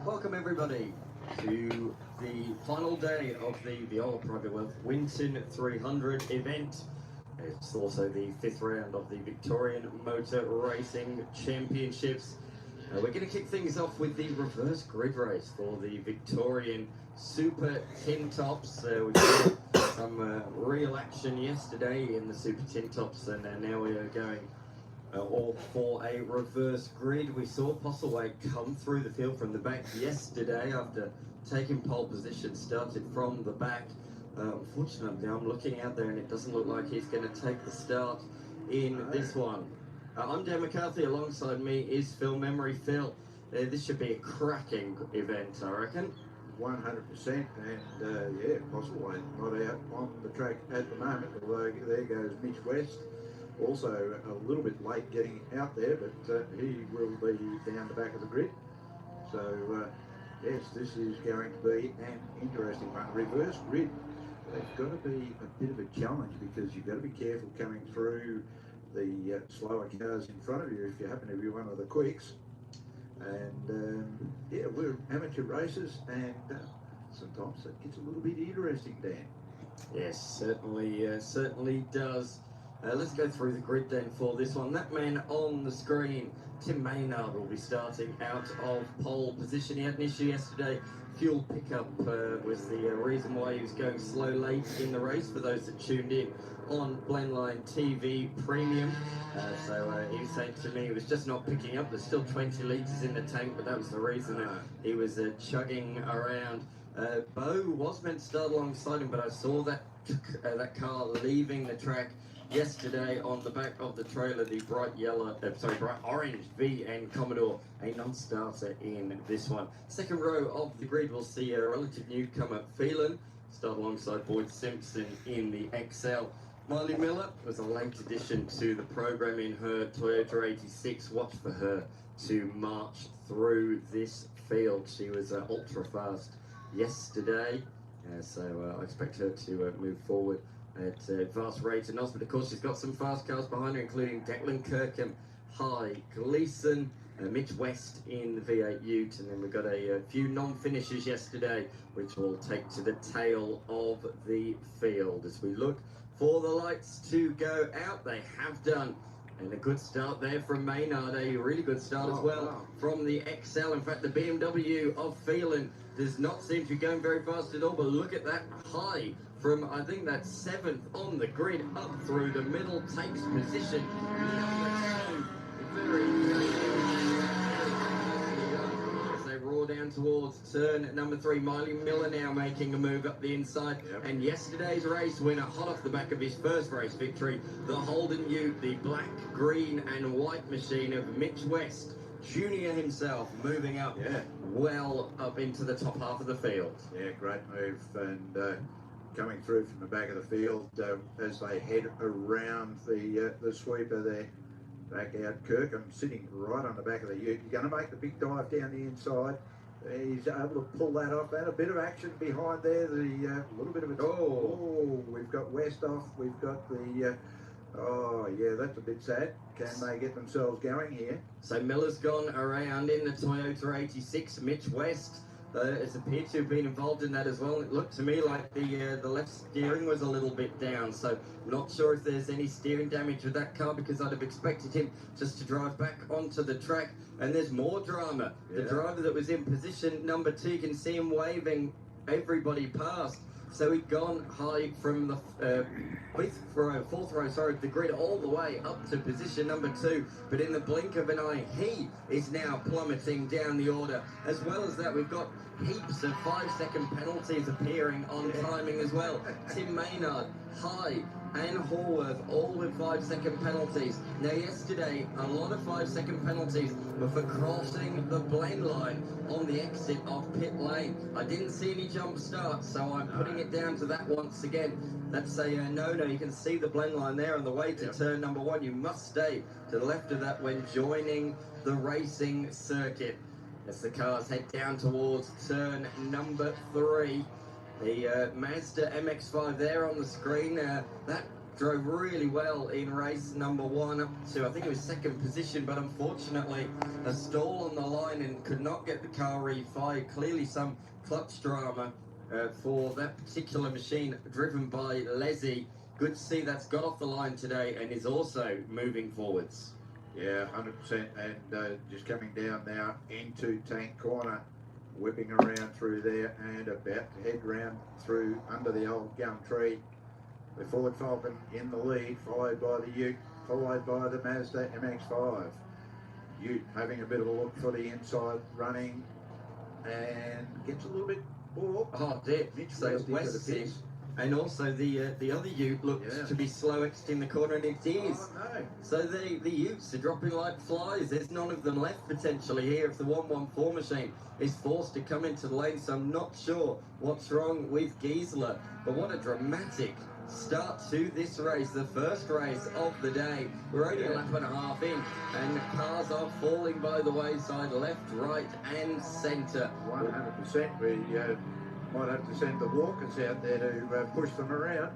Welcome everybody to the final day of the Viola Private Welth Winton 300 event. It's also the 5th round of the Victorian Motor Racing Championships. We're going to kick things off with the reverse grid race for the Victorian Super Tin Tops. We saw some real action yesterday in the Super Tin Tops, and now we are going all for a reverse grid. We saw Postlethwaite come through the field from the back yesterday after taking pole position, started from the back. Unfortunately, I'm looking out there and it doesn't look like he's going to take the start in this one. I'm Dan McCarthy, alongside me is Phil Memory. Phil, this should be a cracking event, I reckon. 100%, and yeah, Postlethwaite not out on the track at the moment, although there goes Mitch West. Also a little bit late getting out there, but he will be down the back of the grid. So yes, this is going to be an interesting one. Reverse grid, they've got to be a bit of a challenge because you've got to be careful coming through the slower cars in front of you if you happen to be one of the quicks. And yeah, we're amateur racers, and sometimes it gets a little bit interesting, Dan. Yes, certainly does. Let's go through the grid then for this one. That man on the screen, Tim Maynard, will be starting out of pole position. He had an issue yesterday. Fuel pickup was the reason why he was going slow late in the race, for those that tuned in on Blendline TV Premium. So he was saying to me he was just not picking up. There's still 20 litres in the tank, but that was the reason that he was chugging around. Bo was meant to start alongside him, but I saw that car leaving the track yesterday on the back of the trailer, the bright orange VN Commodore, a non-starter in this one. Second row of the grid, we'll see a relative newcomer, Phelan, start alongside Boyd Simpson in the XL. Miley Miller was a late addition to the program in her Toyota 86. Watch for her to march through this field. She was ultra fast yesterday, so I expect her to move forward at vast rates. And but of course she's got some fast cars behind her, including Declan Kirkham, High Gleeson, Mitch West in the V8 Ute, and then we've got a few non-finishers yesterday which will take to the tail of the field as we look for the lights to go out. They have done, and a good start there from Maynard, a really good start as well from the XL. In fact, the BMW of Phelan does not seem to be going very fast at all, but look at that high from, I think that's 7th on the grid, up through the middle, takes position as they roar down towards turn number 3. Miley Miller now making a move up the inside. And yesterday's race winner, hot off the back of his first race victory, the Holden Ute, the black, green and white machine of Mitch West Junior himself, moving up well up into the top half of the field. Yeah, great move, and coming through from the back of the field as they head around the sweeper there. Back out, Kirkham sitting right on the back of the ute. He's going to make the big dive down the inside. He's able to pull that off, and a bit of action behind there. The little bit of a we've got West off. We've got the oh yeah, that's a bit sad. Can they get themselves going here? So Miller's gone around in the Toyota 86. Mitch West has appeared to have been involved in that as well. It looked to me like the left steering was a little bit down, so I'm not sure if there's any steering damage with that car, because I'd have expected him just to drive back onto the track. And there's more drama. The driver that was in position number 2, you can see him waving everybody past. So he'd gone high from the fourth row of the grid all the way up to position number 2. But in the blink of an eye, he is now plummeting down the order. As well as that, we've got heaps of 5-second penalties appearing on timing as well. Tim Maynard, High and Horworth, all with 5-second penalties. Now yesterday, a lot of 5-second penalties were for crossing the blend line on the exit of pit lane. I didn't see any jump starts, so I'm putting it down to that once again. That's a no-no. You can see the blend line there on the way to turn number 1. You must stay to the left of that when joining the racing circuit. As the cars head down towards turn number 3. The Mazda MX-5 there on the screen. That drove really well in race number 1 up to, I think it was 2nd position, but unfortunately a stall on the line and could not get the car refired. Clearly some clutch drama for that particular machine driven by Leslie. Good to see that's got off the line today and is also moving forwards. Yeah, 100%, and just coming down now into Tank Corner, whipping around through there and about to head round through under the old gum tree. The Ford Falcon in the lead, followed by the Ute, followed by the Mazda MX-5. Ute having a bit of a look for the inside, running, and gets a little bit more. Oh dear, so West and also the other Ute looked to be slow exiting the corner, and it is. Oh, no. So the Utes are dropping like flies. There's none of them left potentially here if the 114 machine is forced to come into the lane. So I'm not sure what's wrong with Giesler. But what a dramatic start to this race, the first race of the day. We're only a lap and a half in, and cars are falling by the wayside, left, right, and centre. 100%. We might have to send the walkers out there to push them around.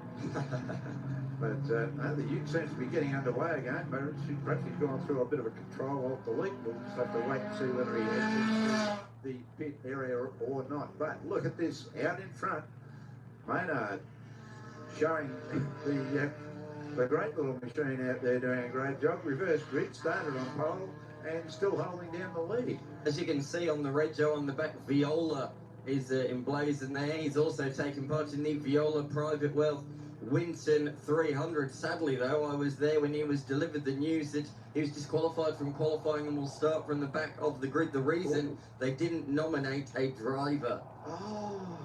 But no, the Ute seems to be getting underway again. Perhaps he's gone through a bit of a control of the leak. We'll just have to wait and see whether he heads into the pit area or not. But look at this out in front. Maynard showing the great little machine out there doing a great job. Reverse grid, started on pole and still holding down the lead. As you can see on the rego on the back, Viola is emblazoned there. He's also taken part in the Viola Private Wealth Winton 300. Sadly though, I was there when he was delivered the news that he was disqualified from qualifying and will start from the back of the grid. The reason they didn't nominate a driver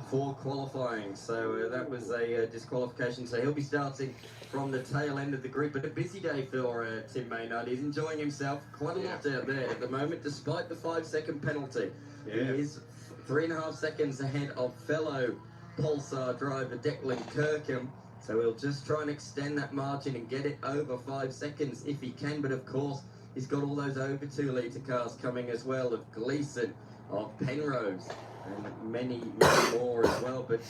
for qualifying, so that was a disqualification. So he'll be starting from the tail end of the grid. But a busy day for Tim Maynard. He's enjoying himself quite a lot out there at the moment, despite the 5-second penalty. He is 3.5 seconds ahead of fellow Pulsar driver Declan Kirkham. So he'll just try and extend that margin and get it over 5 seconds if he can. But of course, he's got all those over 2 litre cars coming as well, of Gleeson, of Penrose, and many more as well. But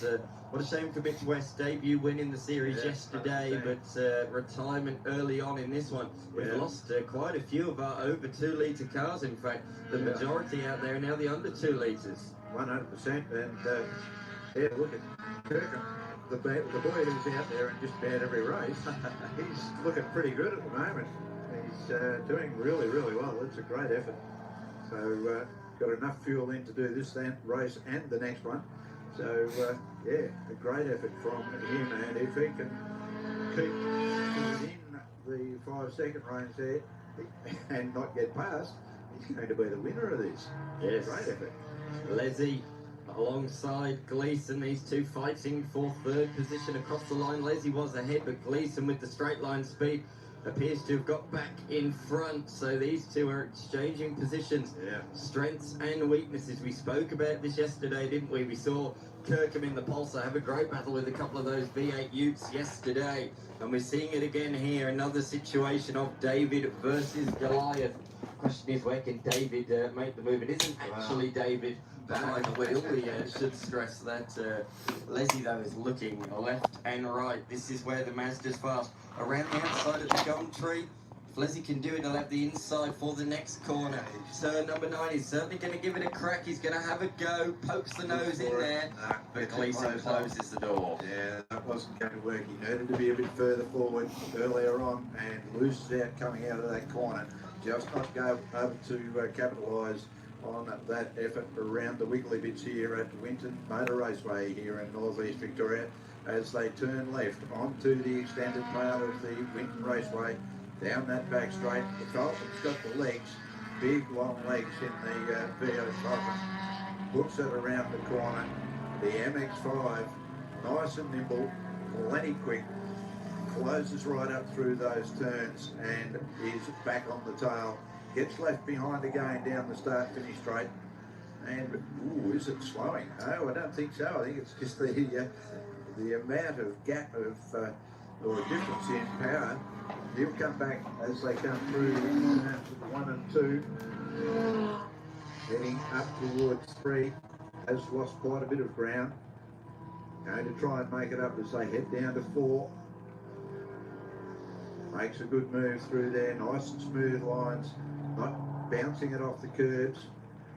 what a shame for Mitch West's debut win in the series yesterday, but retirement early on in this one. We've lost quite a few of our over 2 litre cars. In fact, the majority out there are now the under 2 litres. 100%, and look at Kirkham, the boy who's out there and just about every race. He's looking pretty good at the moment. He's doing really, really well. It's a great effort. So got enough fuel in to do this race and the next one. So a great effort from him, and if he can keep in the 5-second range there and not get past, he's going to be the winner of this. Yes. Great effort. Leslie alongside Gleeson, these two fighting for 3rd position across the line. Leslie was ahead, but Gleeson with the straight line speed appears to have got back in front. So these two are exchanging positions, strengths and weaknesses. We spoke about this yesterday, didn't we? We saw Kirkham in the Pulsar have a great battle with a couple of those V8 Utes yesterday, and we're seeing it again here. Another situation of David versus Goliath. Question is, where can David make the move? It isn't actually David behind the wheel. We should stress that. Leslie, though, is looking left and right. This is where the Mazda's fast. Around the outside of the gum tree. If Leslie can do it, he'll have the inside for the next corner. Turn number 9, he's certainly going to give it a crack. He's going to have a go, pokes the nose in there, but Gleeson closes the door. Yeah, that wasn't going to work. He needed to be a bit further forward earlier on and loses out coming out of that corner. Just not go able to capitalise on that effort around the wiggly bits here at Winton Motor Raceway here in North East Victoria as they turn left onto the extended part of the Winton Raceway down that back straight. The Falcon's got the legs, big long legs in the V8 Falcon. Hooks it around the corner. The MX-5, nice and nimble, plenty quick, closes right up through those turns and is back on the tail. Gets left behind again down the start-finish straight. And, is it slowing? No, I don't think so. I think it's just the amount of gap of, or difference in power. He'll come back as they come through 1 and 2. Heading up towards 3. Has lost quite a bit of ground. Going to try and make it up as they head down to 4. makes a good move through there, nice and smooth lines, not bouncing it off the curbs,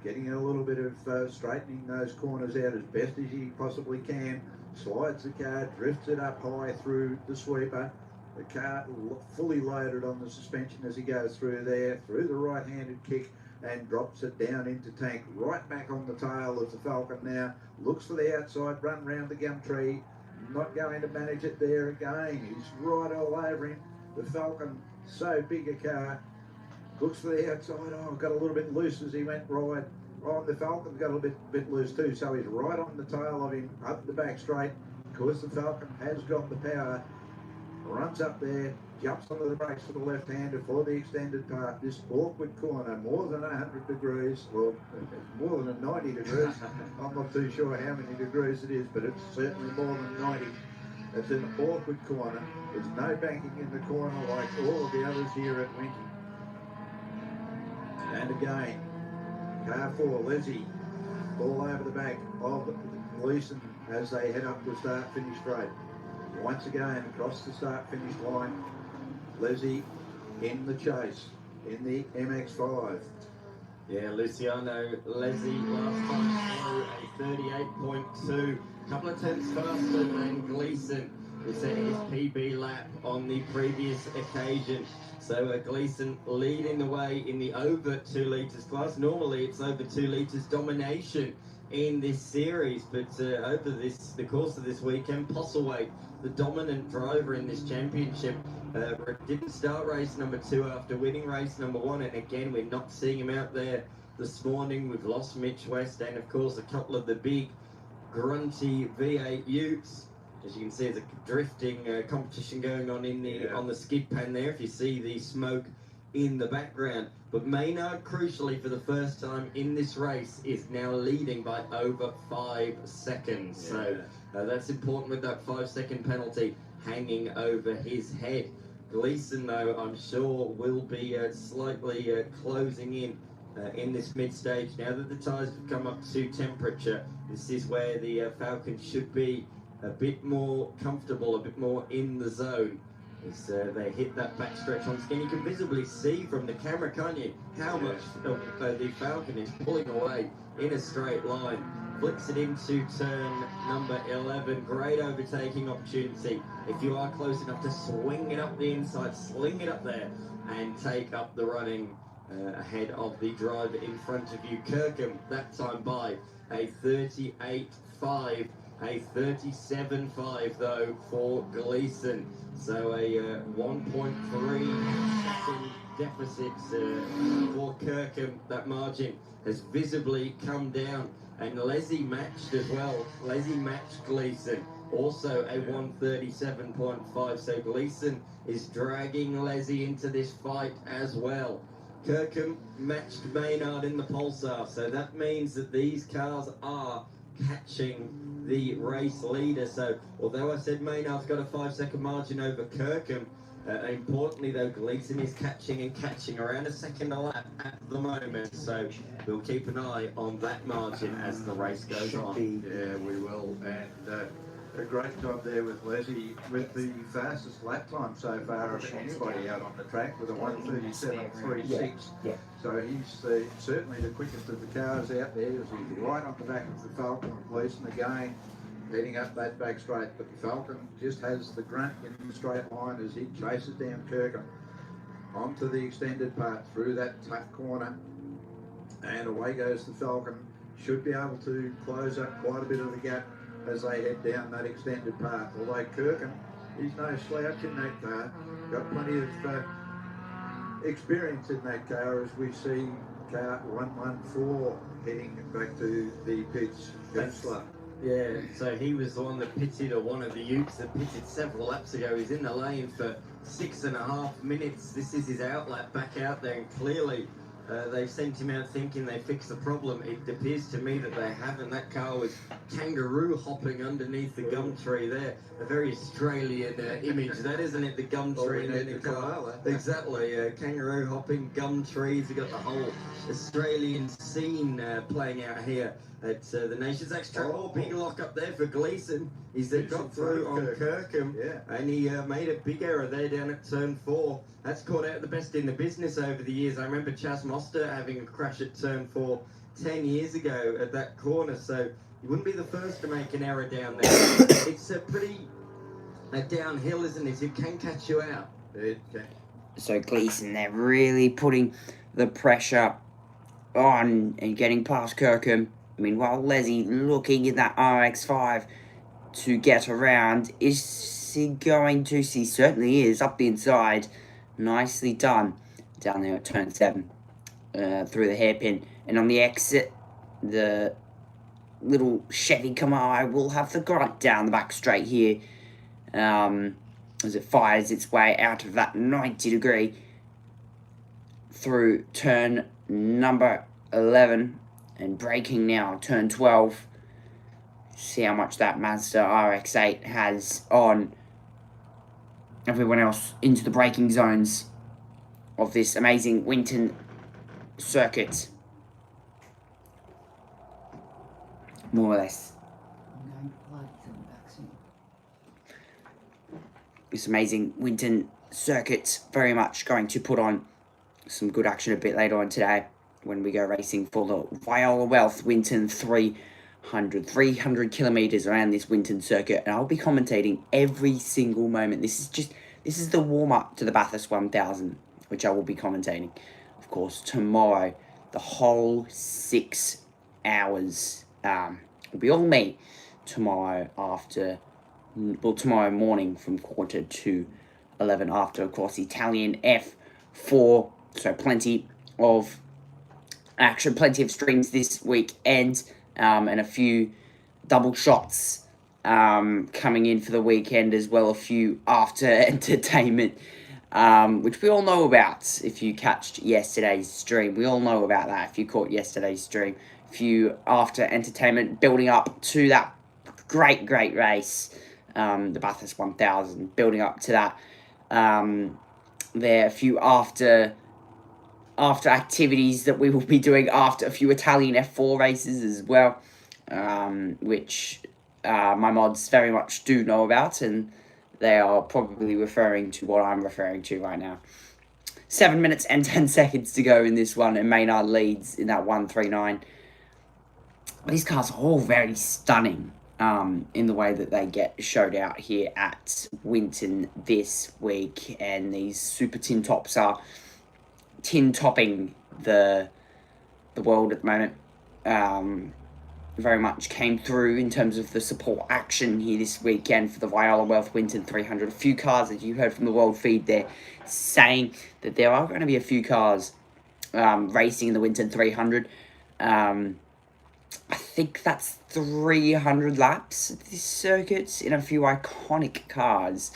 getting a little bit of straightening those corners out as best as he possibly can, slides the car, drifts it up high through the sweeper, the car fully loaded on the suspension as he goes through there, through the right-handed kick, and drops it down into tank, right back on the tail of the Falcon now, looks for the outside, run round the gum tree, not going to manage it there again, he's right all over him, the Falcon, so big a car, looks for the outside, oh, got a little bit loose as he went right on. The Falcon got a bit loose too, so he's right on the tail of him, up the back straight. Of course, the Falcon has got the power, runs up there, jumps onto the brakes for the left-hander for the extended part. This awkward corner, more than 100 degrees, well, more than 90 degrees. I'm not too sure how many degrees it is, but it's certainly more than 90. It's an awkward corner. There's no banking in the corner like all of the others here at Winton. And again, car 4, Leslie, all over the back of Gleeson as they head up the start-finish straight. Once again, across the start-finish line, Leslie in the chase, in the MX-5. Yeah, Luciano Leslie last time through a 38.2, couple of tenths faster than Gleeson, who set his PB lap on the previous occasion. So Gleeson leading the way in the over 2 litres class. Normally it's over 2 litres domination in this series, but over the course of this weekend, Postlethwaite, the dominant driver in this championship, didn't start race number 2 after winning race number 1, and again we're not seeing him out there this morning. We've lost Mitch West and of course a couple of the big grunty V8 utes. As you can see, there's a drifting competition going on in the on the skid pan there, if you see the smoke in the background. But Maynard, crucially for the first time in this race, is now leading by over 5 seconds. So that's important with that 5-second penalty hanging over his head. Gleeson, though, I'm sure will be slightly closing in this mid-stage. Now that the tyres have come up to temperature, this is where the Falcon should be a bit more comfortable, a bit more in the zone as they hit that backstretch on skin. You can visibly see from the camera, can't you, how much the Falcon is pulling away in a straight line. Flicks it into turn number 11. Great overtaking opportunity. If you are close enough to swing it up the inside, sling it up there and take up the running ahead of the driver in front of you. Kirkham, that time by a 38.5. A 37.5 though for Gleeson, so a 1.3 second deficit for Kirkham. That margin has visibly come down, and Leslie matched as well. Leslie matched Gleeson, also a 137.5. So Gleeson is dragging Leslie into this fight as well. Kirkham matched Maynard in the Pulsar, so that means that these cars are catching the race leader. So although I said Maynard's got a 5-second margin over Kirkham, importantly though, Gleeson is catching around a second a lap at the moment. So we'll keep an eye on that margin as the race goes on. Yeah, we will. And a great job there with Leslie with the fastest lap time so far of anybody out on the track with a 1:37.36. Yeah. So he's certainly the quickest of the cars out there. He's right on the back of the Falcon. Gleeson again heading up that back straight, but the Falcon just has the grunt in the straight line as he chases down Kirkham onto the extended part through that tough corner, and away goes the Falcon. Should be able to close up quite a bit of the gap as they head down that extended path. Although Kirkham, he's no slouch in that car. Got plenty of experience in that car, as we see car 114 heading back to the pits. Yeah, so he was the one that pitted, or one of the utes that pitted several laps ago. He's in the lane for 6.5 minutes. This is his outlap back out there, and clearly they've sent him out thinking they fixed the problem. It appears to me that they haven't. That car was kangaroo hopping underneath the gum tree there. A very Australian image, that, isn't it? The gum tree and then the car. Exactly, kangaroo hopping, gum trees. We've got the whole Australian scene playing out here at the Nations X track. Oh, big lock up there for Gleeson. He's got through on Kirkham, and he made a big error there down at turn 4. That's caught out the best in the business over the years. I remember Chas Moster having a crash at turn 4 10 years ago at that corner, so you wouldn't be the first to make an error down there. It's a pretty downhill, isn't it? It can catch you out. It can. So Gleeson, they're really putting the pressure on and getting past Kirkham. Meanwhile, Leslie looking at that RX-5 to get around. Is he going to? He certainly is, up the inside. Nicely done. Down there at turn 7. Through the hairpin. And on the exit, the little Chevy Camaro will have the grunt down the back straight here. As it fires its way out of that 90 degree through turn number 11 and braking now turn 12. See how much that Mazda RX-8 has on everyone else into the braking zones of this amazing Winton circuit. More or less. This amazing Winton circuit, very much going to put on some good action a bit later on today when we go racing for the Viola Welth Winton 300 kilometers around this Winton circuit, and I'll be commentating every single moment. This is the warm-up to the Bathurst 1000, which I will be commentating. Of course, tomorrow, the whole 6 hours will be all me tomorrow tomorrow morning from 11:15 after, of course, Italian F4. So plenty of action, plenty of streams this weekend, and a few double shots coming in for the weekend as well. A few after entertainment, which we all know about if you catched yesterday's stream. We all know about that if you caught yesterday's stream. A few after entertainment building up to that great race. The Bathurst 1000, building up to that. There are a few after activities that we will be doing after a few Italian F4 races as well, which my mods very much do know about, and they are probably referring to what I'm referring to right now. 7 minutes and 10 seconds to go in this one, and Maynard leads in that 139. These cars are all very stunning. In the way that they get showed out here at Winton this week, and these super tin tops are tin-topping the world at the moment. Very much came through in terms of the support action here this weekend for the Viola Welth Winton 300. A few cars that you heard from the world feed there saying that there are going to be a few cars racing in the Winton 300. I think that's 300 laps of this circuit in a few iconic cars,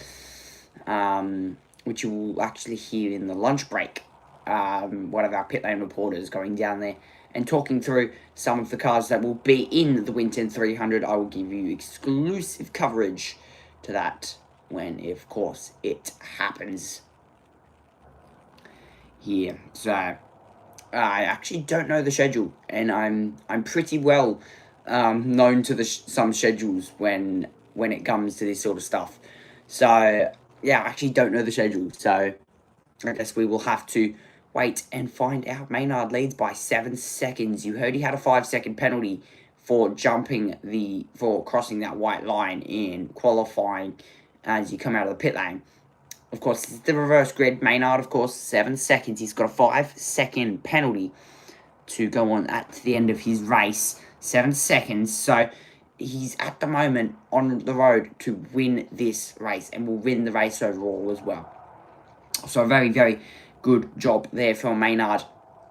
which you will actually hear in the lunch break. One of our pit lane reporters going down there and talking through some of the cars that will be in the Winton 300. I will give you exclusive coverage to that when, of course, it happens here. So I actually don't know the schedule, and I'm pretty well known to some schedules when it comes to this sort of stuff. So yeah, I actually don't know the schedule. So I guess we will have to wait and find out. Maynard leads by 7 seconds. You heard he had a 5-second penalty for crossing that white line in qualifying as you come out of the pit lane. Of course, this is the reverse grid. Maynard, of course, 7 seconds. He's got a 5-second penalty to go on at the end of his race. 7 seconds. So he's at the moment on the road to win this race and will win the race overall as well. So a very, very good job there from Maynard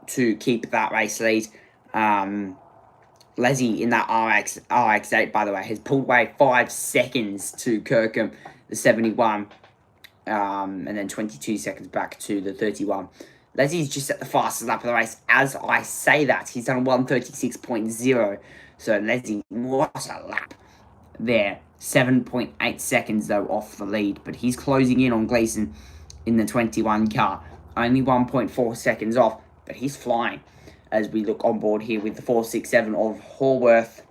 to keep that race lead. Leslie in that RX-8, by the way, has pulled away 5 seconds to Kirkham, the 71. And then 22 seconds back to the 31. Leslie's just at the fastest lap of the race. As I say that, he's done 1:36.0. So Leslie, what a lap there. 7.8 seconds, though, off the lead. But he's closing in on Gleeson in the 21 car. Only 1.4 seconds off, but he's flying. as we look on board here with the 467 of Horworth.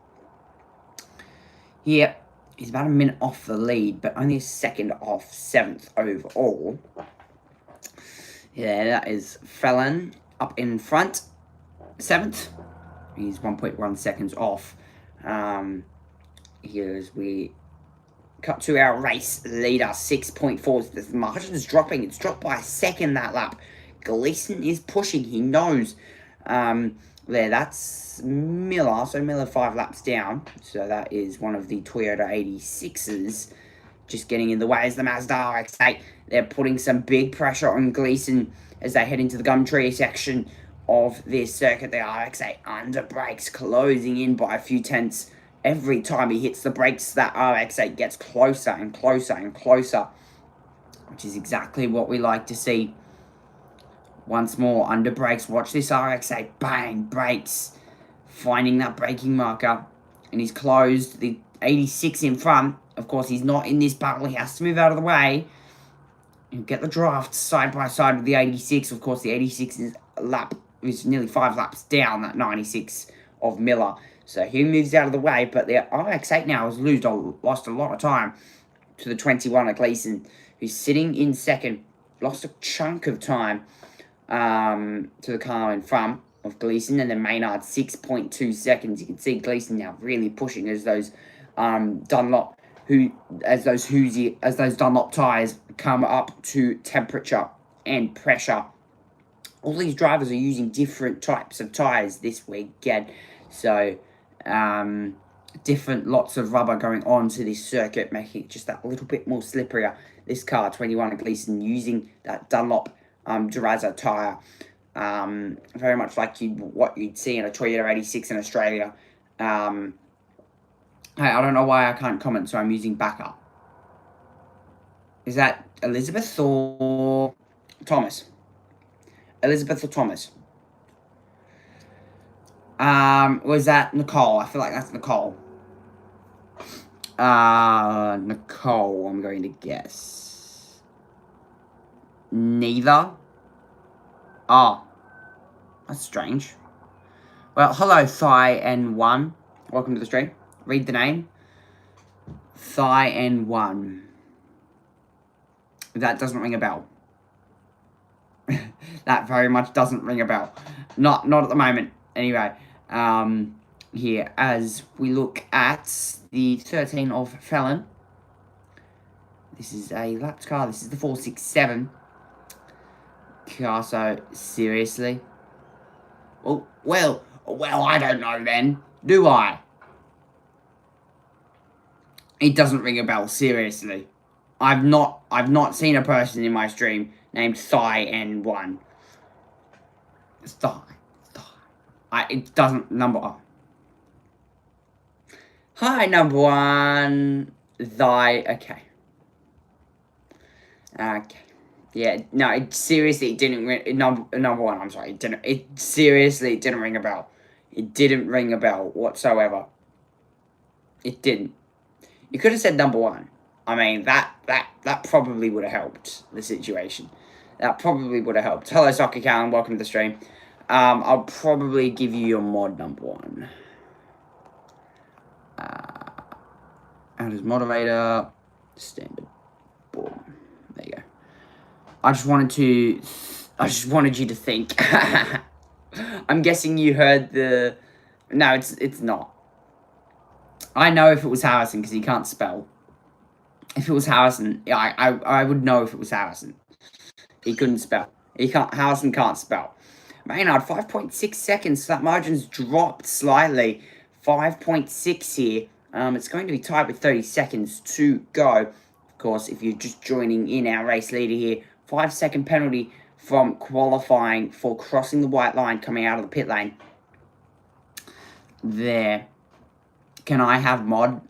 Here, he's about a minute off the lead, but only a second off 7th overall. Yeah, that is Felon up in front, 7th. He's 1.1 seconds off. Here as we cut to our race leader, 6.4. The margin is dropping. It's dropped by a second that lap. Gleeson is pushing. He knows. There, that's Miller. So Miller 5 laps down. So that is one of the Toyota 86s just getting in the way as the Mazda RX-8. They're putting some big pressure on Gleeson as they head into the Gumtree section of this circuit. The RX-8 under brakes, closing in by a few tenths. Every time he hits the brakes, that RX-8 gets closer and closer and closer, which is exactly what we like to see. Once more, under brakes. Watch this RX-8. Bang, brakes. Finding that braking marker. And he's closed. The 86 in front. Of course, he's not in this battle. He has to move out of the way. He'll get the draft side by side with the 86. Of course, the 86 is nearly 5 laps down, that 96 of Miller. So he moves out of the way, but the RX-8 now has lost a lot of time to the 21 of Gleeson, who's sitting in second. Lost a chunk of time to the car in front of Gleeson, and then Maynard 6.2 seconds. You can see Gleeson now really pushing as those Dunlop tyres come up to temperature and pressure. All these drivers are using different types of tyres this weekend, so different lots of rubber going on to this circuit, making it just that little bit more slipperier. This car, 21 of Gleeson, using that Dunlop Durazo tyre, very much like what you'd see in a Toyota 86 in Australia. I don't know why I can't comment, so I'm using backup. Is that Elizabeth or Thomas? Elizabeth or Thomas? Was that Nicole? I feel like that's Nicole. Nicole, I'm going to guess. Neither? Oh. That's strange. Well, hello, Thigh N1. Welcome to the stream. Read the name. Thigh N1. That doesn't ring a bell. That very much doesn't ring a bell. Not at the moment. Anyway, here, as we look at the 13 of Felon. This is a lapped car. This is the 467 car, so seriously. Well, I don't know then. Do I? It doesn't ring a bell, seriously. I've not seen a person in my stream named Thigh N1. Thigh. It doesn't number. Hi, number one. Okay. Yeah, no, it seriously didn't ring. Number one, I'm sorry. It seriously didn't ring a bell. It didn't ring a bell whatsoever. It didn't. You could have said number one. I mean, that probably would have helped the situation. That probably would have helped. Hello, Soccer Callan. Welcome to the stream. I'll probably give you your mod number one. Add as moderator. Standard. Boom. There you go. I just wanted you to think. I'm guessing you heard the... No, it's not. I know if it was Harrison, because he can't spell. If it was Harrison, I would know if it was Harrison. He couldn't spell. Harrison can't spell. Maynard, 5.6 seconds. So that margin's dropped slightly. 5.6 here. It's going to be tied with 30 seconds to go. Of course, if you're just joining in our race leader here, 5-second penalty from qualifying for crossing the white line coming out of the pit lane. There. Can I have mod?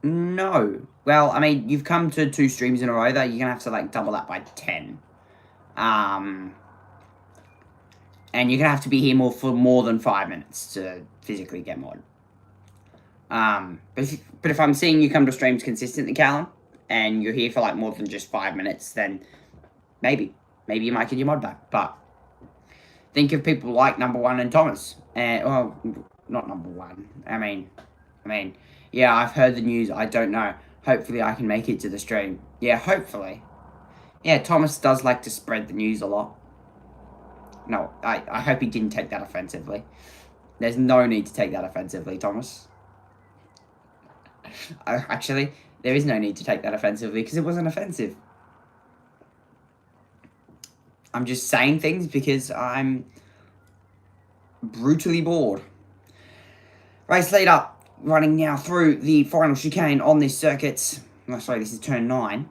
No. Well, I mean, you've come to 2 streams in a row, though. You're going to have to, like, double that by 10. And you're going to have to be here for more than 5 minutes to physically get mod. But if I'm seeing you come to streams consistently, Callum, and you're here for, like, more than just 5 minutes, then maybe you might get your mod back. But think of people like number 1 and Thomas. Well, not number 1. I mean, yeah, I've heard the news. I don't know. Hopefully I can make it to the stream. Yeah, hopefully. Yeah, Thomas does like to spread the news a lot. No, I hope he didn't take that offensively. There's no need to take that offensively, Thomas. Actually, there is no need to take that offensively because it wasn't offensive. I'm just saying things because I'm brutally bored. Race leader running now through the final chicane on this circuit. Oh, sorry, this is turn 9.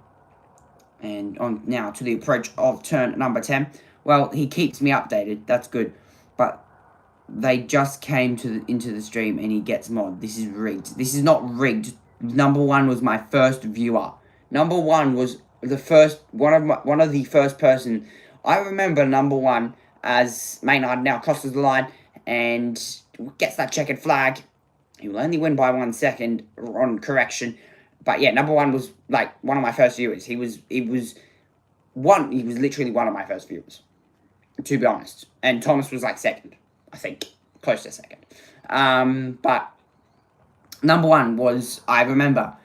And on now to the approach of turn number 10. Well, he keeps me updated. That's good. But they just came into the stream and he gets mod. This is rigged. This is not rigged. Number 1 was my first viewer. Number 1 was the first one of the first person. I remember number 1 as Maynard now crosses the line and gets that checkered flag. He will only win by 1 second on correction. But yeah, number 1 was like one of my first viewers. He was literally one of my first viewers, to be honest. And Thomas was like second, I think, close to second. But number 1 was, I remember,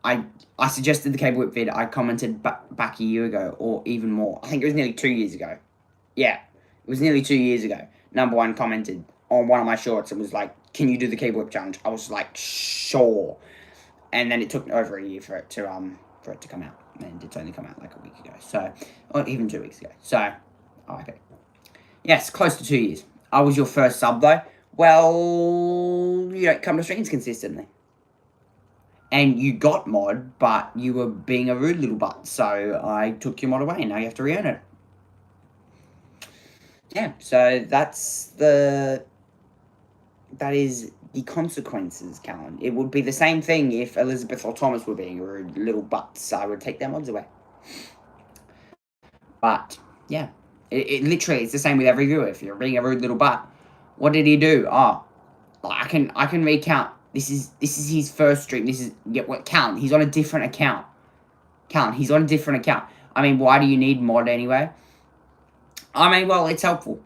I suggested the cable whip vid. I commented back a year ago, or even more. I think it was nearly 2 years ago. Yeah, it was nearly 2 years ago. Number 1 commented on one of my shorts and was like, "Can you do the cable whip challenge?" I was like, "Sure." And then it took over a year for it to come out, and it's only come out like a week ago. So, or even 2 weeks ago. So, okay. Yes, close to 2 years. I was your first sub though. Well, you don't come to streams consistently. And you got mod, but you were being a rude little butt. So I took your mod away, and now you have to re-earn it. Yeah, so that is the consequences, Callan. It would be the same thing if Elizabeth or Thomas were being a rude little butts. I would take their mods away. But, yeah. It literally, it's the same with every viewer. If you're being a rude little butt, what did he do? Oh, I can recount. This is his first stream. This is, Callan, he's on a different account. Callan, he's on a different account. I mean, why do you need mod anyway? I mean, well, it's helpful.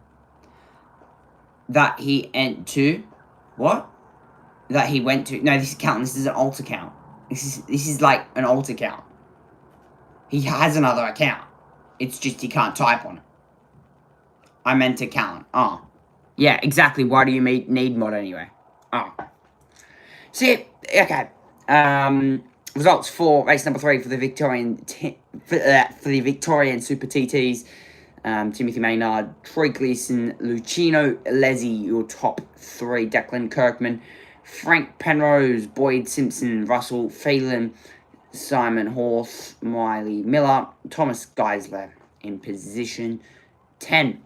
That he went to... What? That he went to... No, this is Callan. This is an alt account. This is like an alt account. He has another account. It's just he can't type on it. I meant to Callan. Oh. Yeah, exactly. Why do you need mod anyway? Oh. See, okay. Results for race number 3 for the Victorian Super TTs. Timothy Maynard, Troy Gleason, Lucino Lezzi, your top 3. Declan Kirkman, Frank Penrose, Boyd Simpson, Russell Phelan, Simon Horth, Miley Miller, Thomas Geisler in position 10.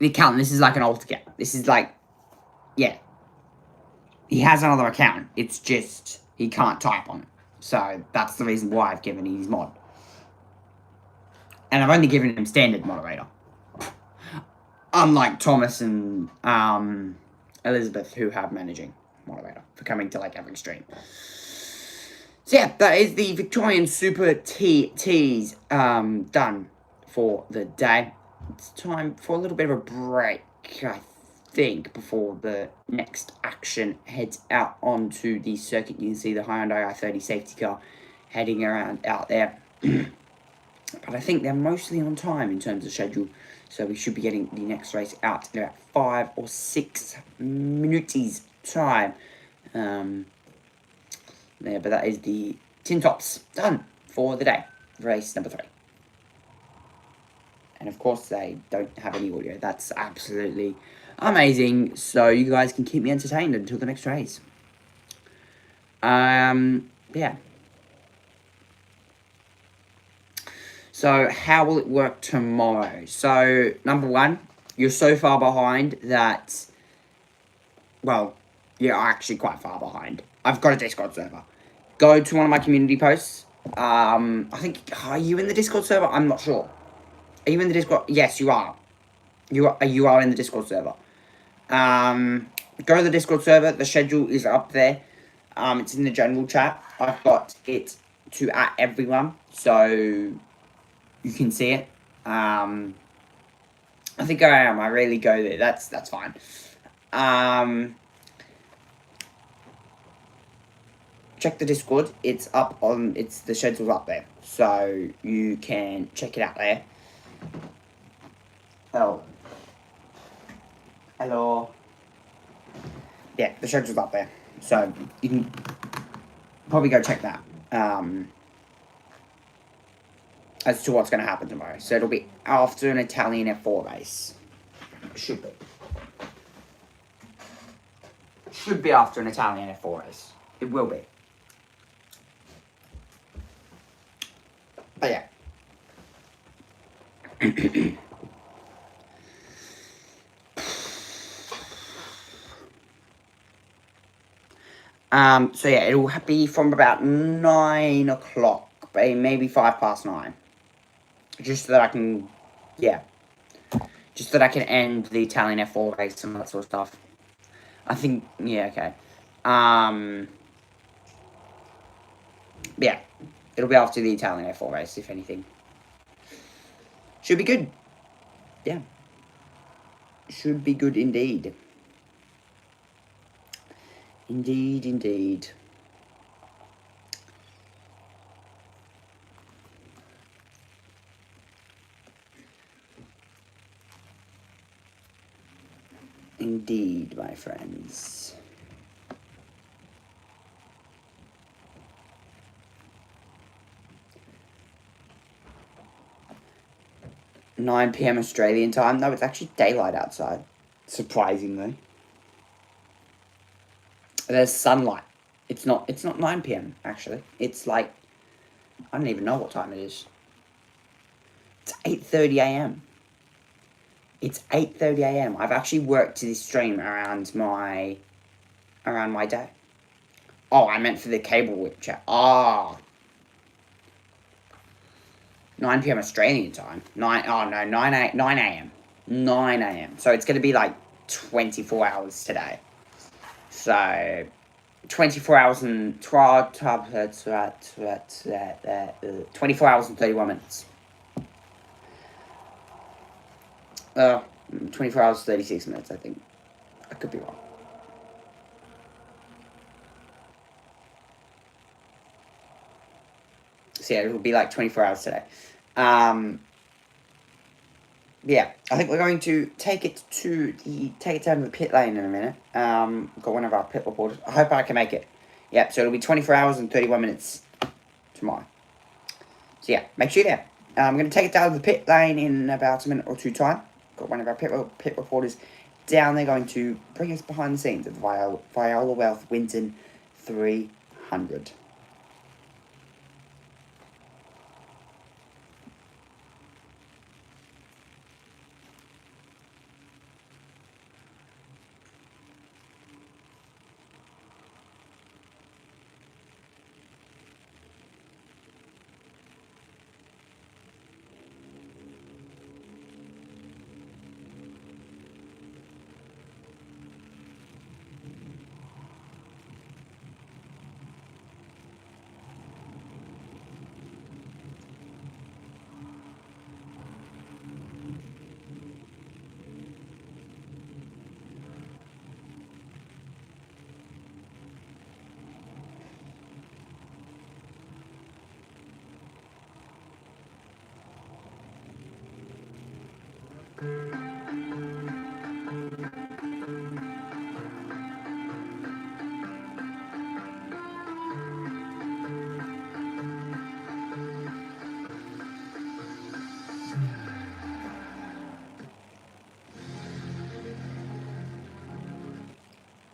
The account, this is like an alt account. This is like, yeah. He has another account. It's just, he can't type on it. So, that's the reason why I've given him his mod. And I've only given him standard moderator. Unlike Thomas and Elizabeth, who have managing moderator for coming to like every stream. So yeah, that is the Victorian Super TTs done for the day. It's time for a little bit of a break, I think, before the next action heads out onto the circuit. You can see the Hyundai i30 safety car heading around out there. But I think they're mostly on time in terms of schedule. So we should be getting the next race out in about 5 or 6 minutes time. But that is the tin tops done for the day. Race number 3. And of course they don't have any audio. That's absolutely amazing. So you guys can keep me entertained until the next race. Yeah. So how will it work tomorrow? So number 1, you're so far behind that, well, you're actually quite far behind. I've got a Discord server. Go to one of my community posts. I think, are you in the Discord server? I'm not sure. Are you in the Discord? Yes, you are. You are in the Discord server. Go to the Discord server. The schedule is up there. It's in the general chat. I've got it to at everyone so you can see it. I think I am. I rarely go there. That's fine. Check the Discord. It's up on. The schedule's up there, so you can check it out there. Oh. Hello. Yeah, the schedule's up there, so you can probably go check that. As to what's going to happen tomorrow. So it'll be after an Italian F4 race. Should be. Should be after an Italian F4 race. It will be. But yeah. So yeah, it'll be from about 9 o'clock, maybe 9:05. Just so that I can, yeah. Just so that I can end the Italian F4 race and that sort of stuff. I think, yeah, okay. Yeah, it'll be after the Italian F4 race, if anything. Should be good. Yeah. Should be good indeed. Indeed, indeed. Indeed, my friends. "9 p.m. Australian time." No, it's actually daylight outside. Surprisingly. There's sunlight. It's not 9 p.m. actually. It's like, I don't even know what time it is. It's 8:30 a.m. It's 8:30 a.m. I've actually worked to this stream around my day. Oh, I meant for the cable whip chat. 9 p.m. Australian time. 9 a.m. 9 a.m. So it's going to be like 24 hours today. So 24 hours and 24 hours and 31 minutes. 24 hours 36 minutes, I think. I could be wrong. So yeah, it'll be like 24 hours today. Yeah, I think we're going to take it down to the pit lane in a minute. Got one of our pit reporters. I hope I can make it. Yep, so it'll be 24 hours and 31 minutes tomorrow. So yeah, make sure you're there. I'm going to take it down to the pit lane in about a minute or two time. Got one of our pit reporters down there going to bring us behind the scenes of the Viola Welth Winton 300.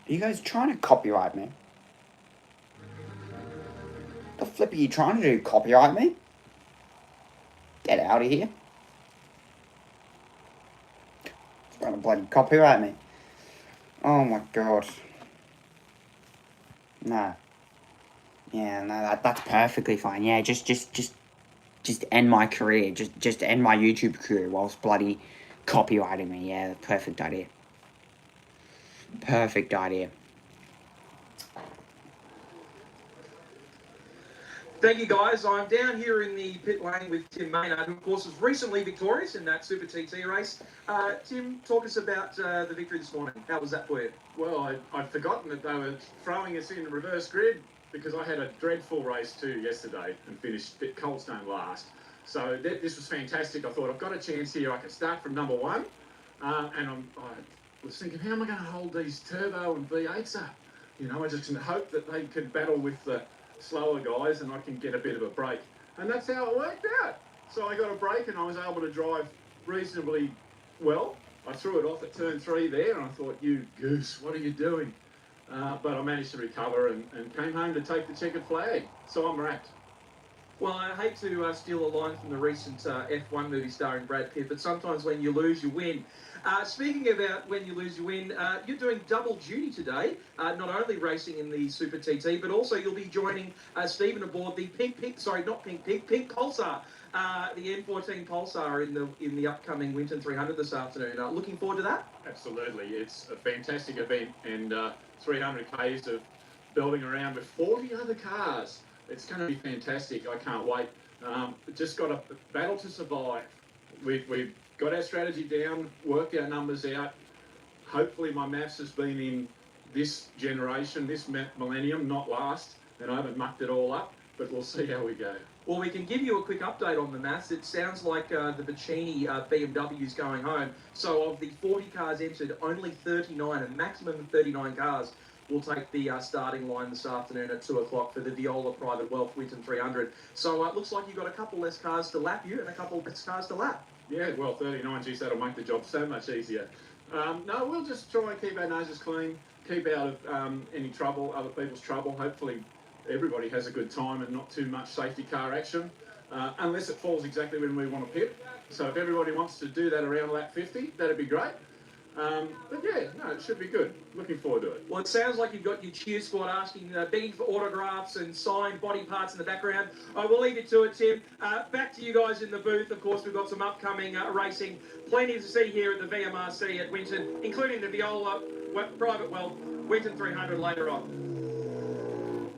Are you guys trying to copyright me? The flip are you trying to do? Copyright me? Get out of here. Trying to bloody copyright me. Oh my god. No. Yeah, no, that's perfectly fine. Yeah, just end my career. Just end my YouTube career whilst bloody copyrighting me. Yeah, perfect idea. Perfect idea. Thank you, guys. I'm down here in the pit lane with Tim Maynard, who, of course, was recently victorious in that Super TT race. Tim, talk us about the victory this morning. How was that for you? Well, I'd forgotten that they were throwing us in reverse grid because I had a dreadful race too yesterday and finished Coldstone last. So this was fantastic. I thought, I've got a chance here. I can start from number one. And I was thinking, how am I going to hold these turbo and V8s up? You know, I just hope that they could battle with the slower guys and I can get a bit of a break. And that's how it worked out. So I got a break and I was able to drive reasonably well. I threw it off at turn 3 there and I thought, you goose, what are you doing? But I managed to recover and came home to take the checkered flag. So I'm wrapped. Well, I hate to steal a line from the recent F1 movie starring Brad Pitt, but sometimes when you lose, you win. Speaking about when you lose, you win, you're doing double duty today, not only racing in the Super TT, but also you'll be joining Stephen aboard the Pink Pulsar, the N14 Pulsar in the upcoming Winton 300 this afternoon. Looking forward to that? Absolutely. It's a fantastic event and 300 Ks of belting around with 40 other cars. It's going to be fantastic. I can't wait. Just got a battle to survive. We've got our strategy down, worked our numbers out. Hopefully my maths has been in this generation, this millennium, not last, and I haven't mucked it all up, but we'll see how we go. Well, we can give you a quick update on the maths. It sounds like the Bacchini BMW is going home. So of the 40 cars entered, only 39, a maximum of 39 cars, will take the starting line this afternoon at 2 o'clock for the Viola Private Welth Winton 300. So it looks like you've got a couple less cars to lap you and a couple less cars to lap. Yeah, well, 39, geez, that'll make the job so much easier. No, we'll just try and keep our noses clean, keep out of any trouble, other people's trouble. Hopefully everybody has a good time and not too much safety car action, unless it falls exactly when we want to pit. So if everybody wants to do that around lap 50, that'd be great. But yeah, no, it should be good. Looking forward to it. Well, it sounds like you've got your cheer squad asking, begging for autographs and signed body parts in the background. I will leave you to it, Tim. Back to you guys in the booth. Of course, we've got some upcoming racing. Plenty to see here at the VMRC at Winton, including the Viola Private Welth Winton 300 later on.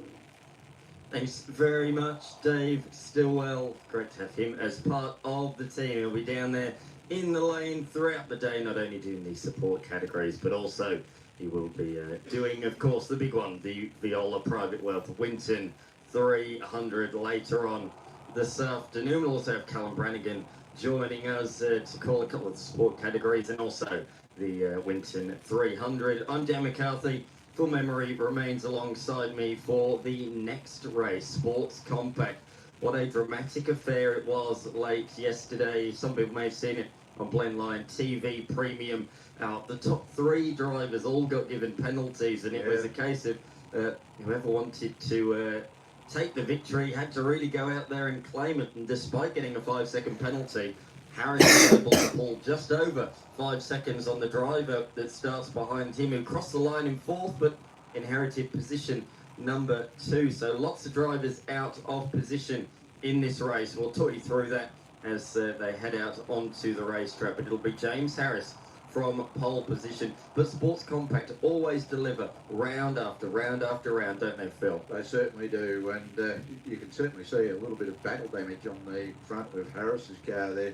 Thanks very much, Dave Stillwell. Great to have him as part of the team. He'll be down there in the lane throughout the day, not only doing the support categories, but also he will be doing, of course, the big one, the Viola Private Welth Winton 300 later on this afternoon. We'll also have Callum Brannigan joining us to call a couple of the support categories and also the Winton 300. I'm Dan McCarthy. Full memory remains alongside me for the next race, Sports Compact. What a dramatic affair it was late yesterday. Some people may have seen it on Blendline TV Premium. The top 3 drivers all got given penalties, and it was a case of whoever wanted to take the victory had to really go out there and claim it. And despite getting a 5-second penalty, Harris was able to pull just over 5 seconds on the driver that starts behind him, who crossed the line in 4th, but inherited position number 2. So lots of drivers out of position in this race. We'll talk you through that as they head out onto the racetrack. But it'll be James Harris from pole position. But Sports Compact always deliver round after round after round, don't they, Phil? They certainly do, and you can certainly see a little bit of battle damage on the front of Harris's car there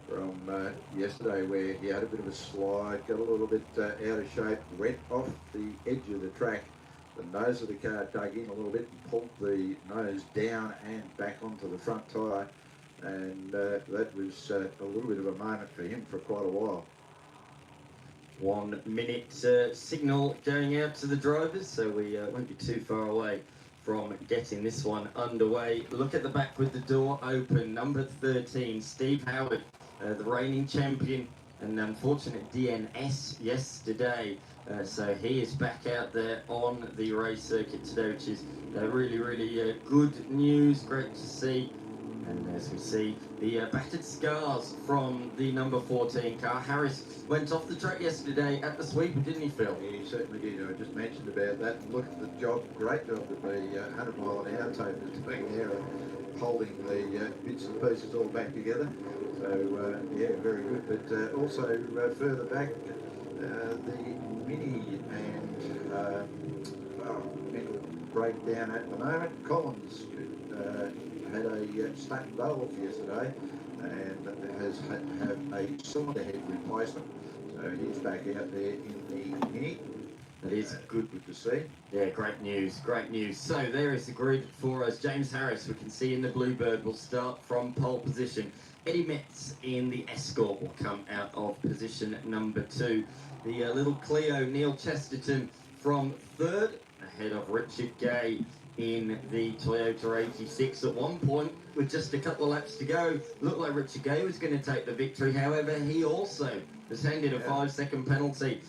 from yesterday, where he had a bit of a slide, got a little bit out of shape, went off the edge of the track. The nose of the car dug in a little bit and pulled the nose down and back onto the front tyre, and that was a little bit of a moment for him for quite a while. 1 minute signal going out to the drivers, so we won't be too far away from getting this one underway. Look at the back with the door open. Number 13, Steve Howard, the reigning champion and unfortunate DNS yesterday. So he is back out there on the race circuit today, which is really, really good news. Great to see. And as we see, the battered scars from the number 14 car. Harris went off the track yesterday at the sweeper, didn't he, Phil? He certainly did. I just mentioned about that. And look at the job, great job that the 100 mile an hour tape is doing there, holding the bits and pieces all back together. So, yeah, very good. But also further back, the Mini and mental breakdown at the moment. Collins had a statin valve yesterday and has had a cylinder head replacement. So he's back out there in the mini. That is good. Good to see. Yeah, great news, great news. So there is the grid for us. James Harris, we can see in the Bluebird, will start from pole position. Eddie Metz in the Escort will come out of position number 2. The little Clio, Neil Chesterton from 3rd, ahead of Richard Gay in the Toyota 86. At one point, with just a couple of laps to go, looked like Richard Gay was going to take the victory. However, he also was handed a 5-second penalty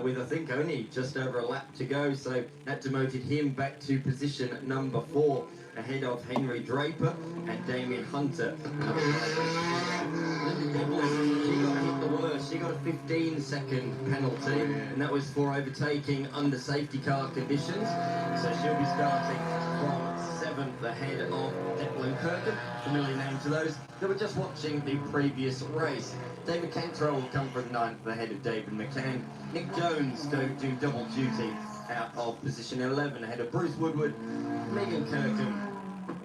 with, I think, only just over a lap to go. So that demoted him back to position number 4, ahead of Henry Draper and Damien Hunter. Linda Devlin, she got hit the worst. She got a 15-second penalty, and that was for overtaking under safety car conditions. So she'll be starting from 7th, ahead of Declan Kirkham, familiar name to those that were just watching the previous race. David Cantrell will come from 9th, ahead of David McCann. Nick Jones don't do double duty out of position 11, ahead of Bruce Woodward, Megan Kirkham,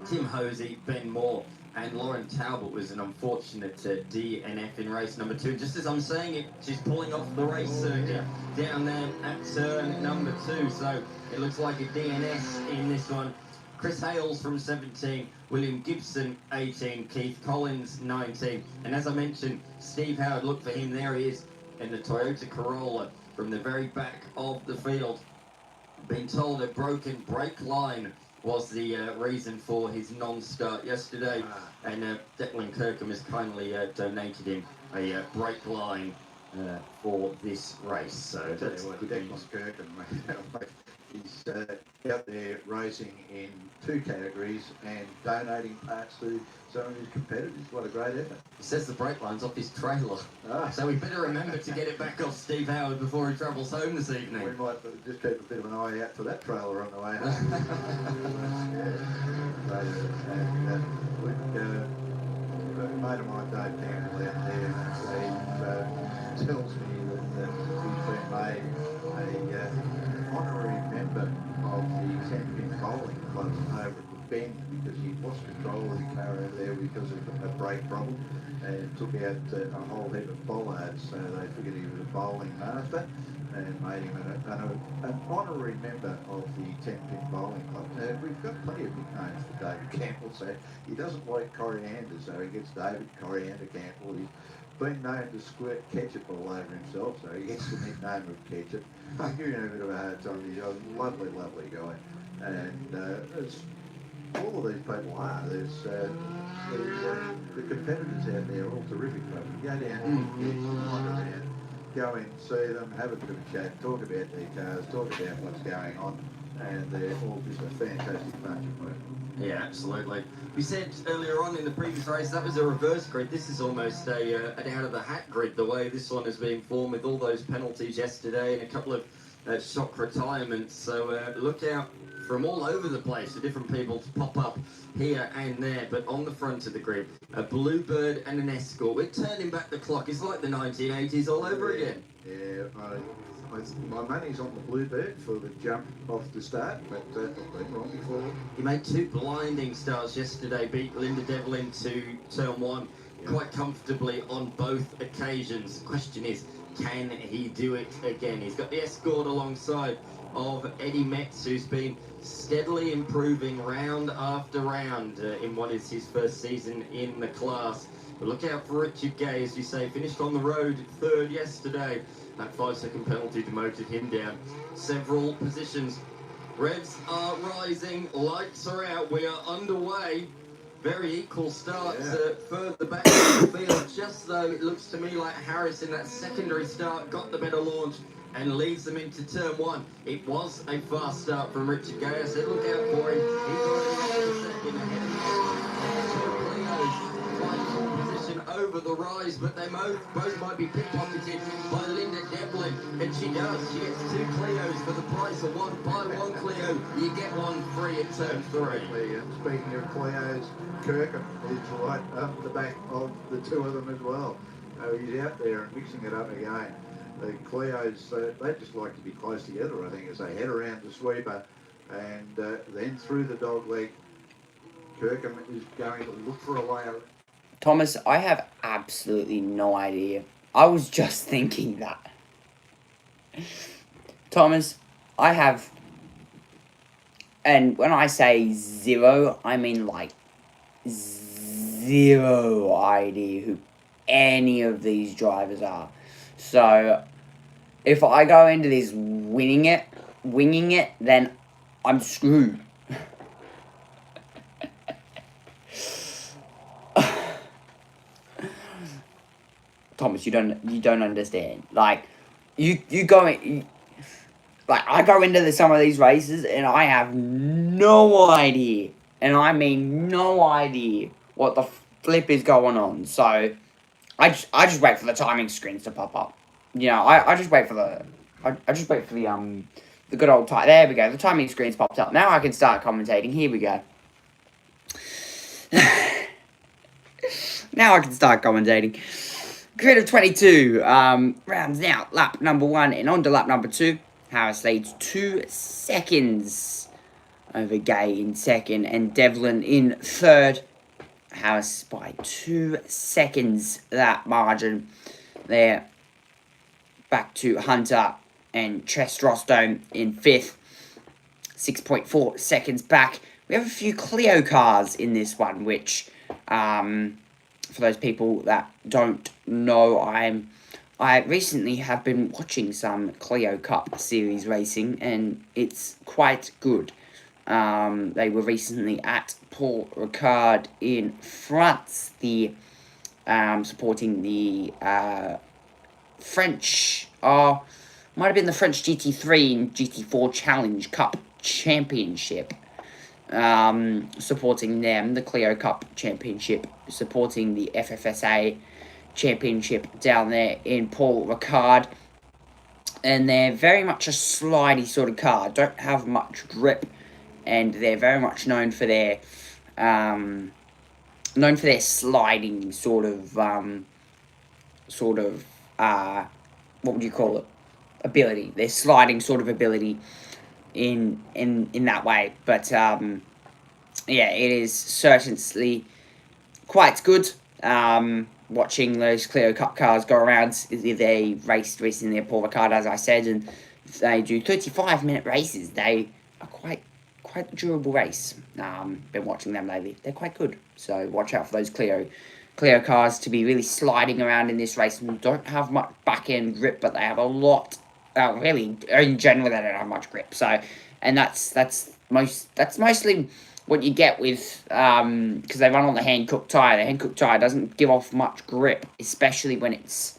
Tim Hosey, Ben Moore, and Lauren Talbot was an unfortunate DNF in race number 2. Just as I'm saying it, she's pulling off the race circuit down there at turn number 2. So it looks like a DNS in this one. Chris Hales from 17, William Gibson 18, Keith Collins 19, and as I mentioned, Steve Howard, look for him, there he is in the Toyota Corolla from the very back of the field. Been told a broken brake line was the reason for his non-start yesterday, and Declan Kirkham has kindly donated him a brake line for this race. So that's good news. Declan Kirkham, he's out there racing in 2 categories and donating parts to some of his competitors. What a great effort. He says the brake line's off his trailer. So we better remember to get it back off Steve Howard before he travels home this evening. We might just keep a bit of an eye out for that trailer on the way home. A mate of mine, Dave Campbell, out there, he tells me that he's been made a honorary member of the 10-pin bowling club over at the Bend because he lost control of the car over there because of a brake problem and took out a whole heap of bollards. So they figured he was a bowling master and made him an honorary member of the 10-pin bowling club. We've got plenty of nicknames for David Campbell, so he doesn't like coriander, so he gets David Coriander Campbell. He's been known to squirt ketchup all over himself, so he gets the nickname of Ketchup. I'm giving him a bit of a hard time. He's a lovely, lovely guy. And it's, all of these people are. There's the competitors out there are all terrific. But you go down and wander around, go in, see them, have a bit of a chat, talk about their cars, talk about what's going on, and they're all just a fantastic bunch of people. Yeah, absolutely. We said earlier on in the previous race that was a reverse grid. This is almost an out-of-the-hat grid, the way this one has been formed with all those penalties yesterday and a couple of shock retirements. So look out from all over the place for different people to pop up here and there. But on the front of the grid, a Bluebird and an Escort. We're turning back the clock. It's like the 1980s all over again. Yeah, my money's on the Bluebird for the jump off the start, but I've been wrong before. He made 2 blinding starts yesterday, beat Linda Devlin to turn 1 quite comfortably on both occasions. The question is, can he do it again? He's got the Escort alongside of Eddie Metz, who's been steadily improving round after round in what is his first season in the class. But look out for Richard Gay, as you say, finished on the road 3rd yesterday. That 5-second penalty demoted him down several positions. Revs are rising, lights are out, we are underway. Very equal starts further back in the field, just though it looks to me like Harris in that secondary start got the better launch and leads them into turn 1. It was a fast start from Richard Gay. I said look out for him. He's already lost a second ahead of him. Position over the rise, but they both might be pickpocketed by Linda Devlin, and she does. She gets 2 Clios for the price of 1. Buy 1 Clio, you get 1 free at turn 3. And speaking of Clios, Kirkham is right up the back of the 2 of them as well. He's out there and mixing it up again. The Clios, they just like to be close together, I think, as they head around the sweeper and then through the dog leg Kirkham is going to look for a way around. Thomas, I have absolutely no idea. I was just thinking that. Thomas, I have... And when I say zero, I mean like zero idea who any of these drivers are. So, if I go into this winging it, then I'm screwed. Thomas, you don't understand. Like, you go in, like I go into some of these races and I have no idea, and I mean no idea what the flip is going on. So, I just wait for the timing screens to pop up. You know, I just wait for the the good old time. There we go. The timing screens popped up. Now I can start commentating. Here we go. Now I can start commentating. Grid of 22 rounds out lap number 1 and on to lap number 2. Harris leads 2 seconds over Gay in second and Devlin in third. Harris by 2 seconds, that margin there. Back to Hunter and Chestrostone in 5th. 6.4 seconds back. We have a few Clio cars in this one, which, for those people that don't know, I recently have been watching some Clio Cup Series racing, and it's quite good. They were recently at Paul Ricard in France, supporting the French, might have been the French GT3 and GT4 Challenge Cup Championship. Supporting them, the Clio Cup Championship, supporting the FFSA Championship down there in Paul Ricard. And they're very much a slidey sort of car, don't have much grip, and they're very much known for their sliding sort of what would you call it? Ability. Their sliding sort of ability in that way. But yeah, it is certainly quite good. Watching those Clio Cup cars go around. They raced recently at Paul Ricard, as I said, and they do 35-minute races. They are quite a durable race. Been watching them lately. They're quite good. So watch out for those Clio cars to be really sliding around in this race, and don't have much back end grip, but they have a lot. Really, in general, they don't have much grip. So, and that's mostly what you get with because they run on the hand-cooked tyre. The hand-cooked tyre doesn't give off much grip, especially when it's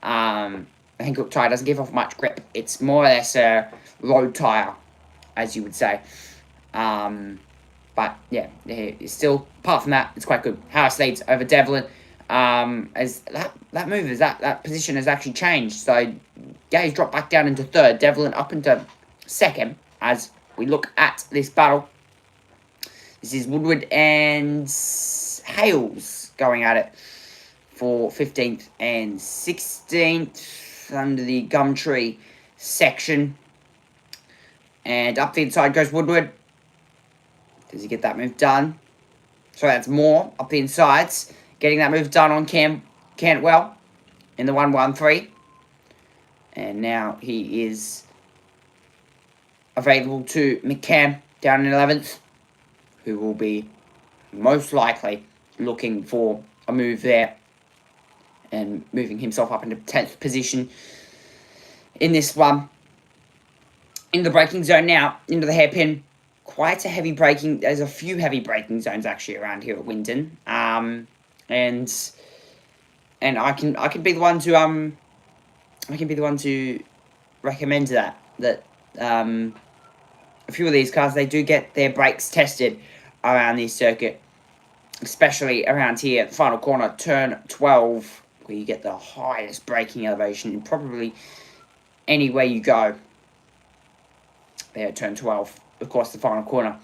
the hand-cooked tyre doesn't give off much grip. It's more or less a road tyre, as you would say. But yeah, it's still, apart from that, it's quite good. Harris leads over Devlin. As that position has actually changed. So Gay's dropped back down into third. Devlin up into second as we look at this battle. This is Woodward and Hales going at it for 15th and 16th under the Gumtree section. And up the inside goes Woodward. Does he get that move done? So that's Moore up the insides. Getting that move done on Cantwell in the 1-1-3. And now he is available to McCann down in 11th, who will be most likely looking for a move there and moving himself up into 10th position in this one. In the braking zone now, into the hairpin. Quite a heavy braking. There's a few heavy braking zones actually around here at Winton. And I can be the one to recommend that a few of these cars, they do get their brakes tested around this circuit, especially around here at the final corner, turn 12, where you get the highest braking elevation in probably anywhere you go. There at turn 12, of course, the final corner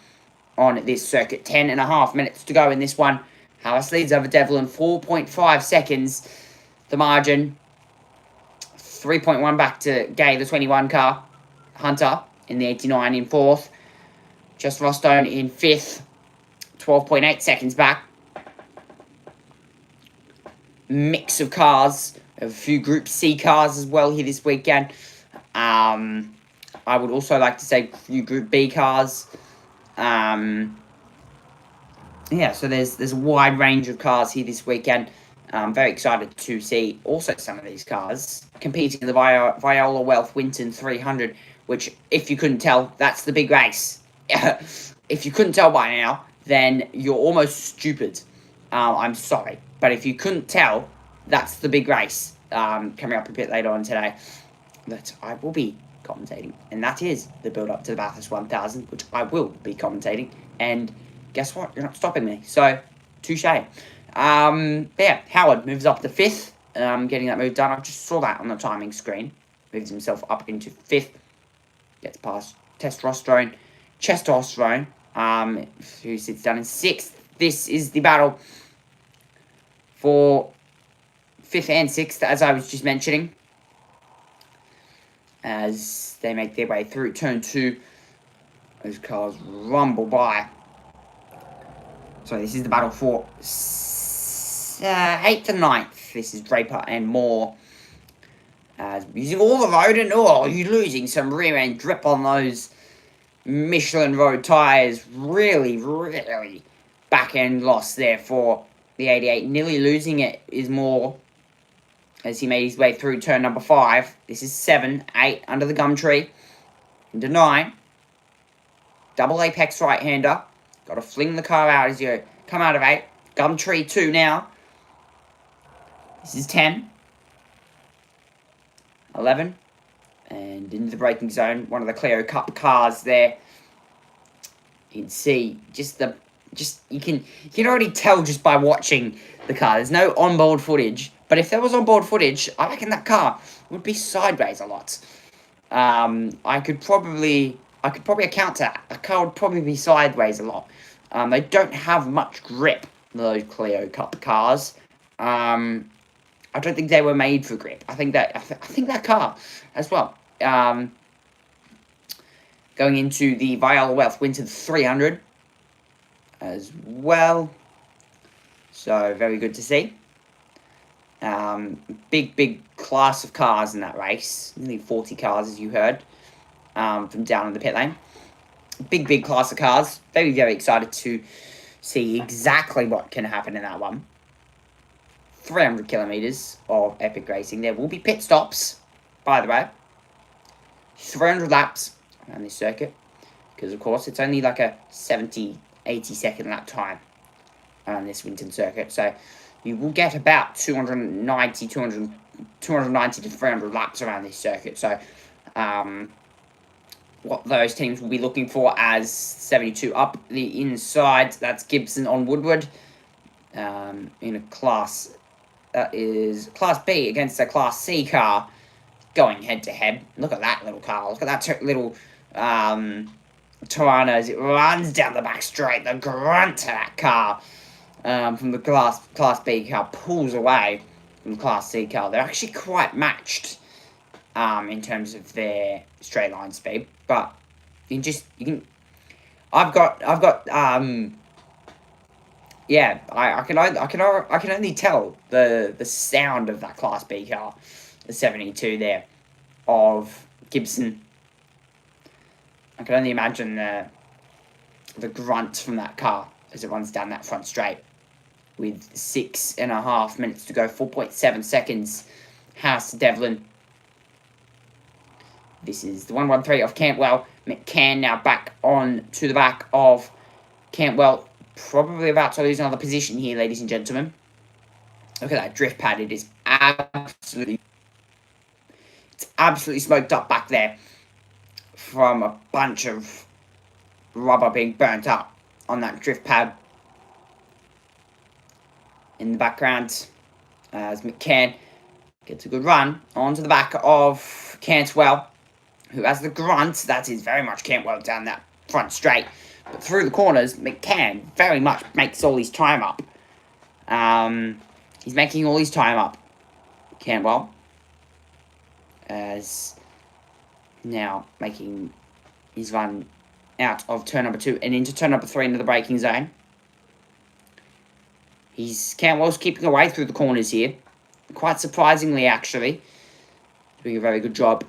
on this circuit. 10.5 minutes to go in this one. Harris leads over Devlin, 4.5 seconds. The margin, 3.1 back to Gay, the 21 car. Hunter in the 89 in 4th. Just Rostone in 5th. 12.8 seconds back. Mix of cars. A few Group C cars as well here this weekend. I would also like to say a few Group B cars. Yeah, so there's a wide range of cars here this weekend. I'm very excited to see also some of these cars competing in the Viola Welth Winton 300, which, if you couldn't tell, that's the big race. If you couldn't tell by now, then you're almost stupid. I'm sorry. But if you couldn't tell, that's the big race coming up a bit later on today that I will be commentating. And that is the build-up to the Bathurst 1000, which I will be commentating. And guess what? You're not stopping me. So, touche. Yeah, Howard moves up to 5th. Getting that move done. I just saw that on the timing screen. Moves himself up into 5th. Gets past Testosterone, who sits down in 6th. This is the battle for 5th and 6th, as I was just mentioning. As they make their way through turn 2. Those cars rumble by. So this is the battle for 8th and 9th. This is Draper and Moore. Using all the road, and you're losing some rear end drip on those Michelin road tyres. Really, really back end loss there for the 88. Nearly losing it is Moore as he made his way through turn number 5. This is 7, 8 under the gum tree. Into 9. Double apex right hander. Got to fling the car out as you come out of 8. Gum tree 2 now. This is 10. 11. And into the braking zone. One of the Clio Cup cars there. You can see you can already tell just by watching the car. There's no onboard footage. But if there was onboard footage, I reckon that car would be sideways a lot. I could probably account to that. A car would probably be sideways a lot. They don't have much grip, those Clio Cup cars. I don't think they were made for grip. I think that car as well. Going into the Viola Welth Winton 300 as well. So very good to see. Big class of cars in that race. Nearly 40 cars, as you heard, from down in the pit lane. Big class of cars. Very, very excited to see exactly what can happen in that one. 300 kilometres of epic racing. There will be pit stops, by the way. 300 laps around this circuit. Because, of course, it's only like a 70, 80 second lap time on this Winton circuit. So, you will get about 290 to 300 laps around this circuit. So, what those teams will be looking for as 72 up the inside. That's Gibson on Woodward. In a class that is Class B against a Class C car going head-to-head. Look at that little car. Look at that little Toronto as it runs down the back straight. The grunt to that car from the Class B car pulls away from the Class C car. They're actually quite matched in terms of their straight line speed, but I've got yeah, I can only tell the sound of that Class B car, the 72 there of Gibson. I can only imagine the grunt from that car as it runs down that front straight with 6.5 minutes to go, 4.7 seconds. House to Devlin. This is the 113 of Cantwell. McCann now back on to the back of Cantwell. Probably about to lose another position here, ladies and gentlemen. Look at that drift pad. It is absolutely smoked up back there from a bunch of rubber being burnt up on that drift pad. In the background, as McCann gets a good run onto the back of Cantwell, who has the grunt. That is very much Cantwell down that front straight. But through the corners, McCann very much makes all his time up. He's making all his time up, Cantwell. As now making his run out of turn number 2 and into turn number 3 into the braking zone. Cantwell's keeping away through the corners here. Quite surprisingly, actually. Doing a very good job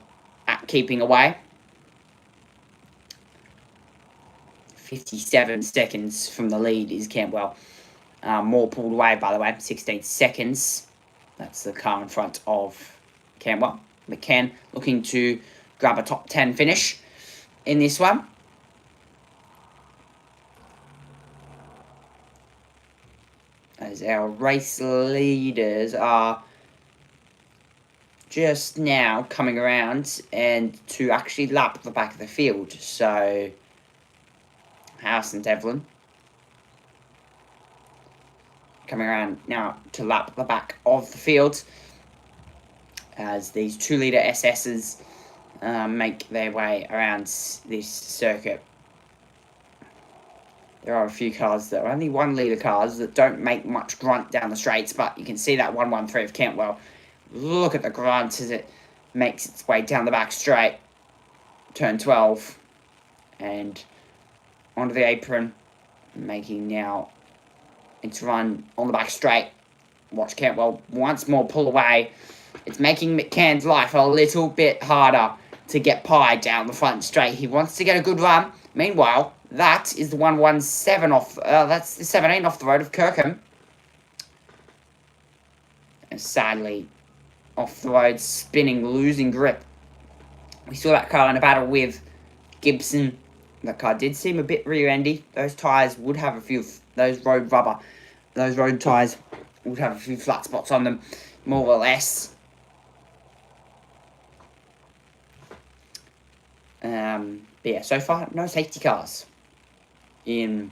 at keeping away. 57 seconds from the lead is Cantwell. More pulled away, by the way. 16 seconds. That's the car in front of Cantwell. McCann looking to grab a top 10 finish in this one. As our race leaders are just now coming around and to actually lap the back of the field. So, House and Devlin coming around now to lap the back of the field as these 2-litre SSs make their way around this circuit. There are a few cars that are only 1-litre cars that don't make much grunt down the straights, but you can see that 113 of Cantwell. Look at the grunt as it makes its way down the back straight. Turn 12. And onto the apron. Making now its run on the back straight. Watch Cantwell once more pull away. It's making McCann's life a little bit harder to get pie down the front straight. He wants to get a good run. Meanwhile, that is the 117 off. That's the 17 off the road of Kirkham. And sadly, off the road, spinning, losing grip. We saw that car in a battle with Gibson. That car did seem a bit rear-endy. Those tyres would have a few, those road tyres would have a few flat spots on them, more or less. But yeah, so far, no safety cars in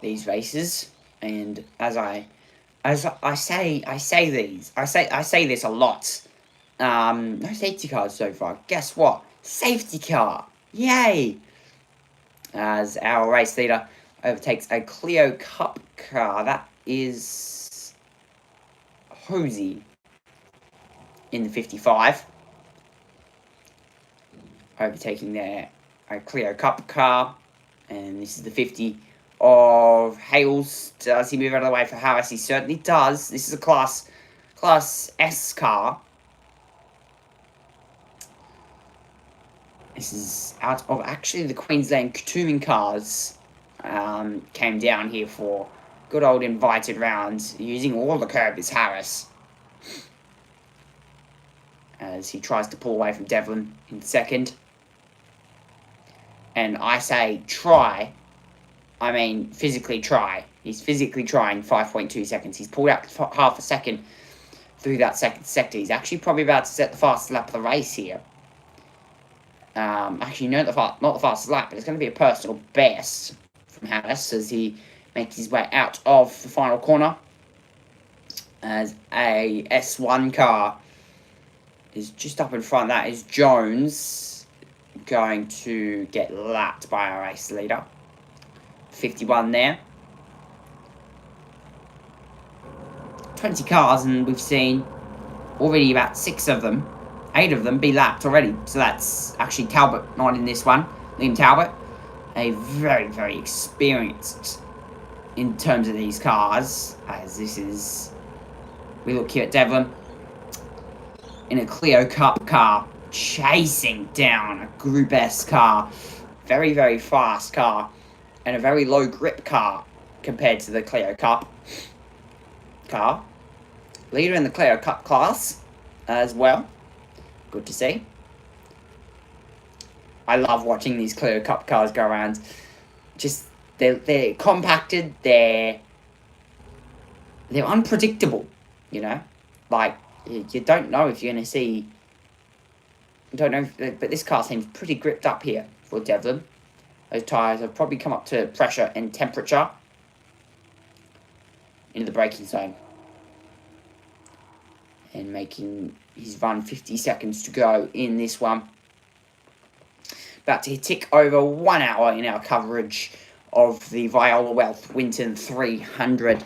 these races. And as I say this a lot. No safety cars so far. Guess what? Safety car. Yay! As our race leader overtakes a Clio Cup car. That is Hosey in the 55. Overtaking there a Clio Cup car. And this is the 50 of Hales. Does he move out of the way for Harris? He certainly does. This is a Class S car. This is out of actually the Queensland touring cars. Came down here for good old invited rounds. Using all the curb is Harris. As he tries to pull away from Devlin in second. And I say try. I mean physically try. He's physically trying 5.2 seconds. He's pulled out half a second through that second sector. He's actually probably about to set the fastest lap of the race here. Actually, no, not the fastest lap, but it's going to be a personal best from Harris as he makes his way out of the final corner. As a S1 car is just up in front. That is Jones going to get lapped by our race leader. 51 there. 20 cars, and we've seen already about 6 of them. 8 of them be lapped already. So that's actually Talbot not in this one. Liam Talbot, a very, very experienced in terms of these cars. As this is, we look here at Devlin in a Clio Cup car, chasing down a Group S car. Very, very fast car. And a very low grip car compared to the Clio Cup car. Leader in the Clio Cup class as well. Good to see. I love watching these Clio Cup cars go around. Just, they're compacted, they're unpredictable, you know? Like, you don't know if you're going to see... Don't know, but this car seems pretty gripped up here for Devlin. Those tyres have probably come up to pressure and temperature into the braking zone. And making his run 50 seconds to go in this one. About to tick over 1 hour in our coverage of the Viola Welth Winton 300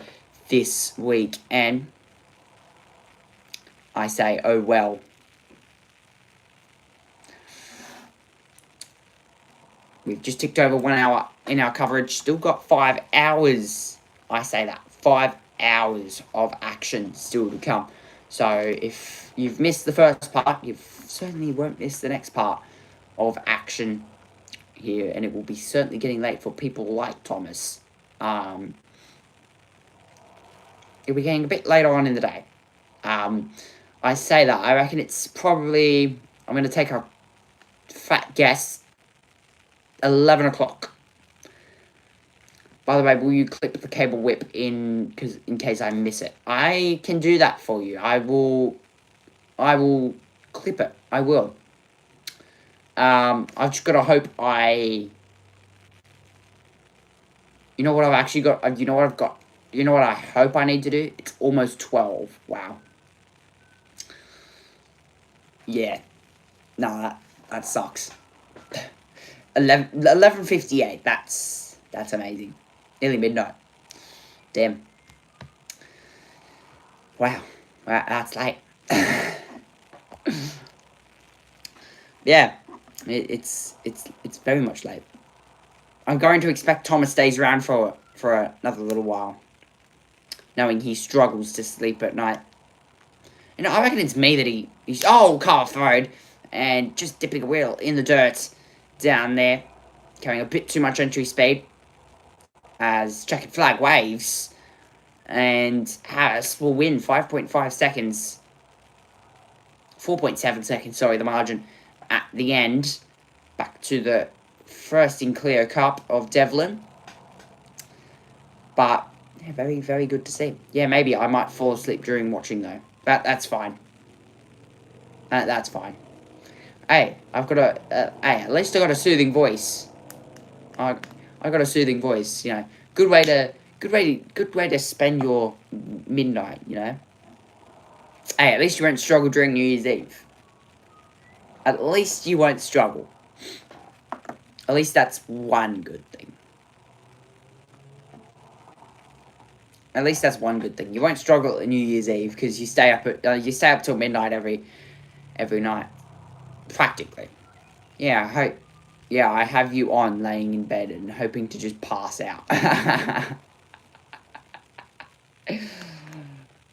this week. And I say, oh well. We've just ticked over 1 hour in our coverage. Still got 5 hours I say that. 5 hours of action still to come. So if you've missed the first part, you certainly won't miss the next part of action here, and it will be certainly getting late for people like Thomas. It'll be getting a bit later on in the day. I say that, I reckon it's probably, I'm going to take a fat guess, 11 o'clock. By the way, will you clip the cable whip in case I miss it? I can do that for you. I will clip it. I will. I've just got to hope you know what I've actually got? You know what I've got? You know what I hope I need to do? It's almost 12. Wow. Yeah. No, that sucks. 11:58. That's amazing. Nearly midnight. Damn. Wow. That's late. Yeah. It's very much late. I'm going to expect Thomas stays around for another little while, knowing he struggles to sleep at night. You know, I reckon it's me that he's car road and just dipping a wheel in the dirt down there, carrying a bit too much entry speed as checkered flag waves, and Harris will win 5.5 seconds, 4.7 seconds, sorry, the margin at the end, back to the first in clear cup of Devlin. But yeah, very, very good to see. Yeah, maybe I might fall asleep during watching though. That's fine. That's fine. Hey, I've got hey, at least I got a soothing voice. I got a soothing voice, you know. Good way to spend your midnight, you know. Hey, at least you won't struggle during New Year's Eve. At least you won't struggle. At least that's one good thing. At least that's one good thing. You won't struggle at New Year's Eve because you stay up till midnight every night, practically. Yeah, I have you on laying in bed and hoping to just pass out.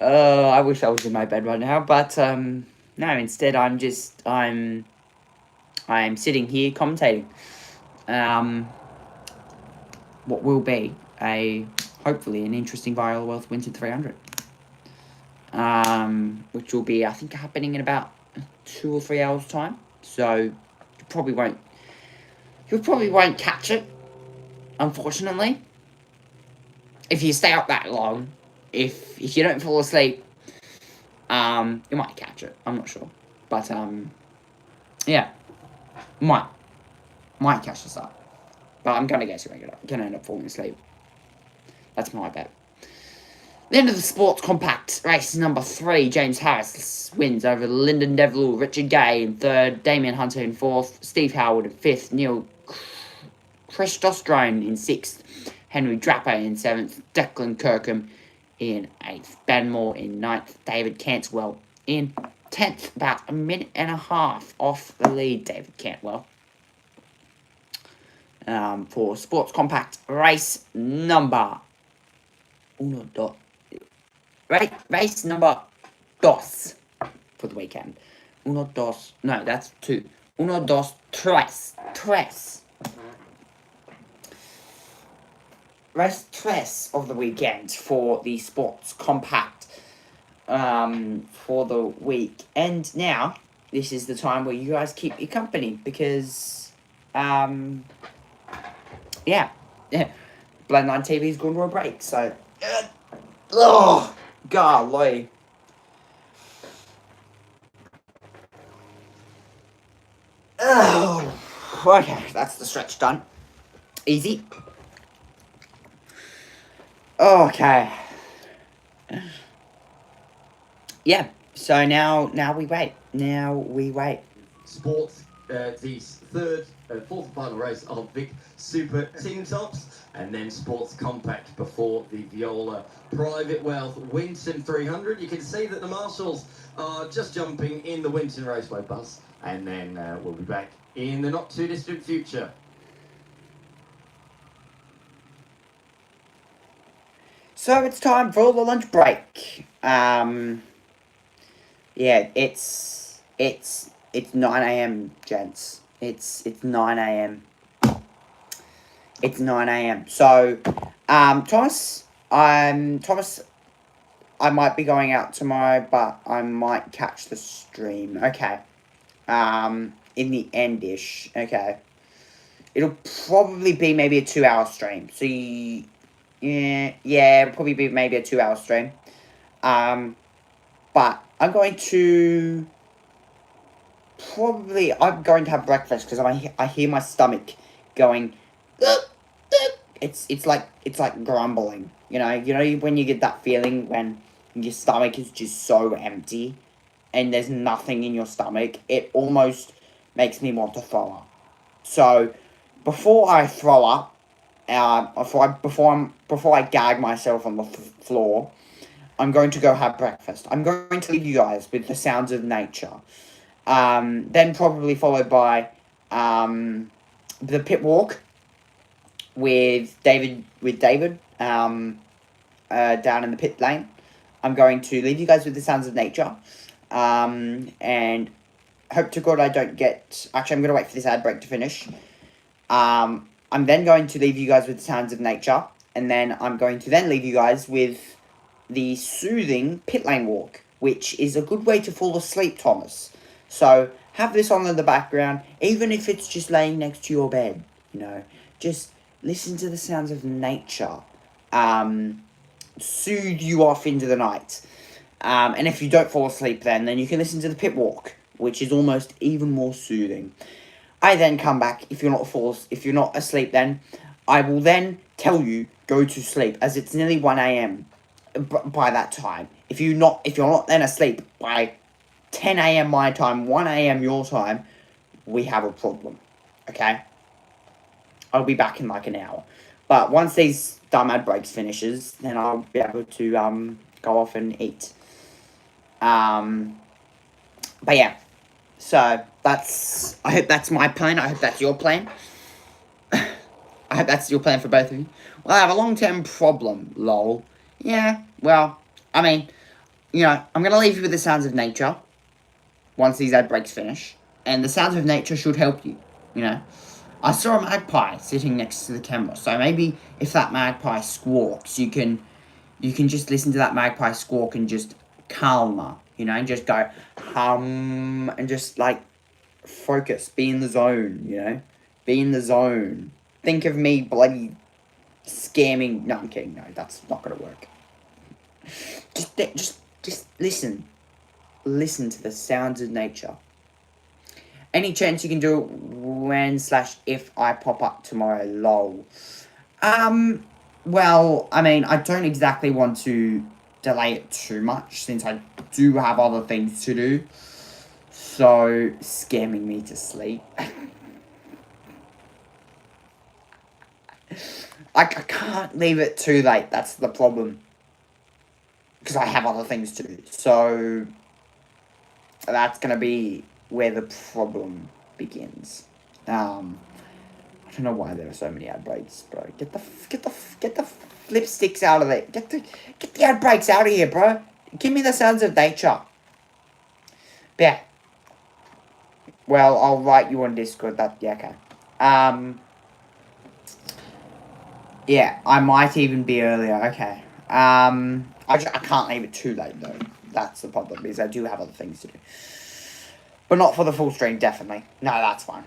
I wish I was in my bed right now, but no. Instead, I'm sitting here commentating. What will be hopefully an interesting Viola Welth Winton 300. Which will be, I think, happening in about 2 or 3 hours time. So you probably won't catch it, unfortunately. If you stay up that long, if you don't fall asleep, you might catch it. I'm not sure, but yeah, might catch this up. But I'm gonna guess you're gonna end up falling asleep. That's my bet. The end of the sports compact race number 3, James Harris wins over Lyndon Devlin, Richard Gay in 3rd, Damien Hunter in 4th, Steve Howard in 5th, Neil Christostrone in 6th, Henry Draper in 7th, Declan Kirkham in 8th, Ben Moore in 9th, David Cantwell in 10th, about a minute and a half off the lead, David Cantwell. For sports compact race number race number 2 for the weekend. 1, 2, no, that's 2. 1, 2, 3. Race 3 of the weekend for the sports compact for the week. And now, this is the time where you guys keep your company because, yeah. Bloodline TV's going to a break, so, golly. Oh, okay, that's the stretch done. Easy. Okay. Yeah, so now we wait. Sports, the fourth and final race of Vic Super Team Tops, and then Sports Compact before the Viola Private Wealth Winton 300. You can see that the marshals are just jumping in the Winton Raceway bus, and then we'll be back in the not too distant future. So it's time for the lunch break. Yeah, it's 9 a.m. gents. It's 9 a.m. It's 9 a.m. So, Thomas, I might be going out tomorrow, but I might catch the stream. Okay. In the end-ish. Okay. It'll probably be maybe a 2-hour stream. So, yeah, it'll probably be maybe a 2-hour stream. But I'm going to have breakfast because I hear my stomach going. It's like grumbling. You know when you get that feeling when your stomach is just so empty, and there's nothing in your stomach. It almost makes me want to throw up. So before I throw up, before I gag myself on the floor, I'm going to go have breakfast. I'm going to leave you guys with the sounds of nature. Then probably followed by the pit walk with David down in the pit lane. I'm going to leave you guys with the sounds of nature. And hope to God I don't get... Actually, I'm going to wait for this ad break to finish. I'm then going to leave you guys with the sounds of nature. And then I'm going to then leave you guys with the soothing pit lane walk, which is a good way to fall asleep, Thomas. So have this on in the background, even if it's just laying next to your bed. Just listen to the sounds of nature. Soothe you off into the night. And if you don't fall asleep then you can listen to the pit walk, which is almost even more soothing. I then come back. If you're not asleep then, I will then tell you go to sleep, as it's nearly 1 a.m. by that time. If you're not then asleep by 10 a.m. my time, 1 a.m. your time, we have a problem. Okay? I'll be back in like an hour. But once these dumb ad breaks finishes, then I'll be able to go off and eat. But yeah. So I hope that's my plan. I hope that's your plan. I hope that's your plan for both of you. Well, I have a long-term problem, lol. Yeah, well, I mean, I'm going to leave you with the sounds of nature once these ad breaks finish. And the sounds of nature should help you, I saw a magpie sitting next to the camera, so maybe if that magpie squawks, you can just listen to that magpie squawk and just calm her, and just go hum and just like focus, be in the zone, be in the zone. Think of me bloody scamming. No, I'm kidding. No, that's not gonna work. Just listen. Listen to the sounds of nature. Any chance you can do it when/if I pop up tomorrow, lol. Well, I mean, I don't exactly want to delay it too much, since I do have other things to do. So, scamming me to sleep. I can't leave it too late, that's the problem. Because I have other things to do. So, that's going to be where the problem begins. I don't know why there are so many ad breaks, bro. Get the flip sticks out of there. Get the ad breaks out of here, bro. Give me the sounds of nature. Yeah. Well, I'll write you on Discord. Okay. Yeah, I might even be earlier. Okay. I can't leave it too late though. That's the problem, because I do have other things to do. But not for the full stream, definitely. No, that's fine.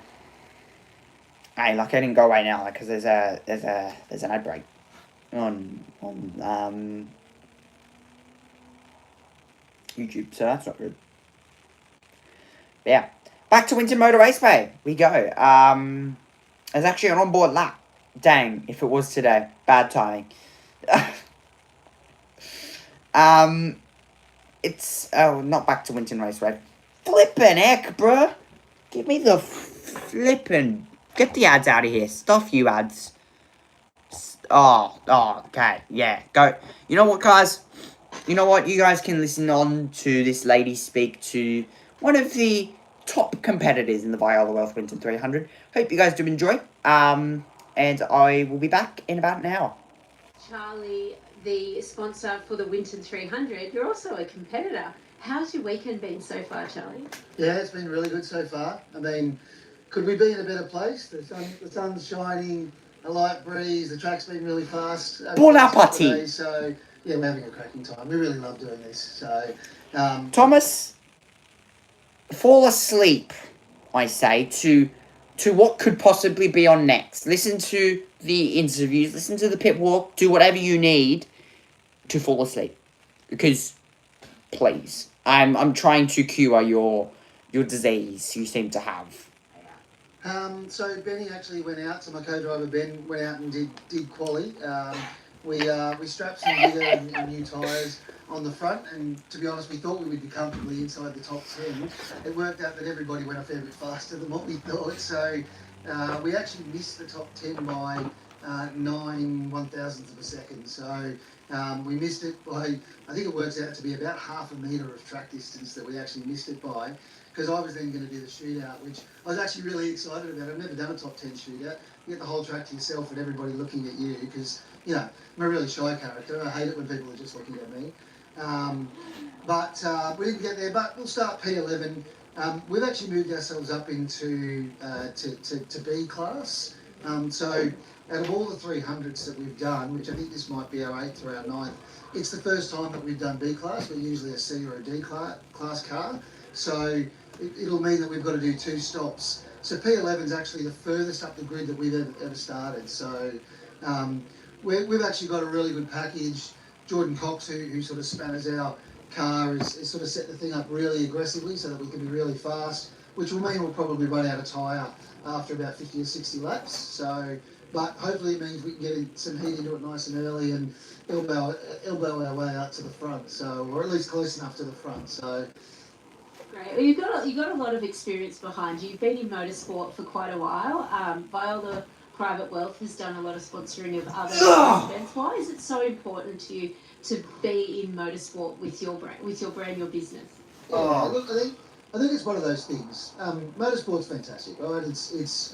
Hey, like I didn't go away now, because there's an ad break on YouTube, so that's not good. But yeah, back to Winton Motor Raceway we go. There's actually an onboard lap. Dang, if it was today, bad timing. It's not back to Winton Raceway. Flippin' heck, bruh. Give me the flippin'... Get the ads out of here. Stuff you ads. Oh, okay. Yeah, go. You know what, guys? You know what? You guys can listen on to this lady speak to one of the top competitors in the Viola Welth Winton 300. Hope you guys do enjoy. And I will be back in about an hour. Charlie the sponsor for the Winton 300, you're also a competitor. How's your weekend been so far, Charlie? Yeah, it's been really good so far. I mean, could we be in a better place? The sun's shining, a light breeze, the track's been really fast. Bon appetit. So, yeah, we're having a cracking time. We really love doing this. So, Thomas, fall asleep, I say, to what could possibly be on next. Listen to the interviews, listen to the pit walk, do whatever you need to fall asleep. Because, please, I'm trying to cure your disease you seem to have. So Benny actually went out. So my co-driver Ben went out and did quali. We strapped some gear and new tyres on the front, and to be honest, we thought we would be comfortably inside the top 10. It worked out that everybody went a fair bit faster than what we thought. So we actually missed the top 10 by 9 1,000ths of a second. So we missed it by, I think it works out to be about half a metre of track distance that we actually missed it by. Because I was then going to do the shootout, which I was actually really excited about. I've never done a top 10 shootout. You get the whole track to yourself and everybody looking at you because, you know, I'm a really shy character. I hate it when people are just looking at me. But we didn't get there, but we'll start P11. We've actually moved ourselves up into to B class. So out of all the 300s that we've done, which I think this might be our 8th or our 9th, it's the first time that we've done B class. We're usually a C or a D class car. So it'll mean that we've got to do 2 stops. So P11 is actually the furthest up the grid that we've ever started. So we've actually got a really good package. Jordan Cox, who sort of spanners our car, is sort of set the thing up really aggressively so that we can be really fast, which will mean we'll probably run out of tyre after about 50 or 60 laps. So, but hopefully it means we can get some heat into it nice and early and elbow our way out to the front. So, or at least close enough to the front. So. Great. Well, you've got a lot of experience behind you. You've been in motorsport for quite a while. Viola Private Wealth has done a lot of sponsoring of other events. Why is it so important to you to be in motorsport with your brand, your business? Oh, look, I think it's one of those things. Motorsport's fantastic, right? It's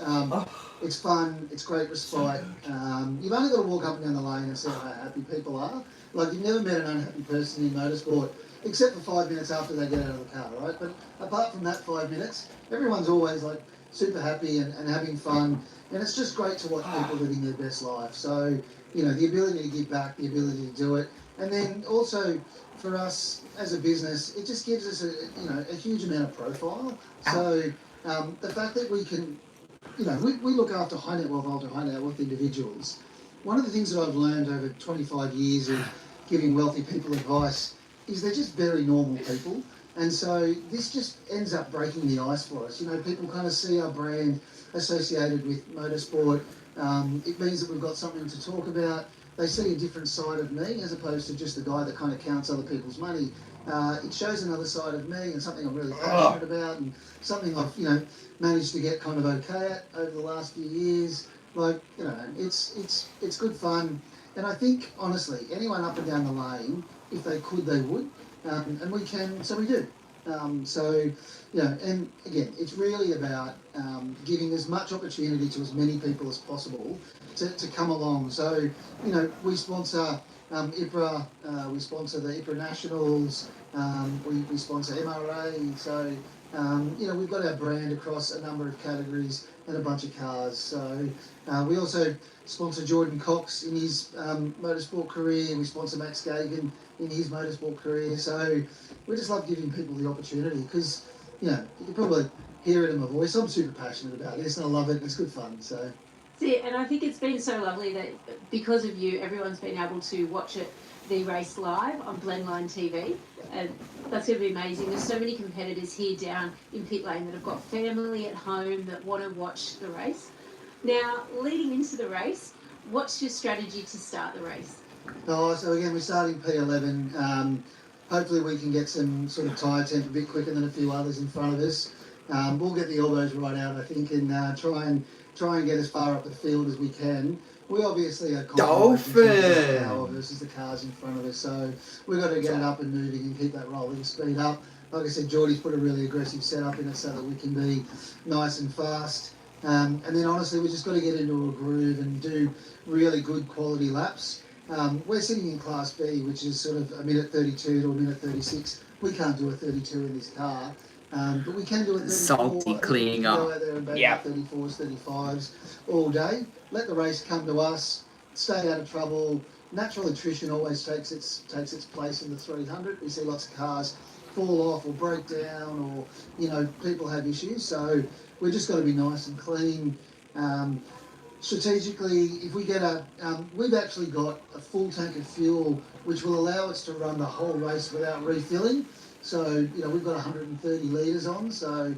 fun. It's great respite. You've only got to walk up and down the lane and see how happy people are. Like, you've never met an unhappy person in motorsport, except for 5 minutes after they get out of the car, right? But apart from that 5 minutes, everyone's always like super happy and having fun. And it's just great to watch people living their best life. So, you know, the ability to give back, the ability to do it. And then also for us as a business, it just gives us a huge amount of profile. So the fact that we can, you know, we look after high net wealth, ultra high net worth individuals. One of the things that I've learned over 25 years of giving wealthy people advice is they're just very normal people. And so this just ends up breaking the ice for us. You know, people kind of see our brand associated with motorsport. It means that we've got something to talk about. They see a different side of me as opposed to just the guy that kind of counts other people's money. It shows another side of me and something I'm really passionate about and something I've, you know, managed to get kind of okay at over the last few years. Like, you know, it's good fun. And I think, honestly, anyone up and down the lane, if they could, they would. And we can, so we do. So, you know, and again, it's really about giving as much opportunity to as many people as possible to come along. So, you know, we sponsor IPRA, we sponsor the IPRA Nationals, we sponsor MRA. So, you know, we've got our brand across a number of categories and a bunch of cars. So we also sponsor Jordan Cox in his motorsport career. We sponsor Max Gagan in his motorsport career. So we just love giving people the opportunity because, you know, you can probably hear it in my voice. I'm super passionate about this and I love it and it's good fun. So. See, and I think it's been so lovely that because of you, everyone's been able to watch the race live on Blendline TV, and that's going to be amazing. There's so many competitors here down in pit lane that have got family at home that want to watch the race. Now, leading into the race, what's your strategy to start the race? Oh, so again, we're starting P11. Hopefully we can get some sort of tyre temp a bit quicker than a few others in front of us. We'll get the elbows right out, I think, and try and get as far up the field as we can. We obviously are confident power versus the cars in front of us, so we've got to get it up and moving and keep that rolling speed up. Like I said, Geordie's put a really aggressive setup in it so that we can be nice and fast. And then honestly, we just got to get into a groove and do really good quality laps. We're sitting in Class B, which is sort of a minute 32 to a minute 36. We can't do a 32 in this car, but we can do a 34. Salty cleaning go up. out there and bang Yeah. out 34s, 35s all day. Let the race come to us. Stay out of trouble. Natural attrition always takes its place in the 300. We see lots of cars fall off or break down, or people have issues. So we've just got to be nice and clean. Strategically, if we get we've actually got a full tank of fuel which will allow us to run the whole race without refilling. So we've got 130 litres on, so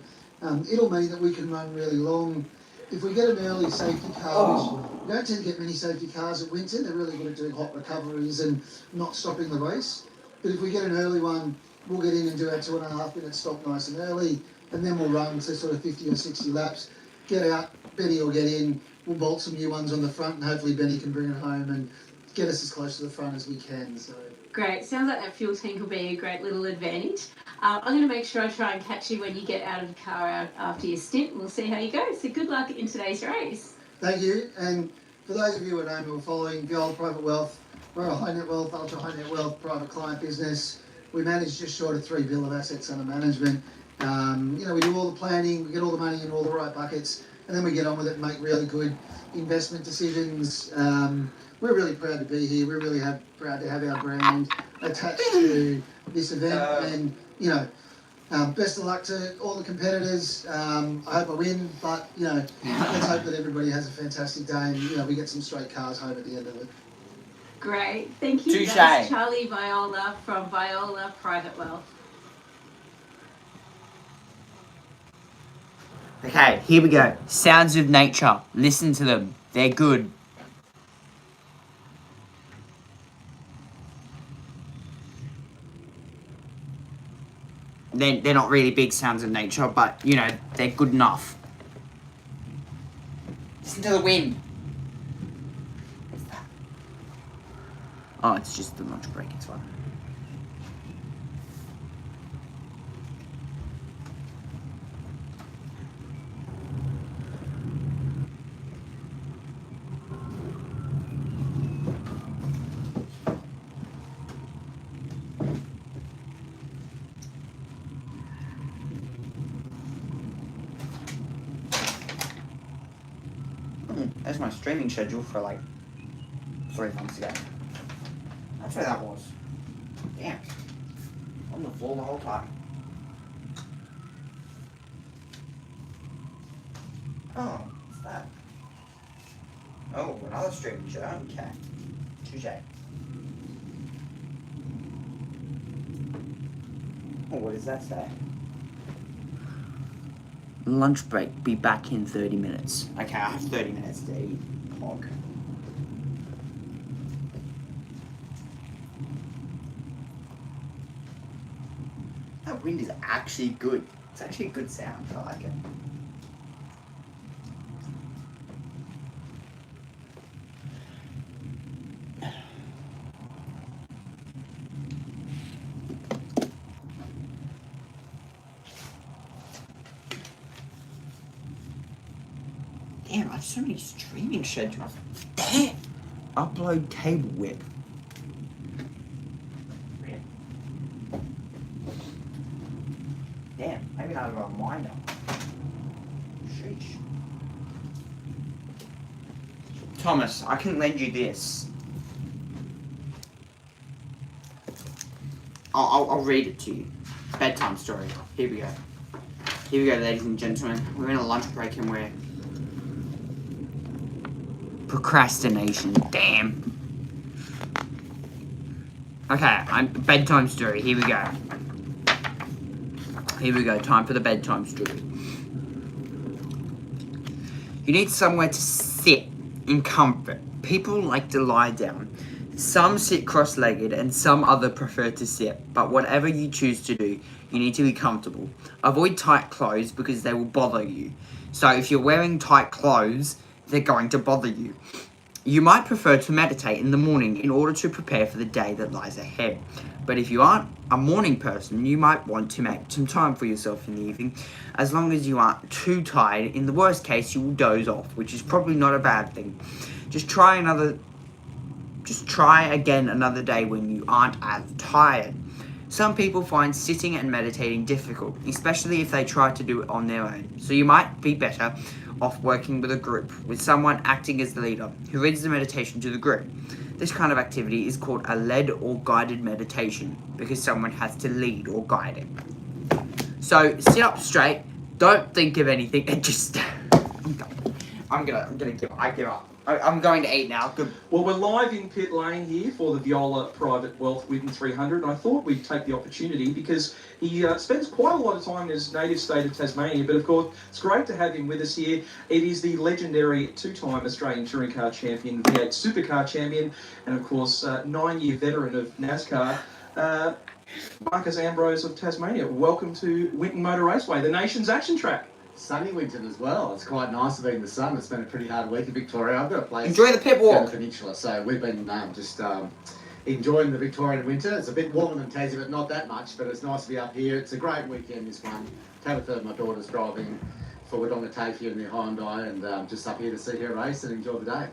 it'll mean that we can run really long. If we get an early safety car, which we don't tend to get many safety cars at Winton, they're really good at doing hot recoveries and not stopping the race. But if we get an early one, we'll get in and do our 2.5 minute stop nice and early, and then we'll run to sort of 50 or 60 laps, get out, Benny will get in, we'll bolt some new ones on the front, and hopefully Benny can bring it home and get us as close to the front as we can. So Great. Sounds like that fuel tank will be a great little advantage. I'm going to make sure I try and catch you when you get out of the car after your stint, and we'll see how you go. So good luck in today's race. Thank you. And for those of you at home who are following Viola Private Wealth, we're a high net wealth, ultra high net wealth private client business. We manage just short of $3 billion of assets under management. We do all the planning, we get all the money in all the right buckets, and then we get on with it and make really good investment decisions. We're really proud to be here. We're really proud to have our brand attached to this event. And best of luck to all the competitors. I hope I win, but let's hope that everybody has a fantastic day and we get some straight cars home at the end of it. Great. Thank you. Touche. That's Charlie Viola from Viola Private Wealth. Okay, here we go. Sounds of nature. Listen to them. They're good. They're not really big sounds of nature, but, they're good enough. Listen to the wind. What's that? Oh, it's just the lunch break. It's fine. There's my streaming schedule for like 3 months ago. That's where that was. Damn. On the floor the whole time. Oh, what's that? Oh, another streaming show. Okay. Touche. Oh, what does that say? Lunch break, be back in 30 minutes. Okay, I have 30 minutes to eat. Hog. That wind is actually good. It's actually a good sound. I like it. Damn, I have so many streaming schedules. Damn! Upload table whip. Damn, maybe I have a reminder. Sheesh. Thomas, I can lend you this. I'll read it to you. Bedtime story. Here we go. Here we go, ladies and gentlemen. We're in a lunch break and we're... Procrastination. Damn. Okay, bedtime story. Here we go. Here we go. Time for the bedtime story. You need somewhere to sit in comfort. People like to lie down. Some sit cross-legged and some other prefer to sit. But whatever you choose to do, you need to be comfortable. Avoid tight clothes because they will bother you. So if you're wearing tight clothes, they're going to bother you. You might prefer to meditate in the morning in order to prepare for the day that lies ahead. But if you aren't a morning person, you might want to make some time for yourself in the evening. As long as you aren't too tired, in the worst case, you will doze off, which is probably not a bad thing. Just try another Just try again another day when you aren't as tired. Some people find sitting and meditating difficult, especially if they try to do it on their own. So you might be better off working with a group, with someone acting as the leader, who leads the meditation to the group. This kind of activity is called a led or guided meditation, because someone has to lead or guide it. So sit up straight, don't think of anything, and just... I'm gonna give up. I give up. I'm going to eat now. Good. Well, we're live in pit lane here for the Viola Private Welth Winton 300, and I thought we'd take the opportunity because he spends quite a lot of time in his native state of Tasmania, but of course it's great to have him with us here. It is the legendary two-time Australian touring car champion, V8 supercar champion, and of course 9-year veteran of NASCAR, Marcus Ambrose of Tasmania. Welcome to Winton Motor Raceway, the nation's action track. Sunny Winton as well. It's quite nice to be in the sun. It's been a pretty hard week in Victoria. I've got a place. Enjoy the pit walk. Down the peninsula, so we've been just enjoying the Victorian winter. It's a bit warmer than Tassie, but not that much. But it's nice to be up here. It's a great weekend, this one. Tabitha, my daughter's driving for Wodonga TAFE here in the Hyundai, and just up here to see her race and enjoy the day.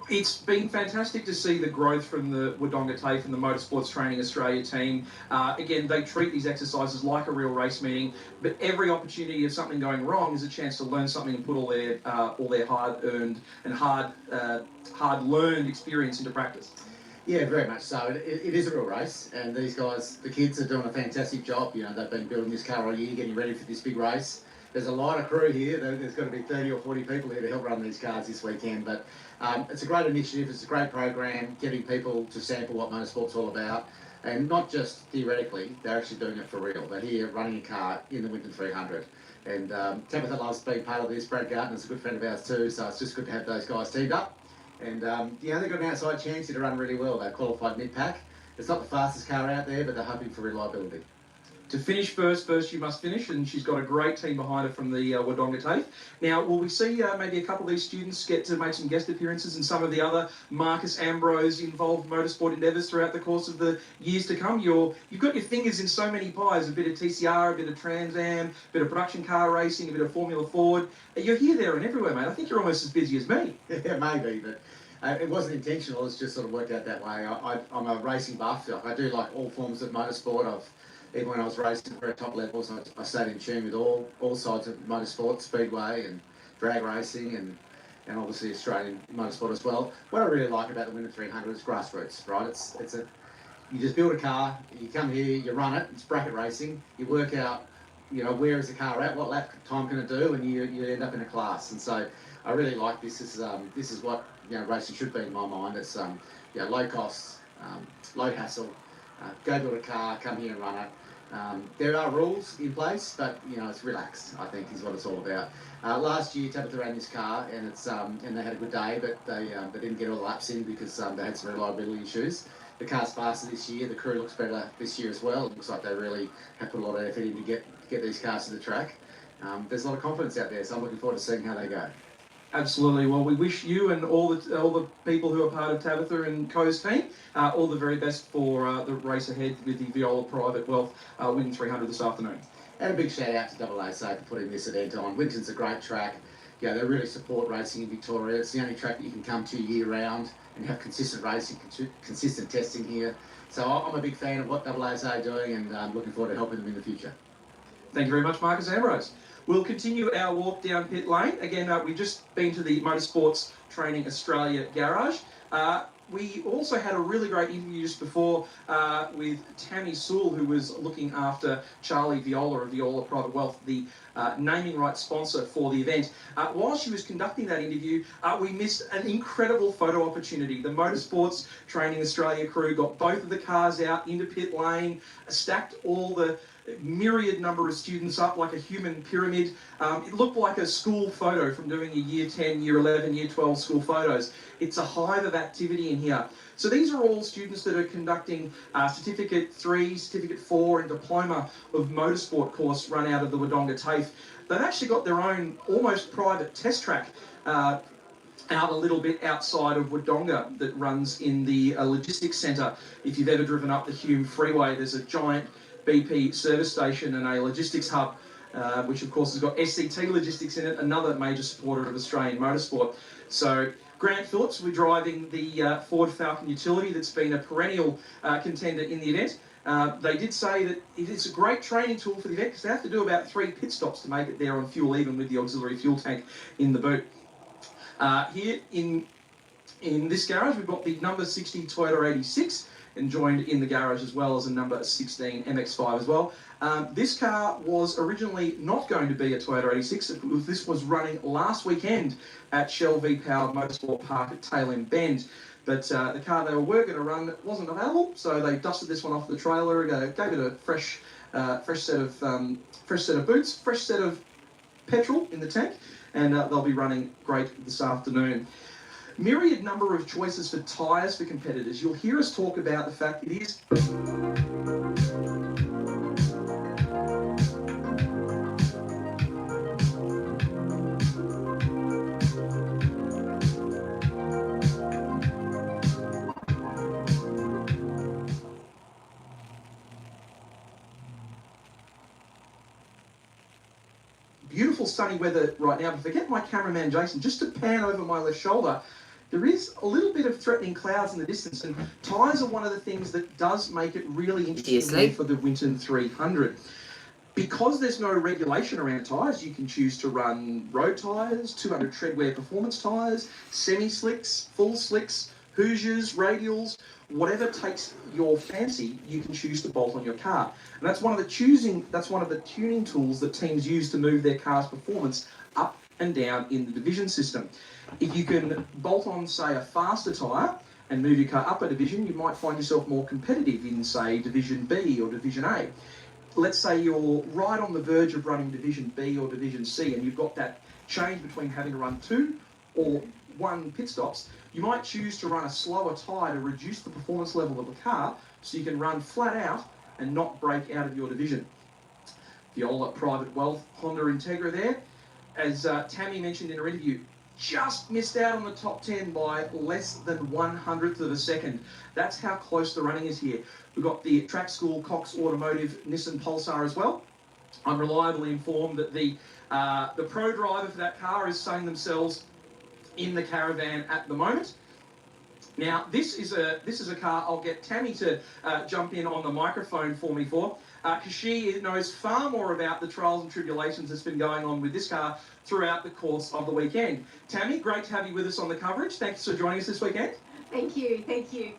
It's been fantastic to see the growth from the Wodonga TAFE and the Motorsports Training Australia team. Again, they treat these exercises like a real race meeting, but every opportunity of something going wrong is a chance to learn something and put all their hard-earned and hard-learned experience into practice. Yeah, very much so. It is a real race, and these guys, the kids, are doing a fantastic job. You know, they've been building this car all year, getting ready for this big race. There's a lot of crew here. There's got to be 30 or 40 people here to help run these cars this weekend. But it's a great initiative. It's a great program, getting people to sample what motorsport's all about. And not just theoretically, they're actually doing it for real. They're here running a car in the Winton 300. And Tabitha loves being part of this. Brad Gardner's a good friend of ours too, so it's just good to have those guys teamed up. And yeah, they've got an outside chance here to run really well. They're qualified mid-pack. It's not the fastest car out there, but they're hoping for reliability. To finish first you must finish, and she's got a great team behind her from the Wodonga TAFE. Now, will we see maybe a couple of these students get to make some guest appearances in some of the other Marcus Ambrose involved motorsport endeavours throughout the course of the years to come? You've got your fingers in so many pies, a bit of TCR, a bit of Trans Am, a bit of production car racing, a bit of Formula Ford. You're here, there and everywhere, mate. I think you're almost as busy as me. Yeah, maybe, but it wasn't intentional. It's just sort of worked out that way. I'm a racing buff. I do like all forms of motorsport. Even when I was racing at top levels, I stayed in tune with all sides of motorsport, speedway and drag racing and obviously Australian motorsport as well. What I really like about the Winton 300 is grassroots, right? You just build a car, you come here, you run it, it's bracket racing, you work out, you know, where is the car at, what lap time can it do, and you end up in a class. And so I really like this. This is what, you know, racing should be in my mind. It's you know, low cost, low hassle. Go build a car, come here and run it. There are rules in place, but you know, it's relaxed, I think, is what it's all about. Last year, Tabitha ran this car, and and they had a good day, but they didn't get all the laps in because they had some reliability issues. The car's faster this year. The crew looks better this year as well. It looks like they really have put a lot of effort in to get these cars to the track. There's a lot of confidence out there, so I'm looking forward to seeing how they go. Absolutely. Well, we wish you and all the people who are part of Tabitha and Co's team all the very best for the race ahead with the Viola Private Welth Winton 300 this afternoon. And a big shout out to AASA for putting this event on. Winton's a great track. Yeah, they really support racing in Victoria. It's the only track that you can come to year round and have consistent racing, consistent testing here. So I'm a big fan of what AASA are doing, and I'm looking forward to helping them in the future. Thank you very much, Marcus Ambrose. We'll continue our walk down pit lane. Again, we've just been to the Motorsports Training Australia garage. We also had a really great interview just before with Tammy Sewell, who was looking after Charlie Viola of Viola Private Welth, the naming rights sponsor for the event. While she was conducting that interview, we missed an incredible photo opportunity. The Motorsports Training Australia crew got both of the cars out into pit lane, stacked all the myriad number of students up like a human pyramid. It looked like a school photo from doing your year 10, year 11, year 12 school photos. It's a hive of activity in here. So these are all students that are conducting Certificate 3, Certificate 4 and Diploma of Motorsport course run out of the Wodonga TAFE. They've actually got their own almost private test track out a little bit outside of Wodonga that runs in the logistics centre. If you've ever driven up the Hume Freeway, there's a giant BP service station and a logistics hub, which of course has got SCT Logistics in it, another major supporter of Australian motorsport. So Grant Phillips will be driving the Ford Falcon Utility that's been a perennial contender in the event. They did say that it's a great training tool for the event because they have to do about 3 pit stops to make it there on fuel, even with the auxiliary fuel tank in the boot. Here in this garage, we've got the number 60 Toyota 86, and joined in the garage as well as a number 16 MX-5 as well. This car was originally not going to be a Toyota 86. This was running last weekend at Shell V-Powered Motorsport Park at Tail End Bend. But the car they were going to run wasn't available, so they dusted this one off the trailer, gave it a fresh set of boots, fresh set of petrol in the tank, and they'll be running great this afternoon. Myriad number of choices for tyres for competitors. You'll hear us talk about the fact it is... Beautiful sunny weather right now, but forget my cameraman Jason, just to pan over my left shoulder, there is a little bit of threatening clouds in the distance, and tyres are one of the things that does make it really interesting for the Winton 300. Because there's no regulation around tyres, you can choose to run road tyres, 200 treadwear performance tyres, semi-slicks, full slicks, Hoosiers, radials, whatever takes your fancy, you can choose to bolt on your car. And that's one of the tuning tools that teams use to move their car's performance up and down in the division system. If you can bolt on, say, a faster tyre and move your car up a division, you might find yourself more competitive in, say, Division B or Division A. Let's say you're right on the verge of running Division B or Division C, and you've got that change between having to run 2 or 1 pit stops. You might choose to run a slower tyre to reduce the performance level of the car so you can run flat out and not break out of your division. Viola, Private Welth, Honda Integra there. As Tammy mentioned in her interview, just missed out on the top 10 by less than 1/100th of a second. That's how close the running is here. We've got the Track School Cox Automotive Nissan Pulsar as well. I'm reliably informed that the pro driver for that car is saying themselves in the caravan at the moment. Now, this is a car I'll get Tammy to jump in on the microphone for me for, because she knows far more about the trials and tribulations that's been going on with this car throughout the course of the weekend. Tammy, great to have you with us on the coverage. Thanks for joining us this weekend. Thank you, thank you.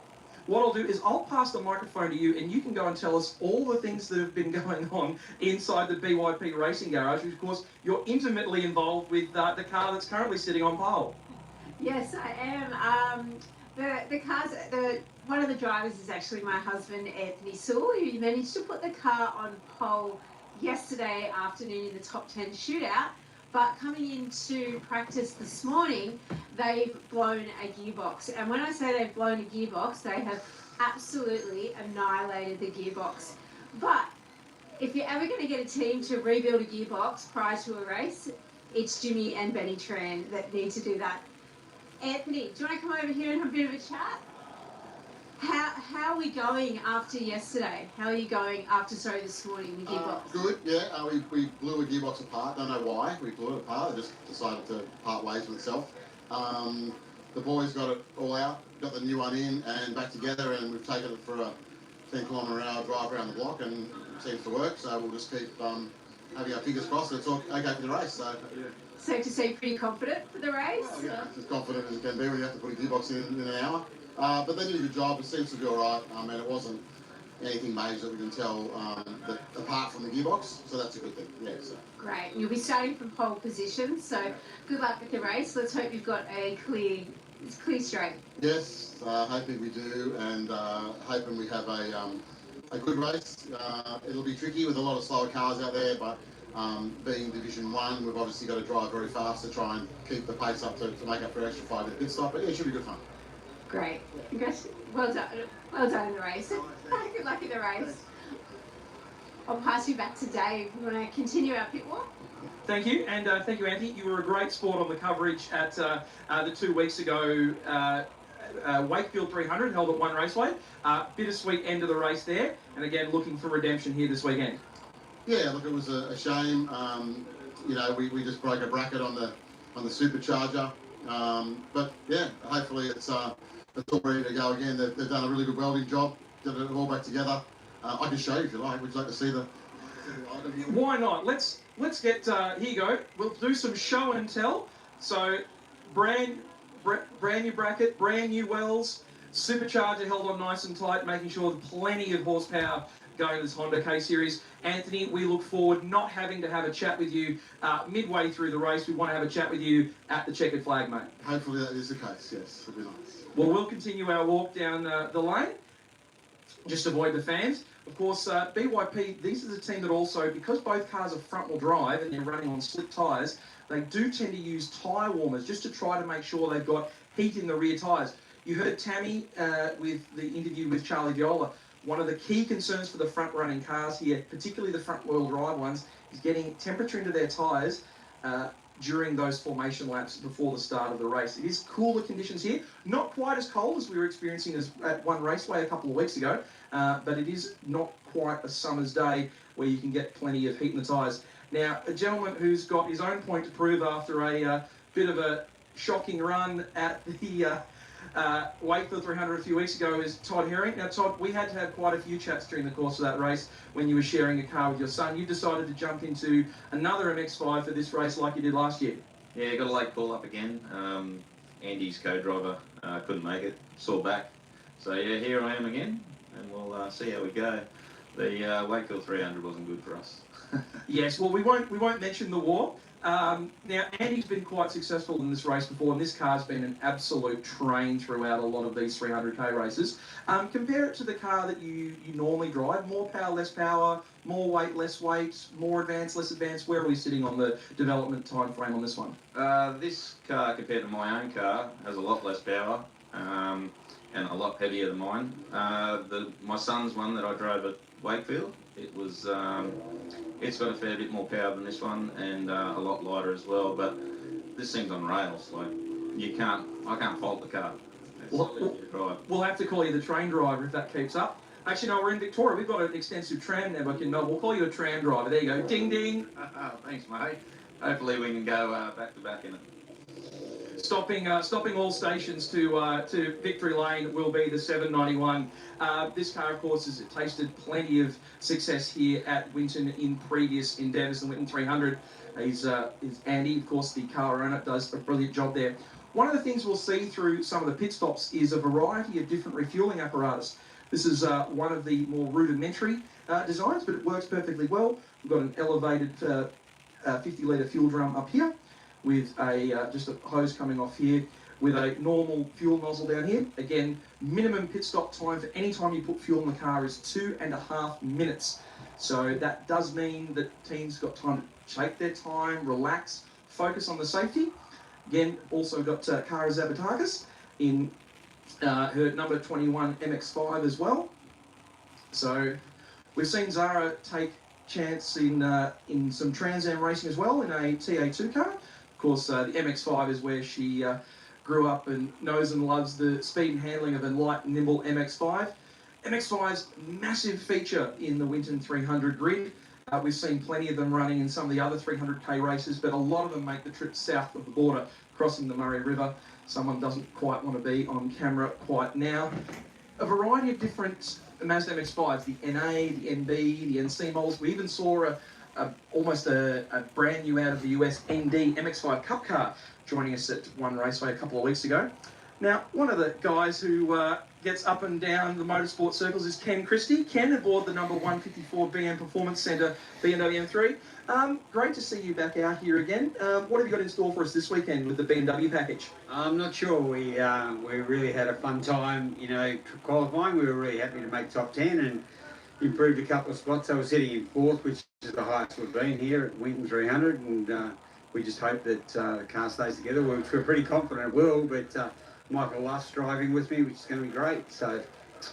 What I'll do is I'll pass the microphone to you, and you can go and tell us all the things that have been going on inside the BYP Racing Garage, which of course you're intimately involved with the car that's currently sitting on pole. Yes, I am. One of the drivers is actually my husband, Anthony Sewell, who managed to put the car on pole yesterday afternoon in the top 10 shootout. But coming into practice this morning, they've blown a gearbox. And when I say they've blown a gearbox, they have absolutely annihilated the gearbox. But if you're ever going to get a team to rebuild a gearbox prior to a race, it's Jimmy and Benny Tran that need to do that. Anthony, do you want to come over here and have a bit of a chat? How are we going after yesterday? How are you going after, this morning, the gearbox? Good, yeah. We blew a gearbox apart. Don't know why. We blew it apart. It just decided to part ways with itself. The boys got it all out, got the new one in and back together, and we've taken it for a 10-kilometre-an-hour drive around the block, and it seems to work. So we'll just keep having our fingers crossed that it's all okay for the race. So, yeah. Safe to say, pretty confident for the race? Oh, yeah, as confident as it can be when you have to put a gearbox in an hour. But they did a good job. It seems to be all right. I mean, it wasn't anything major that we can tell that apart from the gearbox, so that's a good thing. Yeah. So. Great. You'll be starting from pole position, so good luck with the race. Let's hope you've got a clear straight. Yes, hoping we do, and hoping we have a good race. It'll be tricky with a lot of slower cars out there, but being Division 1, we've obviously got to drive very fast to try and keep the pace up to make up for an extra 5-minute pit stop. But yeah, it should be good fun. Great. Well done. Well done in the race. Good luck in the race. I'll pass you back to Dave. You want to continue our pit walk? Thank you, and thank you, Anthony. You were a great sport on the coverage at the 2 weeks ago Wakefield 300 held at One Raceway. Bittersweet end of the race there, and again looking for redemption here this weekend. Yeah, look, it was a shame. You know, we just broke a bracket on the supercharger. But yeah, hopefully it's all ready to go again. They've done a really good welding job, got it all back together. I can show you if you like. Would you like to see the item? Why not? Let's get here you go. We'll do some show and tell. So brand new bracket, brand new wells, supercharger held on nice and tight, making sure plenty of horsepower going to this Honda K Series. Anthony, we look forward not having to have a chat with you midway through the race. We want to have a chat with you at the checkered flag, mate. Hopefully that is the case, yes. It'll be nice. Well, we'll continue our walk down the lane. Just avoid the fans. Of course, BYP, these are the team that also, because both cars are front-wheel drive and they're running on slick tyres, they do tend to use tyre warmers just to try to make sure they've got heat in the rear tyres. You heard Tammy with the interview with Charlie Viola. One of the key concerns for the front-running cars here, particularly the front-wheel drive ones, is getting temperature into their tyres during those formation laps before the start of the race. It is cooler conditions here, not quite as cold as we were experiencing at One Raceway a couple of weeks ago, but it is not quite a summer's day where you can get plenty of heat in the tyres. Now, a gentleman who's got his own point to prove after a bit of a shocking run at the Wakefield 300 a few weeks ago is Todd Herring. Now, Todd, we had to have quite a few chats during the course of that race when you were sharing a car with your son. You decided to jump into another MX-5 for this race like you did last year. Yeah, got a late call up again. Andy's co-driver couldn't make it, saw back. So yeah, here I am again, and we'll see how we go. The Wakefield 300 wasn't good for us. Yes, well, we won't mention the war. Now, Andy's been quite successful in this race before, and this car's been an absolute train throughout a lot of these 300k races. Compare it to the car that you normally drive. More power, less power, more weight, less weight, more advanced, less advanced. Where are we sitting on the development time frame on this one? This car, compared to my own car, has a lot less power and a lot heavier than mine. My son's one that I drove at Wakefield, it was it's got a fair bit more power than this one and a lot lighter as well, but this thing's on rails. Like I can't fault the car. We'll have to call you the train driver if that keeps up. Actually, no, we're in Victoria. We've got an extensive tram network in Melbourne. We'll call you a tram driver. There you go. Ding, ding. Thanks, mate. Hopefully we can go back to back in it. Stopping all stations to Victory Lane will be the 791. This car, of course, has tasted plenty of success here at Winton in previous endeavours. The Winton 300 is Andy, of course, the car owner, does a brilliant job there. One of the things we'll see through some of the pit stops is a variety of different refuelling apparatus. This is one of the more rudimentary designs, but it works perfectly well. We've got an elevated 50-litre fuel drum up here, with just a hose coming off here, with a normal fuel nozzle down here. Again, minimum pit stop time for any time you put fuel in the car is 2.5 minutes. So that does mean that teams got time to take their time, relax, focus on the safety. Again, also got Kara Zabatakis in her number 21 MX-5 as well. So we've seen Zara take chance in some Trans Am racing as well in a TA2 car. Of course, the MX-5 is where she grew up and knows and loves the speed and handling of a light, nimble MX-5. MX-5's massive feature in the Winton 300 grid. We've seen plenty of them running in some of the other 300k races, but a lot of them make the trip south of the border, crossing the Murray River. Someone doesn't quite want to be on camera quite now. A variety of different Mazda MX-5s, the NA, the NB, the NC models. We even saw almost a brand new out of the US ND MX-5 Cup car joining us at One Raceway a couple of weeks ago. Now, one of the guys who gets up and down the motorsport circles is Ken Christie. Ken aboard the number 154 BM Performance Centre BMW M3. Great to see you back out here again. What have you got in store for us this weekend with the BMW package? I'm not sure. We really had a fun time, qualifying. We were really happy to make top 10 and improved a couple of spots. I was sitting in fourth, which is the highest we've been here at Winton 300, and we just hope that the car stays together, which we're pretty confident it will, but Michael Luss driving with me, which is going to be great. So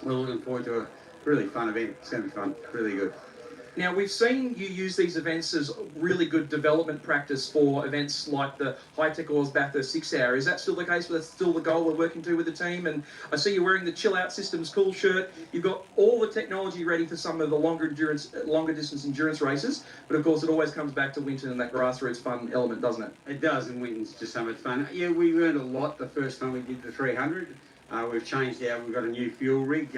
we're looking forward to a really fun event. It's going to be fun, really good. Now, we've seen you use these events as really good development practice for events like the High-Tech Oils Bathurst 6 Hour. Is that still the case? That's still the goal we're working to with the team? And I see you're wearing the Chill Out Systems cool shirt. You've got all the technology ready for some of the longer distance endurance races. But of course, it always comes back to Winton and that grassroots fun element, doesn't it? It does, and Winton's just so much fun. Yeah, we learned a lot the first time we did the 300. We've changed we've got a new fuel rig,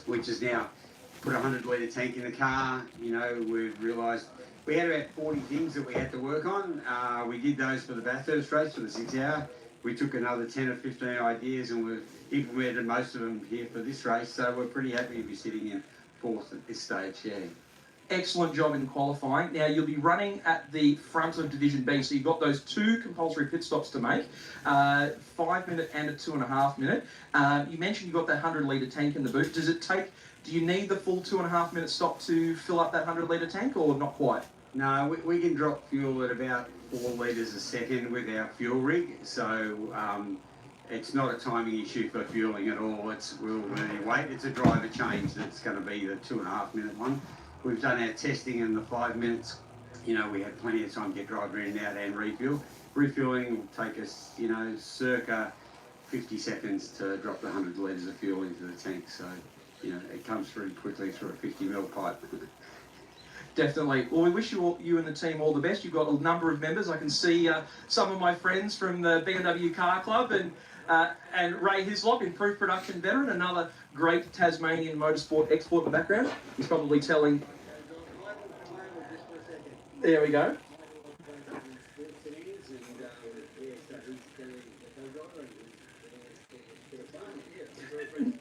which is now put a 100-litre tank in the car. You know, we've realised we had about 40 things that we had to work on. We did those for the Bathurst race, for the 6 hour. We took another 10 or 15 ideas and we've implemented most of them here for this race. So we're pretty happy to be sitting in fourth at this stage, yeah. Excellent job in qualifying. Now, you'll be running at the front of Division B, so you've got those 2 compulsory pit stops to make, 5-minute and a 2.5-minute. You mentioned you've got that 100-litre tank in the boot. Do you need the full 2.5-minute stop to fill up that 100-litre tank, or not quite? No, we can drop fuel at about 4 litres a second with our fuel rig, so it's not a timing issue for fueling at all. We'll really wait. It's a driver change that's going to be the 2.5-minute one. We've done our testing in the 5 minutes. You know, we had plenty of time to get driver in and out and refuel. Refueling will take us, you know, circa 50 seconds to drop the 100 litres of fuel into the tank. So, you know, it comes through quickly through a 50mm pipe. Definitely. Well, we wish you and the team all the best. You've got a number of members. I can see some of my friends from the BMW Car Club and Ray Hislop, improved production veteran, another great Tasmanian motorsport export in the background. He's probably telling... There we go.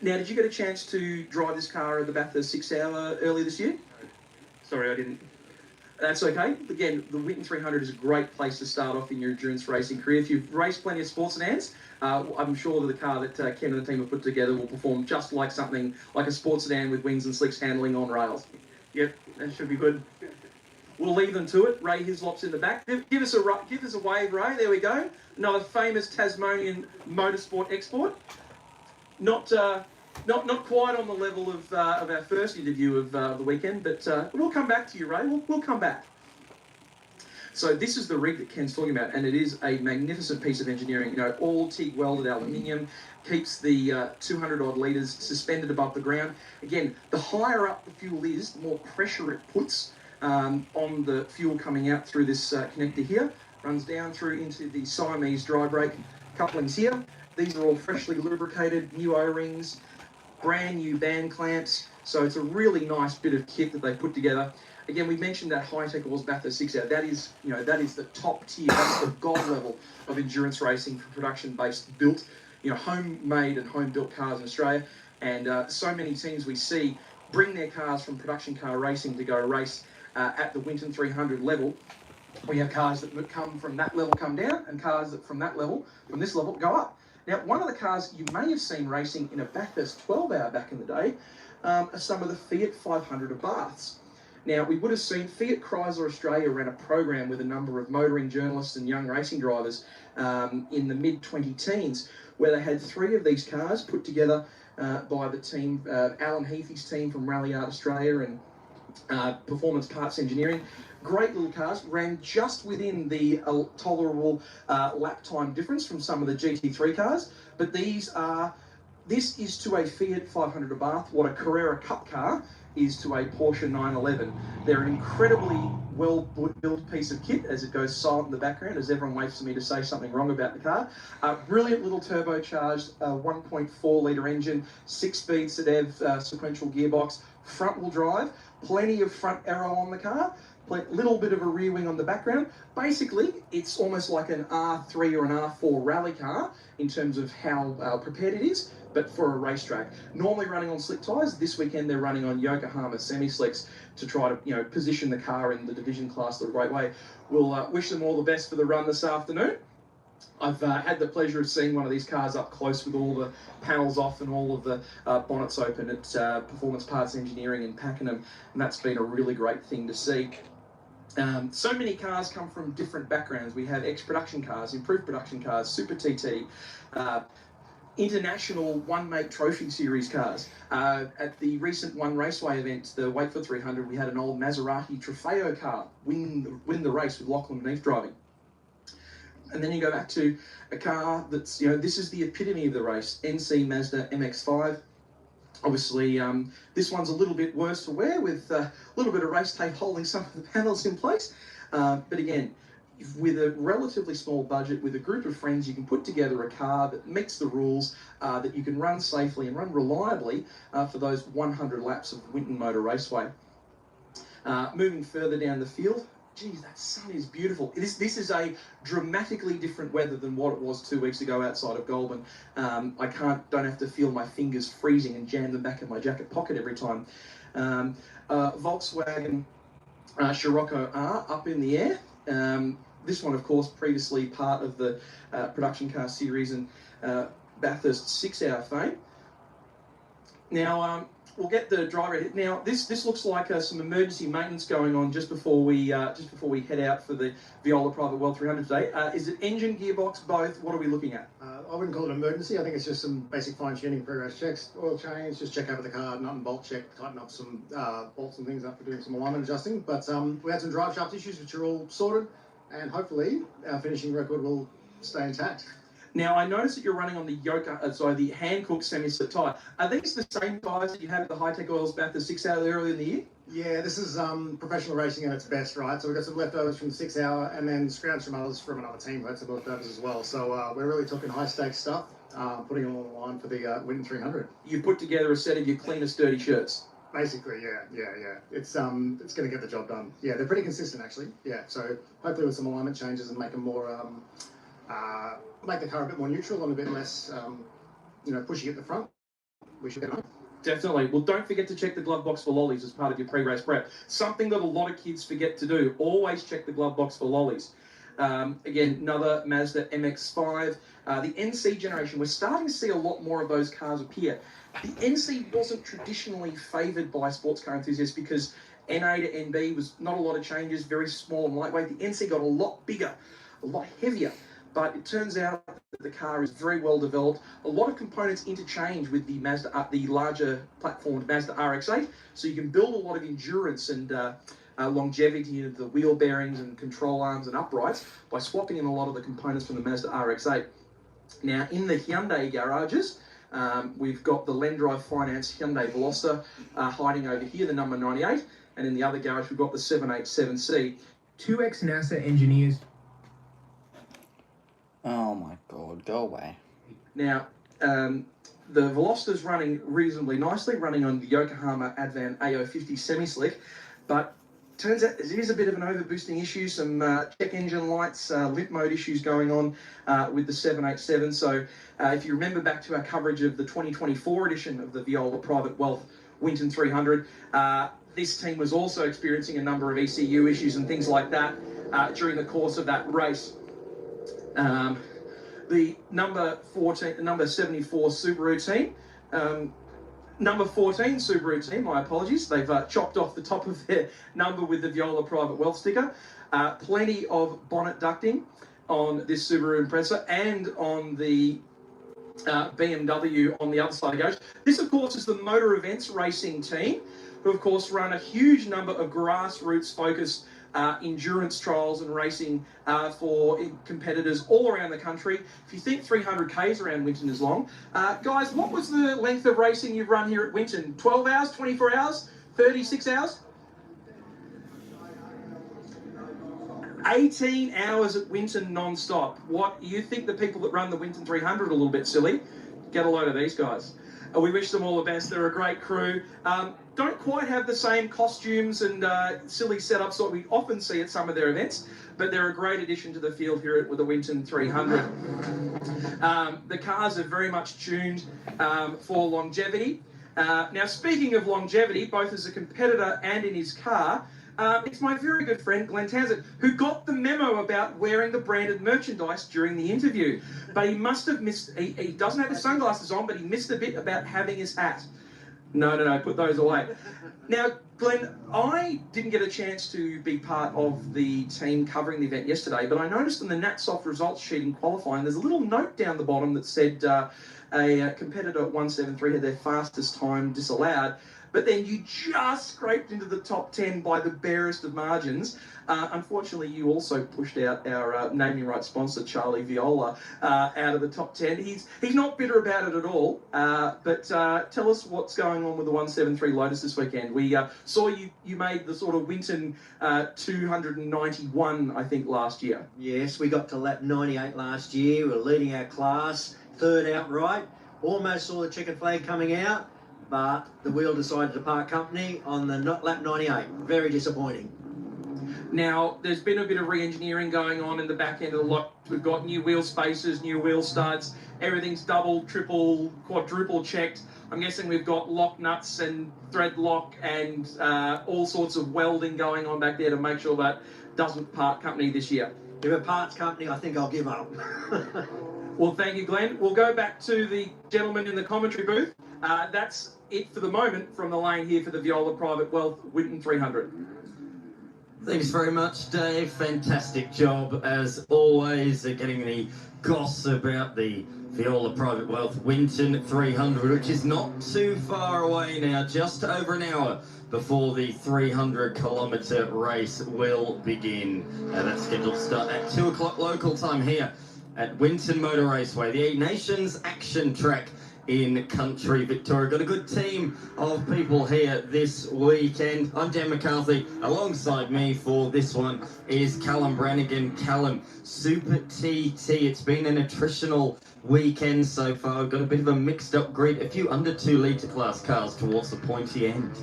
Now, did you get a chance to drive this car at the Bathurst 6 Hour earlier this year? Sorry, I didn't. That's okay. Again, the Winton 300 is a great place to start off in your endurance racing career. If you've raced plenty of sports sedans, I'm sure that the car that Ken and the team have put together will perform just like something like a sports sedan with wings and slicks handling on rails. Yep, that should be good. We'll leave them to it. Ray Hislop's in the back. Give us a wave, Ray. There we go. Another famous Tasmanian motorsport export. Not quite on the level of our first interview of the weekend, but we'll come back to you, Ray. We'll come back. So this is the rig that Ken's talking about, and it is a magnificent piece of engineering. You know, all TIG welded aluminium, keeps the 200 odd litres suspended above the ground. Again, the higher up the fuel is, the more pressure it puts on the fuel coming out through this connector here. Runs down through into the Siamese dry brake couplings here. These are all freshly lubricated, new O-rings, brand new band clamps. So it's a really nice bit of kit that they put together. Again, we mentioned that High-Tech Oils Bathurst 6 Hour. That is the top tier. That's the gold level of endurance racing for production-based built, homemade and home-built cars in Australia. And so many teams we see bring their cars from production car racing to go race at the Winton 300 level. We have cars that come from that level come down, and cars that from this level go up. Now, one of the cars you may have seen racing in a Bathurst 12 Hour back in the day are some of the Fiat 500 of Baths. Now, we would have seen Fiat Chrysler Australia ran a program with a number of motoring journalists and young racing drivers in the mid-20-teens, where they had 3 of these cars put together by the team, Alan Heathy's team from Rally Art Australia and Performance Parts Engineering. Great little cars, ran just within the tolerable lap time difference from some of the GT3 cars, but this is to a Fiat 500 of Bath what a Carrera Cup car is to a Porsche 911. They're an incredibly well-built piece of kit as it goes silent in the background as everyone waits for me to say something wrong about the car. Brilliant little turbocharged 1.4 litre engine, 6-speed sedan sequential gearbox, front-wheel drive, plenty of front aero on the car, little bit of a rear wing on the background. Basically, it's almost like an R3 or an R4 rally car in terms of how prepared it is, but for a racetrack. Normally running on slick tyres, this weekend they're running on Yokohama semi-slicks to try to position the car in the division class the right way. We'll wish them all the best for the run this afternoon. I've had the pleasure of seeing one of these cars up close with all the panels off and all of the bonnets open at Performance Parts Engineering in Pakenham, and that's been a really great thing to see. So many cars come from different backgrounds. We have ex-production cars, improved production cars, Super TT, international one-make trophy series cars. At the recent One Raceway event, the Wakefield 300, we had an old Maserati Trofeo car win the race with Lachlan Neath driving. And then you go back to a car that's, this is the epitome of the race, NC Mazda MX-5. Obviously, this one's a little bit worse for wear with a little bit of race tape holding some of the panels in place. But again, with a relatively small budget, with a group of friends, you can put together a car that meets the rules, that you can run safely and run reliably for those 100 laps of Winton Motor Raceway. Moving further down the field, geez, that sun is beautiful. This is a dramatically different weather than what it was 2 weeks ago outside of Goulburn. I don't have to feel my fingers freezing and jam them back in my jacket pocket every time. Volkswagen Scirocco R up in the air. This one, of course, previously part of the production car series and Bathurst 6-hour fame. Now, we'll get the driver edit. Now, this looks like some emergency maintenance going on just before we head out for the Viola Private Welth 300 today. Is it engine, gearbox, both? What are we looking at? I wouldn't call it emergency. I think it's just some basic fine-tuning, pre-race checks, oil change, just check over the car, nut and bolt check, tighten up some bolts and things up for doing some alignment adjusting. But we had some drive shaft issues which are all sorted, and hopefully our finishing record will stay intact. Now, I noticed that you're running on the the hand-cooked semi-slit tyre. Are these the same tyres that you had at the High-Tech Oils Bathurst 6-hour earlier in the year? Yeah, this is professional racing at its best, right? So we've got some leftovers from the 6-hour and then scrounge from others from another team who had some leftovers as well. So we're really talking high-stakes stuff, putting it all on the line for the Winton 300. You put together a set of your cleanest dirty shirts. Basically, yeah. It's going to get the job done. Yeah, they're pretty consistent actually. Yeah, so hopefully with some alignment changes and make them more, make the car a bit more neutral and a bit less, pushy at the front, we should get home. Definitely. Well, don't forget to check the glove box for lollies as part of your pre-race prep. Something that a lot of kids forget to do. Always check the glove box for lollies. Again, another Mazda MX-5. The NC generation, we're starting to see a lot more of those cars appear. The NC wasn't traditionally favoured by sports car enthusiasts because NA to NB was not a lot of changes, very small and lightweight. The NC got a lot bigger, a lot heavier. But it turns out that the car is very well developed. A lot of components interchange with the Mazda, the larger platformed Mazda RX-8, so you can build a lot of endurance and longevity into the wheel bearings and control arms and uprights by swapping in a lot of the components from the Mazda RX-8. Now, in the Hyundai garages, we've got the Lendrive Finance Hyundai Veloster hiding over here, the number 98, and in the other garage we've got the 787C. 2 ex-NASA engineers. Oh my god, go away. Now, the Veloster's running reasonably nicely, running on the Yokohama Advan AO50 semi-slick, but turns out there is a bit of an overboosting issue, some check engine lights, limp mode issues going on with the 787. So if you remember back to our coverage of the 2024 edition of the Viola Private Welth Winton 300, this team was also experiencing a number of ECU issues and things like that during the course of that race. The number 74 Subaru team, number 14 Subaru team, my apologies, they've chopped off the top of their number with the Viola Private Welth sticker. Plenty of bonnet ducting on this Subaru Impreza and on the BMW on the other side of the garage. This, of course, is the Motor Events Racing team, who, of course, run a huge number of grassroots-focused endurance trials and racing for competitors all around the country. If you think 300Ks around Winton is long, guys, what was the length of racing you've run here at Winton? 12 hours, 24 hours, 36 hours? 18 hours at Winton non-stop. What, you think the people that run the Winton 300 are a little bit silly? Get a load of these guys. We wish them all the best. They're a great crew. Don't quite have the same costumes and silly setups that we often see at some of their events, but they're a great addition to the field here with the Winton 300. The cars are very much tuned for longevity. Now, speaking of longevity, both as a competitor and in his car, it's my very good friend, Glenn Townsend, who got the memo about wearing the branded merchandise during the interview. But he must have missed, he doesn't have his sunglasses on, but he missed a bit about having his hat. No, put those away. Now, Glenn, I didn't get a chance to be part of the team covering the event yesterday, but I noticed in the NatSoft results sheet in qualifying, there's a little note down the bottom that said a competitor at 173 had their fastest time disallowed, but then you just scraped into the top 10 by the barest of margins. Unfortunately, you also pushed out our naming rights sponsor, Charlie Viola, out of the top 10. He's not bitter about it at all, but tell us what's going on with the 173 Lotus this weekend. We saw you made the sort of Winton 291, I think, last year. Yes, we got to lap 98 last year. We were leading our class, third outright. Almost saw the checkered flag coming out, but the wheel decided to part company on the lap 98. Very disappointing. Now, there's been a bit of re-engineering going on in the back end of the lot. We've got new wheel spacers, new wheel studs. Everything's double, triple, quadruple checked. I'm guessing we've got lock nuts and thread lock and all sorts of welding going on back there to make sure that doesn't part company this year. If it parts company, I think I'll give up. Well, thank you, Glenn. We'll go back to the gentleman in the commentary booth. That's it for the moment from the lane here for the Viola Private Wealth Winton 300. Thanks very much, Dave. Fantastic job, as always, getting the goss about the Viola Private Wealth Winton 300, which is not too far away now, just over an hour before the 300-kilometre race will begin. That's scheduled to start at 2 o'clock local time here at Winton Motor Raceway, the Nations Action Track in country Victoria. Got a good team of people here this weekend. I'm Dan McCarthy. Alongside me for this one is Callum Brannigan. Callum, Super TT. It's been an attritional weekend so far. We've got a bit of a mixed up grid. A few under 2 litre class cars towards the pointy end.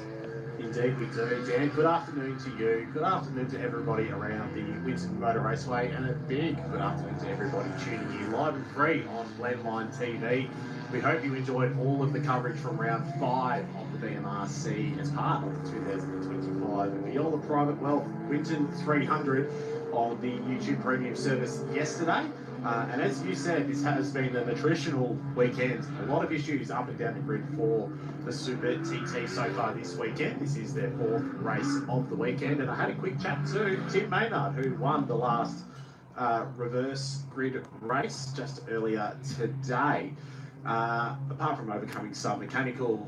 Indeed we do, Dan. Good afternoon to you. Good afternoon to everybody around the Winton Motor Raceway, and a big good afternoon to everybody tuning in live and free on Blendline TV. We hope you enjoyed all of the coverage from round 5 of the BMRC as part of the 2025 Viola Private Wealth Winton 300 on the YouTube Premium service yesterday. And as you said, this has been an attritional weekend. A lot of issues up and down the grid for the Super TT so far this weekend. This is their 4th race of the weekend. And I had a quick chat to Tim Maynard, who won the last reverse grid race just earlier today. Apart from overcoming some mechanical,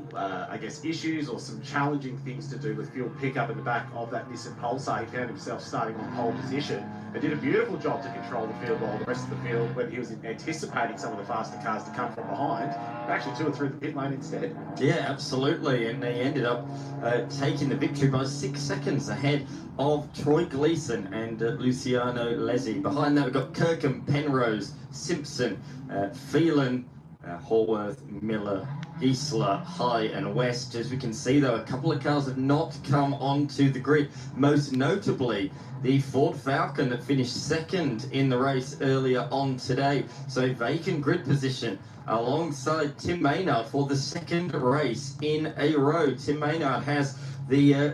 issues or some challenging things to do with fuel pickup in the back of that Nissan Pulsar, he found himself starting on pole position and did a beautiful job to control the field while the rest of the field, when he was anticipating some of the faster cars to come from behind, actually 2 or 3 the pit lane instead. Yeah, absolutely, and he ended up taking the victory by 6 seconds ahead of Troy Gleason and Luciano Lezzi. Behind that, we've got Kirkham, Penrose, Simpson, Phelan, Horworth, Miller, Giesler, High and West. As we can see, though, a couple of cars have not come onto the grid, most notably the Ford Falcon that finished 2nd in the race earlier on today. So vacant grid position alongside Tim Maynard for the 2nd race in a row. Tim Maynard has the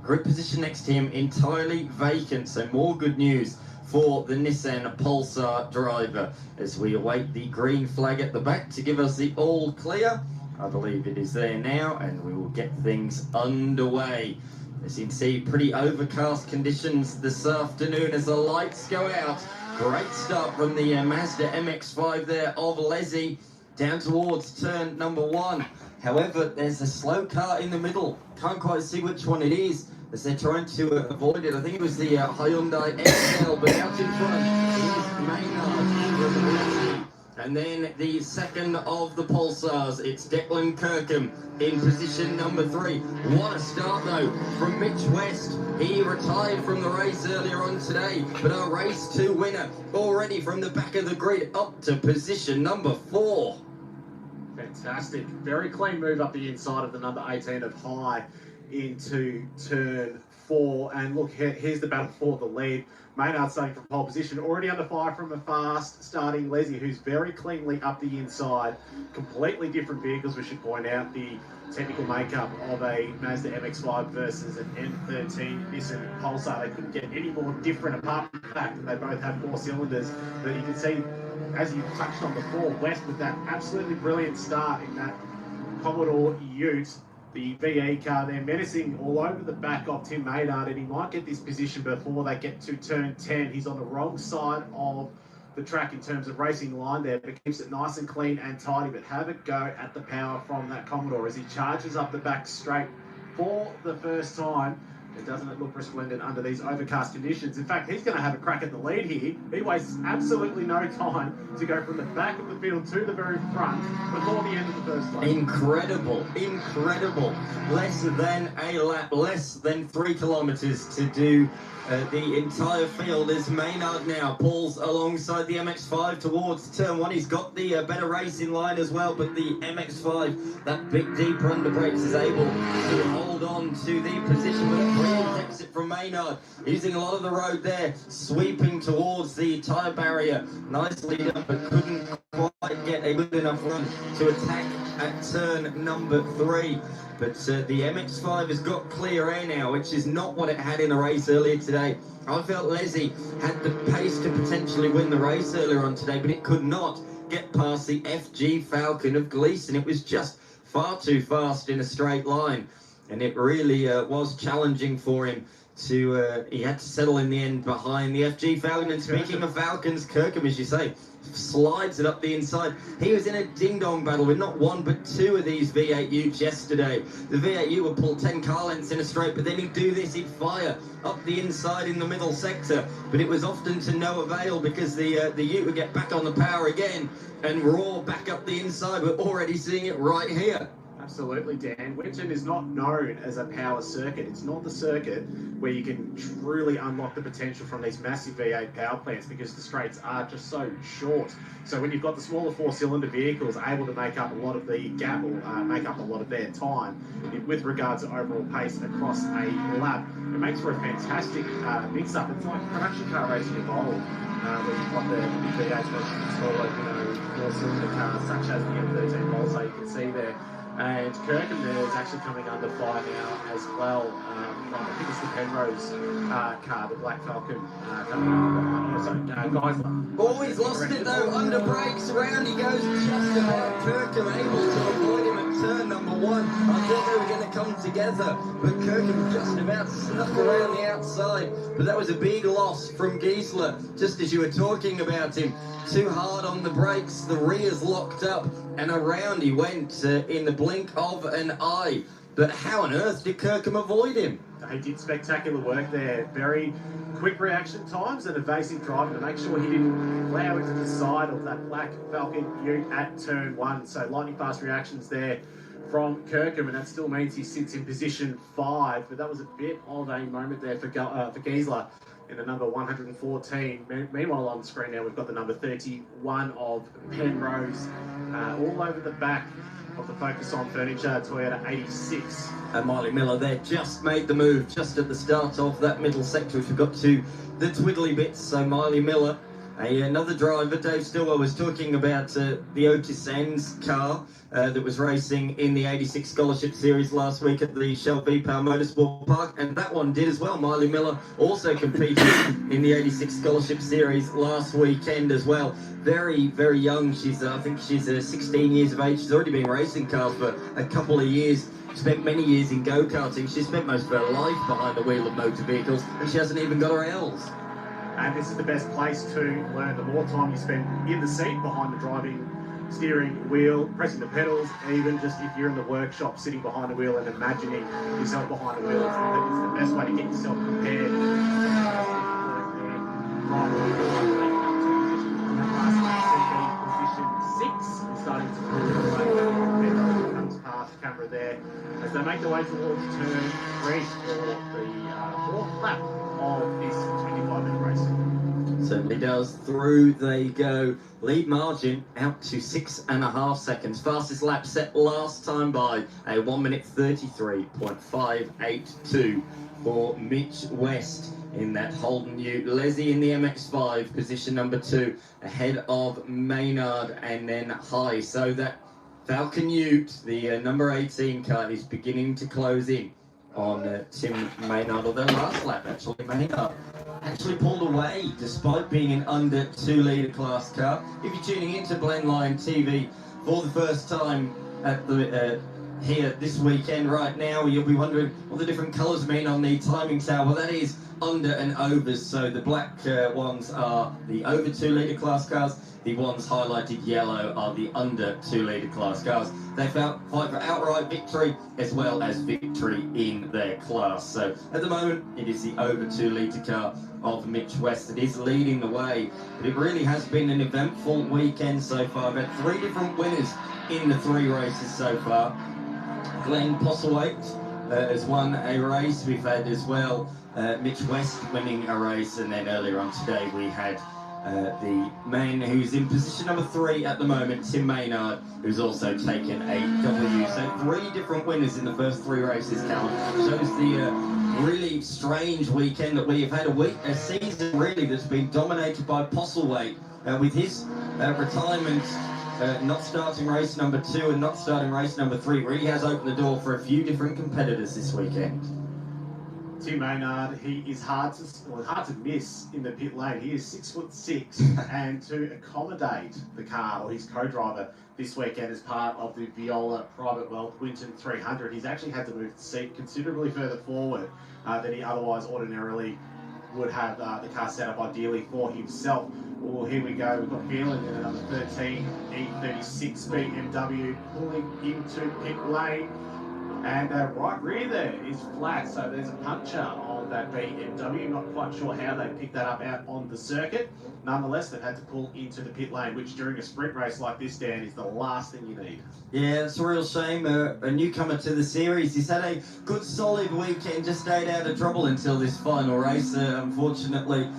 grid position next to him entirely vacant, so more good news for the Nissan Pulsar driver as we await the green flag at the back to give us the all clear. I believe it is there now, and we will get things underway. As you can see, pretty overcast conditions this afternoon as the lights go out. Great start from the Mazda MX-5 there of Lezzi down towards turn number 1. However, there's a slow car in the middle. Can't quite see which one it is as they're trying to avoid it. I think it was the Hyundai XL, but out in front is Maynard. And then the second of the Pulsars, it's Declan Kirkham in position number 3. What a start, though, from Mitch West. He retired from the race earlier on today, but our race 2 winner already from the back of the grid up to position number 4. Fantastic. Very clean move up the inside of the number 18 of High into turn 4. And look, here's the battle for the lead. Maynard starting from pole position, already under fire from a fast starting Lezzi, who's very cleanly up the inside. Completely different vehicles, we should point out. The technical makeup of a Mazda MX-5 versus an M13 Nissan Pulsar. They couldn't get any more different, apart from the fact that they both have 4 cylinders. But you can see, as you touched on before, West with that absolutely brilliant start in that Commodore Ute. The VE car there menacing all over the back of Tim Maynard, and he might get this position before they get to turn 10. He's on the wrong side of the track in terms of racing line there, but keeps it nice and clean and tidy. But have a go at the power from that Commodore as he charges up the back straight for the first time. And doesn't it look resplendent under these overcast conditions? In fact, he's going to have a crack at the lead here. He wastes absolutely no time to go from the back of the field to the very front before the end of the first lap. Incredible, incredible. Less than a lap, less than 3 kilometres to do the entire field as Maynard now pulls alongside the MX-5 towards turn 1. He's got the better racing line as well, but the MX-5, that bit deeper under brakes, is able to hold on to the position with a brilliant exit from Maynard, using a lot of the road there, sweeping towards the tyre barrier. Nicely done, but couldn't quite get a good enough run to attack at turn number 3. But the MX-5 has got clear air now, which is not what it had in the race earlier today. I felt Leslie had the pace to potentially win the race earlier on today, but it could not get past the FG Falcon of Gleeson. It was just far too fast in a straight line, and it really was challenging for him to, he had to settle in the end behind the FG Falcon. And speaking of Falcons, Kirkham, as you say, slides it up the inside. He was in a ding-dong battle with not one but 2 of these V8 Utes yesterday. The V8 Ute would pull 10 car lengths in a straight, but then he'd do this, he'd fire up the inside in the middle sector. But it was often to no avail because the Ute would get back on the power again and roar back up the inside. We're already seeing it right here. Absolutely, Dan. Winton is not known as a power circuit. It's not the circuit where you can truly unlock the potential from these massive V8 power plants because the straights are just so short. So when you've got the smaller 4-cylinder vehicles able to make up a lot of the gap or make up a lot of their time with regards to overall pace across a lap, it makes for a fantastic mix-up. It's like production car racing evolved, where you've got the big V8 versus smaller, 4-cylinder cars such as the M13 Volta you can see there. And Kirkham there is actually coming under fire now as well from, I think it's the Penrose car, the Black Falcon coming under. So, Geisler. Oh, he's lost it though, under brakes, around he goes, just about Kirkham able to avoid him at turn number 1. I thought they were going to come together, but Kirkham just about snuck around the outside. But that was a big loss from Geisler, just as you were talking about him. Too hard on the brakes, the rear's locked up, and around he went in the blink of an eye. But how on earth did Kirkham avoid him? He did spectacular work there. Very quick reaction times and evasive driving to make sure he didn't plough into the side of that Black Falcon Ute at turn 1. So lightning fast reactions there from Kirkham, and that still means he sits in position 5. But that was a bit of a moment there for Geisler in the number 114. Meanwhile, on the screen now, we've got the number 31 of Penrose all over the back of the Focus On Furniture Toyota 86. And Miley Miller there just made the move just at the start of that middle sector, which we got to the twiddly bits. So Miley Miller, another driver. Dave Stillwell was talking about the Otis Sands car that was racing in the 86 Scholarship Series last week at the Shell V-Power Motorsport Park, and that one did as well. Miley Miller also competed in the 86 Scholarship Series last weekend as well. Very, very young. She's, I think she's 16 years of age. She's already been racing cars for a couple of years. Spent many years in go-karting. She spent most of her life behind the wheel of motor vehicles, and she hasn't even got her L's. And this is the best place to learn. The more time you spend in the seat behind the driving steering wheel, pressing the pedals, even just if you're in the workshop sitting behind the wheel and imagining yourself behind the wheel, it's the best way to get yourself prepared. Position 6, starting to pull comes past camera there as they make their way towards turn 3 for the 4th lap of this 25-minute race. Certainly does. Through they go. Lead margin out to 6.5 seconds. Fastest lap set last time by a 1 minute 33.582 for Mitch West in that Holden Ute. Leslie in the MX-5, position number 2, ahead of Maynard and then High. So that Falcon Ute, the number 18 car, is beginning to close in on Tim Maynard, although last lap actually Maynard actually pulled away despite being an under 2-litre class car. If you're tuning into Blendline TV for the first time at the here this weekend. Right now, you'll be wondering what the different colours mean on the timing tower. Well, that is under and overs. So the black ones are the over 2 litre class cars. The ones highlighted yellow are the under 2 litre class cars. They fight for outright victory as well as victory in their class. So at the moment, it is the over 2 litre car of Mitch West that is leading the way. But it really has been an eventful weekend so far. We've had 3 different winners in the 3 races so far. Glenn Postlethwaite has won a race. We've had as well Mitch West winning a race, and then earlier on today we had the man who's in position number 3 at the moment, Tim Maynard, who's also taken a W. So 3 different winners in the first 3 races, Cal. Shows the really strange weekend that we have had, a season really that's been dominated by Postlethwaite with his retirement. Not starting race number 2 and not starting race number 3 really has opened the door for a few different competitors this weekend. Tim Maynard, he is hard to miss in the pit lane. He is 6'6", and to accommodate the car or his co-driver this weekend as part of the Viola Private Welth Winton 300, he's actually had to move the seat considerably further forward than he otherwise ordinarily would have the car set up ideally for himself. Well, here we go. We've got Viola in at number 13, E36 BMW pulling into pit lane. And right rear there is flat, so there's a puncture on that BMW. Not quite sure how they picked that up out on the circuit. Nonetheless, they've had to pull into the pit lane, which during a sprint race like this, Dan, is the last thing you need. Yeah, it's a real shame. A newcomer to the series. He's had a good, solid weekend, just stayed out of trouble until this final race. Unfortunately,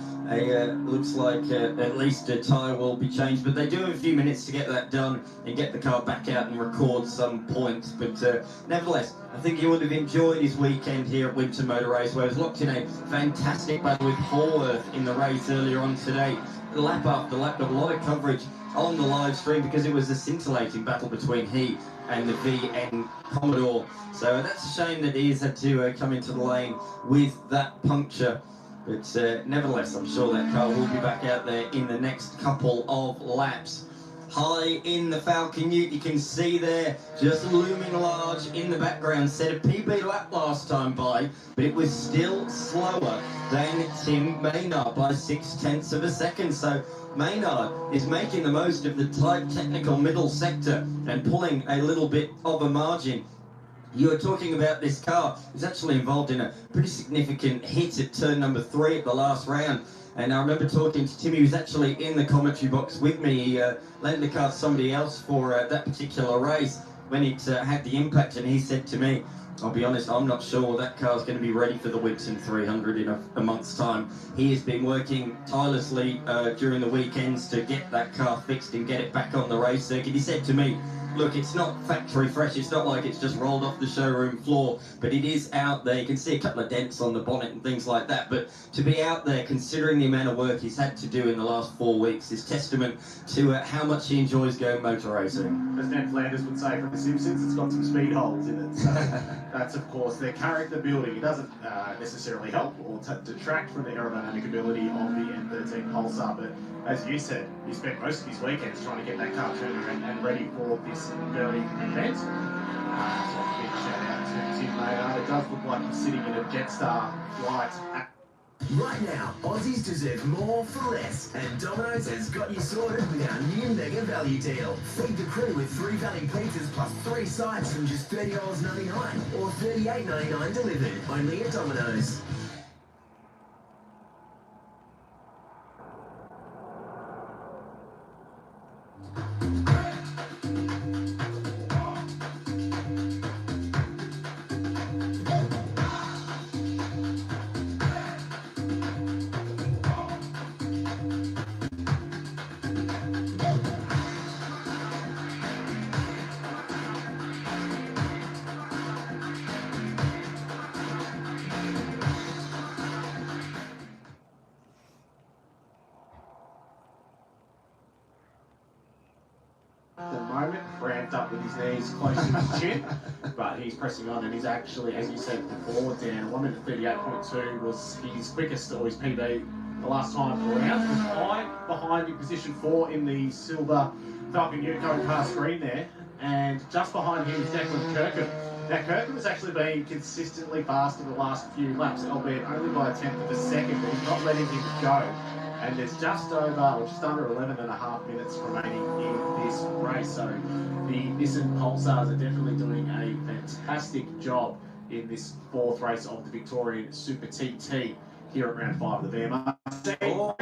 looks like at least a tyre will be changed, but they do have a few minutes to get that done and get the car back out and record some points. But nevertheless, I think he would have enjoyed his weekend here at Winton Motor Race, where he was locked in a fantastic battle with Welth in the race earlier on today. Lap after lap, got a lot of coverage on the live stream because it was a scintillating battle between he and the VN Commodore. So that's a shame that he's had to come into the lane with that puncture. But nevertheless, I'm sure that car will be back out there in the next couple of laps. High in the Falcon Ute, you can see there, just looming large in the background. Set a PB lap last time by, but it was still slower than Tim Maynard by 0.6 of a second. So Maynard is making the most of the tight technical middle sector and pulling a little bit of a margin. You were talking about this car. It was actually involved in a pretty significant hit at turn number 3 at the last round. And I remember talking to Tim. He was actually in the commentary box with me. He lent the car to somebody else for that particular race when it had the impact. And he said to me, I'll be honest, I'm not sure that car's going to be ready for the Winton 300 in a month's time. He has been working tirelessly during the weekends to get that car fixed and get it back on the race circuit. He said to me, look, it's not factory fresh, it's not like it's just rolled off the showroom floor, but it is out there. You can see a couple of dents on the bonnet and things like that, but to be out there, considering the amount of work he's had to do in the last 4 weeks, is testament to how much he enjoys going motor racing. As Ned Flanders would say from The Simpsons, it's got some speed holes in it, so that's of course their character building. It doesn't necessarily help or detract from the aerodynamic ability of the N13 Pulsar, but as you said, he spent most of his weekends trying to get that car turned around and ready for this very event. So a big shout out to Tim Maynard. It does look like he's sitting in a Jetstar flight. Right now, Aussies deserve more for less, and Domino's has got you sorted with our new mega value deal. Feed the crew with 3 value pizzas plus 3 sides from just $30.99 or $38.99 delivered, only at Domino's. At the moment, cramped up with his knees close to his chin, but he's pressing on, and he's actually, as you said before, Dan, 1 minute 38.2 was his quickest or his PB the last time around. Behind in position 4 in the silver Falcon Ute going past green there. and just behind him is Declan Kirkham. Now, Kirkham has actually been consistently fast in the last few laps, albeit only by a tenth of a second, but he's not letting him go. And there's just under 11 and a half minutes remaining in this race. So the Nissan Pulsars are definitely doing a fantastic job in this fourth race of the Victorian Super TT here at round 5 of the VMR. Oh.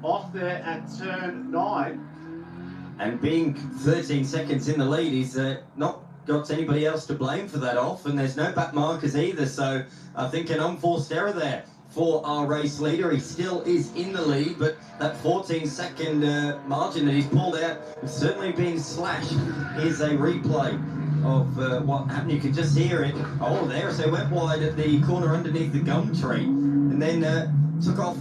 Off there at turn 9. And being 13 seconds in the lead, he's not got anybody else to blame for that off, and there's no back markers either, so I think an unforced error there for our race leader. He still is in the lead, but that 14-second margin that he's pulled out has certainly been slashed. Here's a replay of what happened. You can just hear it. Oh, there, so it went wide at the corner underneath the gum tree, and then took off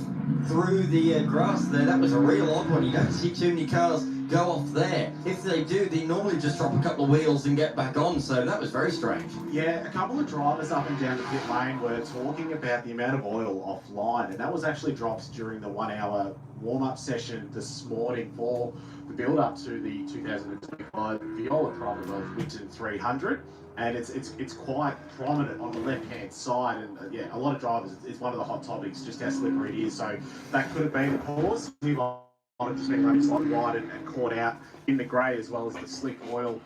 through the grass there. That was a real odd one. You don't see too many cars go off there. If they do, they normally just drop a couple of wheels and get back on, so that was very strange. Yeah, a couple of drivers up and down the pit lane were talking about the amount of oil offline, and that was actually dropped during the 1 hour warm-up session this morning for the build-up to the 2025 Viola Private Welth Winton 300. And it's quite prominent on the left-hand side, and yeah, a lot of drivers, it's one of the hot topics, just how slippery it is. So that could have been the cause. He might have just been running slightly wide and caught out in the grey, as well as the slick oil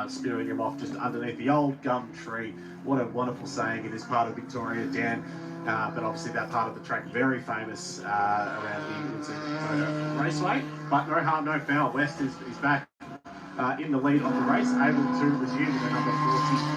spewing him off just underneath the old gum tree. What a wonderful saying in this part of Victoria, Dan. But obviously that part of the track very famous around the Raceway. But no harm, no foul. West is back in the lead of the race, able to resume the number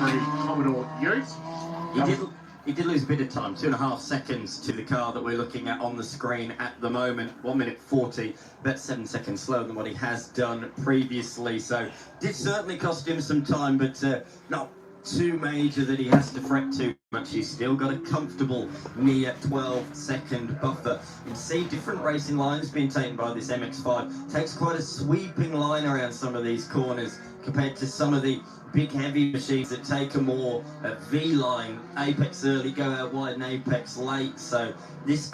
43 Commodore Ute. He did lose a bit of time, 2.5 seconds to the car that we're looking at on the screen at the moment. 1 minute 40, about 7 seconds slower than what he has done previously. So did certainly cost him some time, but not too major that he has to fret too much. He's still got a comfortable near 12-second buffer. You can see different racing lines being taken by this MX-5. Takes quite a sweeping line around some of these corners compared to some of the big heavy machines that take a more V-line, apex early, go out wide and apex late. So this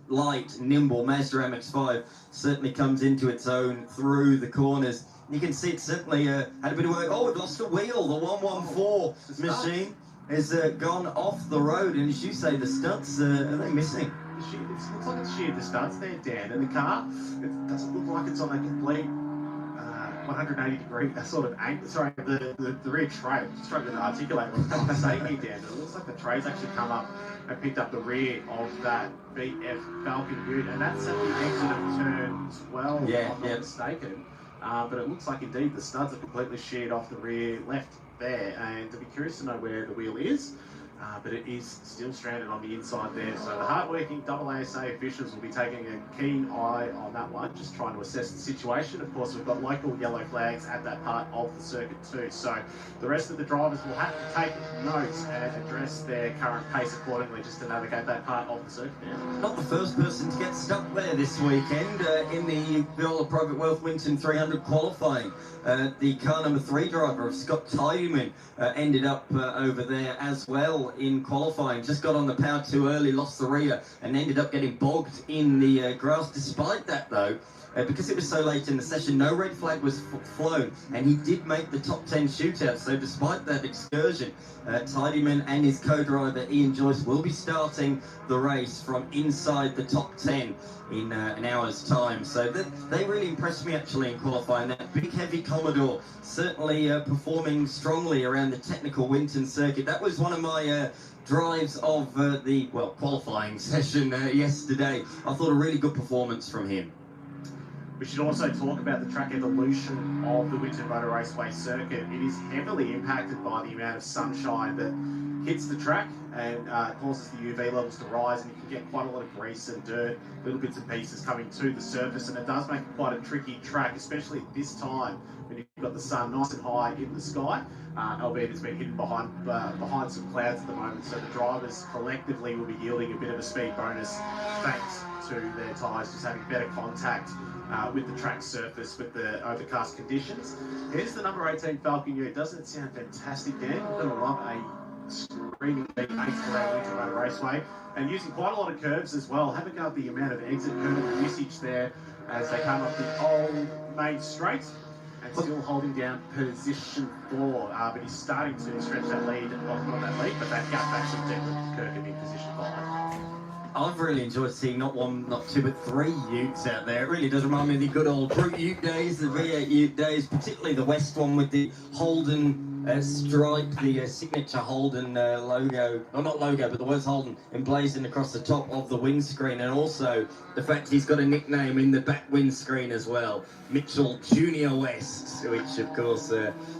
light, nimble Mazda MX-5 certainly comes into its own through the corners. You can see it certainly had a bit of work. Oh, we've lost a wheel. The 114 machine has gone off the road, and as you say, the studs, are they missing? It looks like it's sheared the studs there, Dan, and the car, it doesn't look like it's on a complete 180-degree sort of angle. Sorry, the rear tray. I'm struggling to articulate what I'm trying to say here, Dan. But it looks like the tray's actually come up and picked up the rear of that BF Falcon Ute, and that's at the exit of turn 12, if I'm not mistaken. But it looks like indeed the studs are completely sheared off the rear left there, and I'd be curious to know where the wheel is. But it is still stranded on the inside there. So the hard-working AASA officials will be taking a keen eye on that one, just trying to assess the situation. Of course, we've got local yellow flags at that part of the circuit too. So the rest of the drivers will have to take notes and address their current pace accordingly, just to navigate that part of the circuit now. Not the first person to get stuck there this weekend in the Viola Private Welth Winton 300 qualifying. The car number 3 driver of Scott Tydeman ended up over there as well in qualifying. Just got on the power too early, lost the rear, and ended up getting bogged in the grass. Despite that, though, because it was so late in the session, no red flag was flown, and he did make the top 10 shootout. So despite that excursion, Tydeman and his co-driver Ian Joyce will be starting the race from inside the top 10 in an hour's time. So they really impressed me actually in qualifying. That big heavy Commodore certainly performing strongly around the technical Winton circuit. That was one of my drives of the qualifying session yesterday. I thought a really good performance from him. We should also talk about the track evolution of the Winton Motor Raceway circuit. It is heavily impacted by the amount of sunshine that hits the track and causes the UV levels to rise, and you can get quite a lot of grease and dirt, little bits and pieces coming to the surface, and it does make it quite a tricky track, especially at this time when you've got the sun nice and high in the sky, albeit it's been hidden behind some clouds at the moment. So the drivers collectively will be yielding a bit of a speed bonus thanks to their tyres just having better contact with the track surface, with the overcast conditions. Here's the number 18 Falcon Ute. Doesn't it sound fantastic, Dan? You're going to love a screaming beat thanks to that Winton Motor Raceway, and using quite a lot of curves as well. Have a go at the amount of exit curve usage there as they come up the old main straight. and still holding down position 4. But he's starting to stretch that lead, well, not that lead, but that gap back to Declan Kirkham in position 5. I've really enjoyed seeing not one, not two, but 3 utes out there. It really does remind me of the good old Brute Ute days, the V8 Ute days, particularly the West one with the Holden stripe, the signature Holden logo, or not logo, but the words Holden emblazoned across the top of the windscreen, and also the fact he's got a nickname in the back windscreen as well, Mitchell Junior West, which of course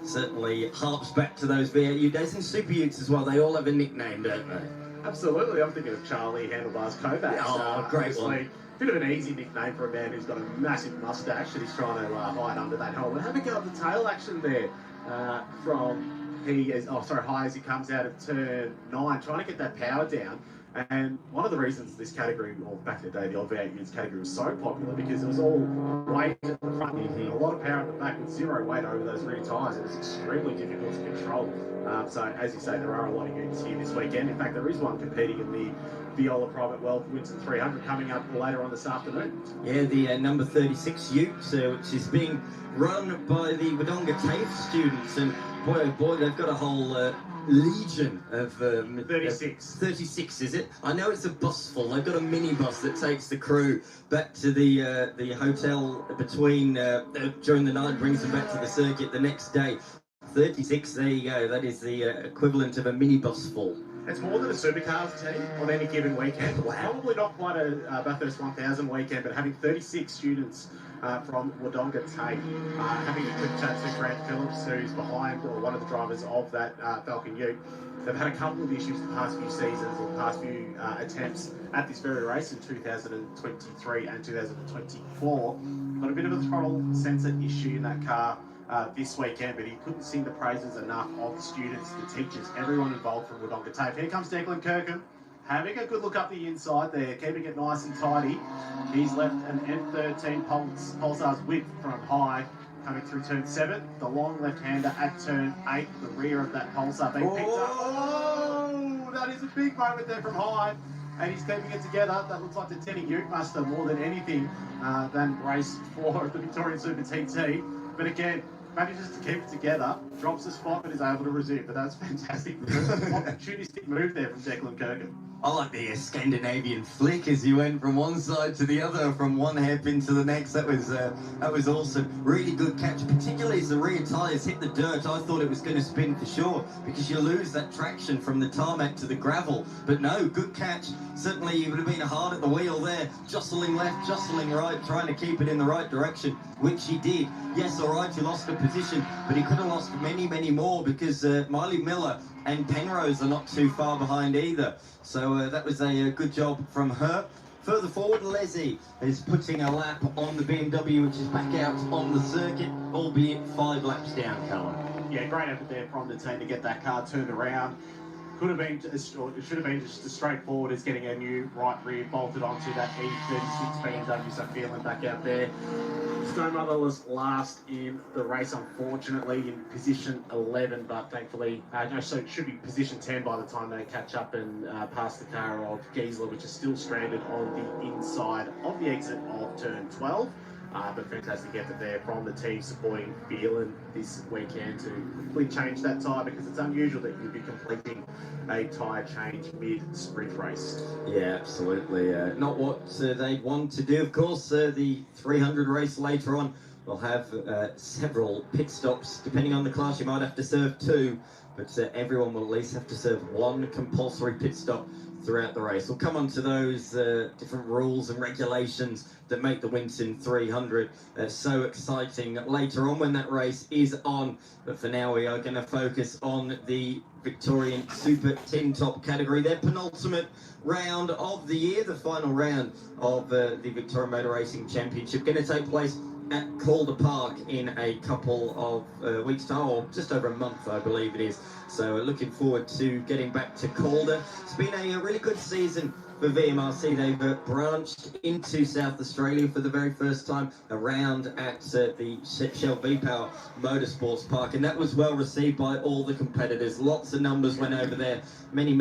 certainly harps back to those V8 Ute days, and Super Utes as well. They all have a nickname, don't they? Absolutely, I'm thinking of Charlie Handlebars Kovacs. Oh, great one. Bit of an easy nickname for a man who's got a massive mustache that he's trying to hide under that helmet. Have a go at the tail action there high as he comes out of turn 9, trying to get that power down. And one of the reasons this category, or back in the day, the old V8 Utes category was so popular because it was all weight at the front and a lot of power at the back with zero weight over those rear tyres. It was extremely difficult to control. So, as you say, there are a lot of utes here this weekend. In fact, there is one competing in the Viola Private Welth Winton 300 coming up later on this afternoon. Yeah, the number 36 ute, which is being run by the Wodonga TAFE students. And boy, oh boy, they've got a whole legion of 36. 36, is it? I know it's a bus full. They've got a minibus that takes the crew back to the hotel between during the night, brings them back to the circuit the next day. 36, there you go. That is the equivalent of a minibus full. It's more than a supercars team on any given weekend. Wow. Probably not quite a Bathurst 1000 weekend, but having 36 students from Wodonga TAFE, having a quick chat to Grant Phillips, who's behind, or one of the drivers of that Falcon Ute. They've had a couple of issues the past few seasons, or past few attempts at this very race in 2023 and 2024. Got a bit of a throttle sensor issue in that car this weekend, but he couldn't sing the praises enough of the students, the teachers, everyone involved from Wodonga TAFE. Here comes Declan Kirkham, having a good look up the inside there, keeping it nice and tidy. He's left an M13 Pulsar's width from high, coming through turn 7. The long left-hander at turn 8, the rear of that Pulsar being picked up. Oh, that is a big moment there from high. And he's keeping it together. That looks like the Teddy Ute Muster more than anything than race 4 of the Victorian Super TT. But again, manages to keep it together, drops the spot, but is able to resume. But that's fantastic. Opportunistic move there from Declan Kirkham. I like the Scandinavian flick as you went from one side to the other, from one hairpin to the next. That was awesome. Really good catch, particularly as the rear tyres hit the dirt. I thought it was going to spin for sure because you lose that traction from the tarmac to the gravel. But no, good catch. Certainly you would have been hard at the wheel there, jostling left, jostling right, trying to keep it in the right direction, which he did. Yes, all right, he lost a position, but he could have lost many, many more because Miley Miller and Penrose are not too far behind either. So that was a good job from her. Further forward, Leslie is putting a lap on the BMW, which is back out on the circuit, albeit 5 laps down, Callum. Yeah, great effort there from the team to get that car turned around. Could have been, or it should have been just as straightforward as getting a new right rear bolted onto that E36 BMW, so feeling back out there. Snowmother was last in the race, unfortunately, in position 11, but thankfully, so it should be position 10 by the time they catch up and pass the car of Giesler, which is still stranded on the inside of the exit of turn 12. But fantastic effort there from the team supporting Phelan this weekend to quickly change that tyre, because it's unusual that you'd be completing a tyre change mid-sprint race. Yeah, absolutely. Not what they'd want to do. Of course, the 300 race later on will have several pit stops. Depending on the class, you might have to serve 2, but everyone will at least have to serve 1 compulsory pit stop throughout the race. We'll come on to those different rules and regulations that make the Winton 300 so exciting later on when that race is on. But for now, we are going to focus on the Victorian Super Tin Top category, their penultimate round of the year, the final round of the Victorian Motor Racing Championship, going to take place at Calder Park in a couple of weeks' time, or just over a month, I believe it is. So looking forward to getting back to Calder. It's been a really good season for VMRC. They've branched into South Australia for the very first time around at the Shell V-Power Motorsports Park, and that was well received by all the competitors. Lots of numbers went over there, many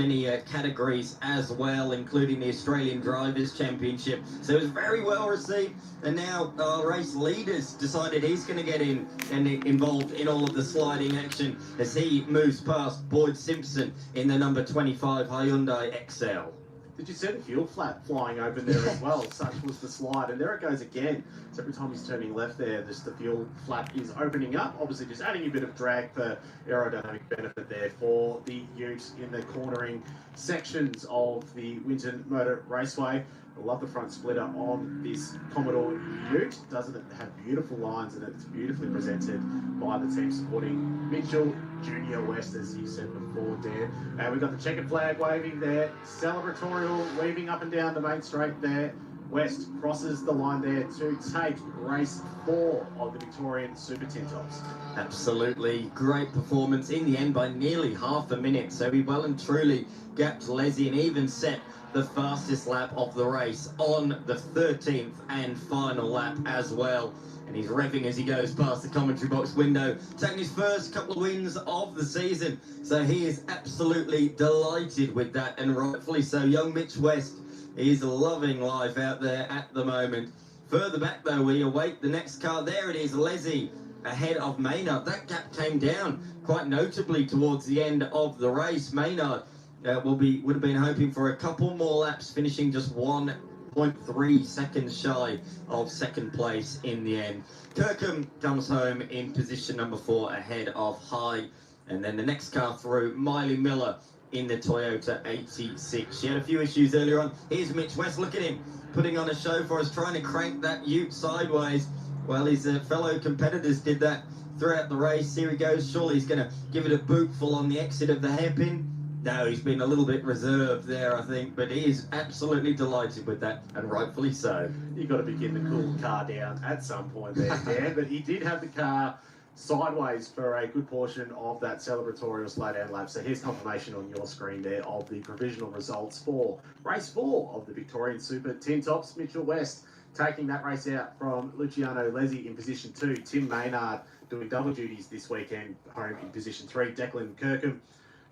categories as well, including the Australian Drivers' Championship. So it was very well received, and now our race leaders decided he's going to get in and involved in all of the sliding action as he moves past Boyd Simpson in the number 25 Hyundai XL. Did you see the fuel flap flying open there as well? Such was the slide, and there it goes again. So every time he's turning left there, just the fuel flap is opening up, obviously just adding a bit of drag for aerodynamic benefit there for the ute in the cornering sections of the Winton Motor Raceway. I love the front splitter on this Commodore ute. Doesn't it have beautiful lines, and it's beautifully presented by the team supporting Mitchell Junior West, as you said before, Dan. And we've got the checkered flag waving there, celebratorial weaving up and down the main straight there. West crosses the line there to take race 4 of the Victorian Super Tin Tops. Absolutely great performance in the end by nearly half a minute. So he well and truly gapped Leslie and even set the fastest lap of the race on the 13th and final lap as well. And he's revving as he goes past the commentary box window, taking his first couple of wins of the season. So he is absolutely delighted with that, and rightfully so. Young Mitch West is loving life out there at the moment. Further back though, we await the next car. There it is, Leslie ahead of Maynard. That gap came down quite notably towards the end of the race. Maynard would have been hoping for a couple more laps, finishing just 1.3 seconds shy of second place in the end. Kirkham comes home in position number 4 ahead of High, and then the next car through, Miley Miller in the Toyota 86. She had a few issues earlier on. Here's Mitch West, look at him putting on a show for us, trying to crank that ute sideways. Well, his fellow competitors did that throughout the race. Here he goes, surely he's going to give it a bootful on the exit of the hairpin. No, he's been a little bit reserved there, I think, but he is absolutely delighted with that, and rightfully so. You've got to begin to cool the car down at some point there, Dan, but he did have the car sideways for a good portion of that celebratorial slowdown lap. So here's confirmation on your screen there of the provisional results for race 4 of the Victorian Super Tin Tops. Mitchell West taking that race out from Luciano Lezzi in position 2. Tim Maynard doing double duties this weekend, home in position 3. Declan Kirkham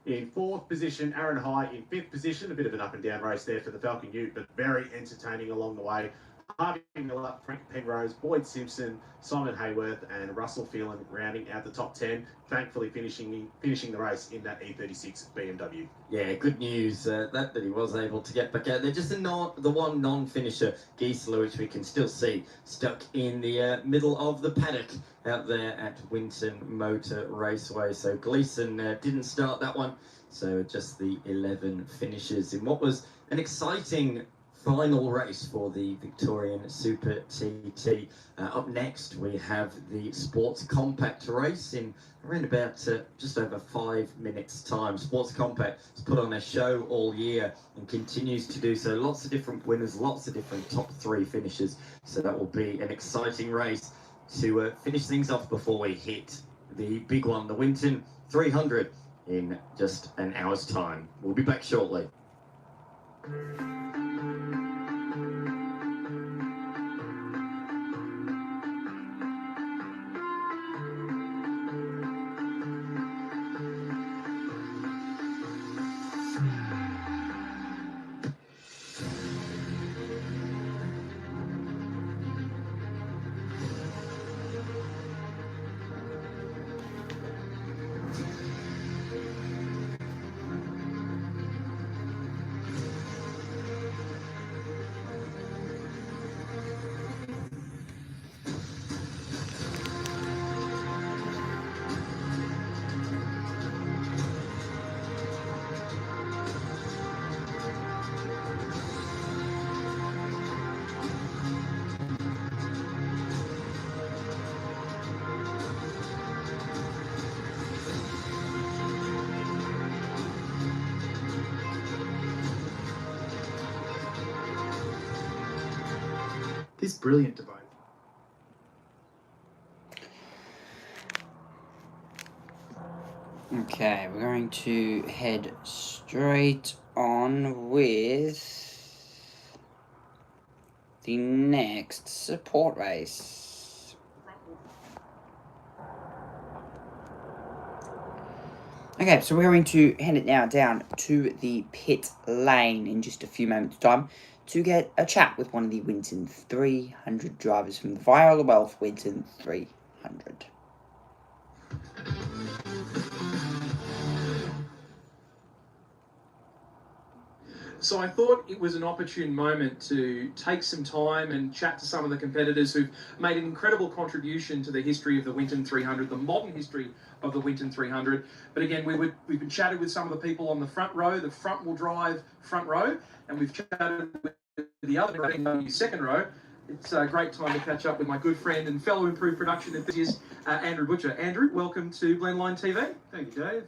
in 4th position, Aaron High in 5th position. A bit of an up and down race there for the Falcon Ute, but very entertaining along the way. Harvey Miller, Frank Penrose, Boyd Simpson, Simon Hayworth, and Russell Phelan rounding out the top 10. Thankfully finishing the race in that E36 BMW. Yeah, good news that he was able to get back out there. Just the one non-finisher, Giesler, which we can still see stuck in the middle of the paddock out there at Winton Motor Raceway. So Gleeson didn't start that one. So just the 11 finishers in what was an exciting final race for the Victorian Super TT. Up next, we have the Sports Compact race in around about just over 5 minutes' time. Sports Compact has put on a show all year and continues to do so. Lots of different winners, lots of different top 3 finishers. So that will be an exciting race to finish things off before we hit the big one, the Winton 300, in just an hour's time. We'll be back shortly. This brilliant debate. Okay, we're going to head straight on with the next support race. Okay, so we're going to hand it now down to the pit lane in just a few moments' time to get a chat with one of the Winton 300 drivers from the Viola Welth Winton 300. So I thought it was an opportune moment to take some time and chat to some of the competitors who've made an incredible contribution to the history of the Winton 300, the modern history of the Winton 300. But again, we've been chatted with some of the people on the front row, the front-wheel drive front row, and we've chatted with the other BMW second row. It's a great time to catch up with my good friend and fellow improved production enthusiast, Andrew Butcher. Andrew, welcome to Blendline TV. Thank you, Dave.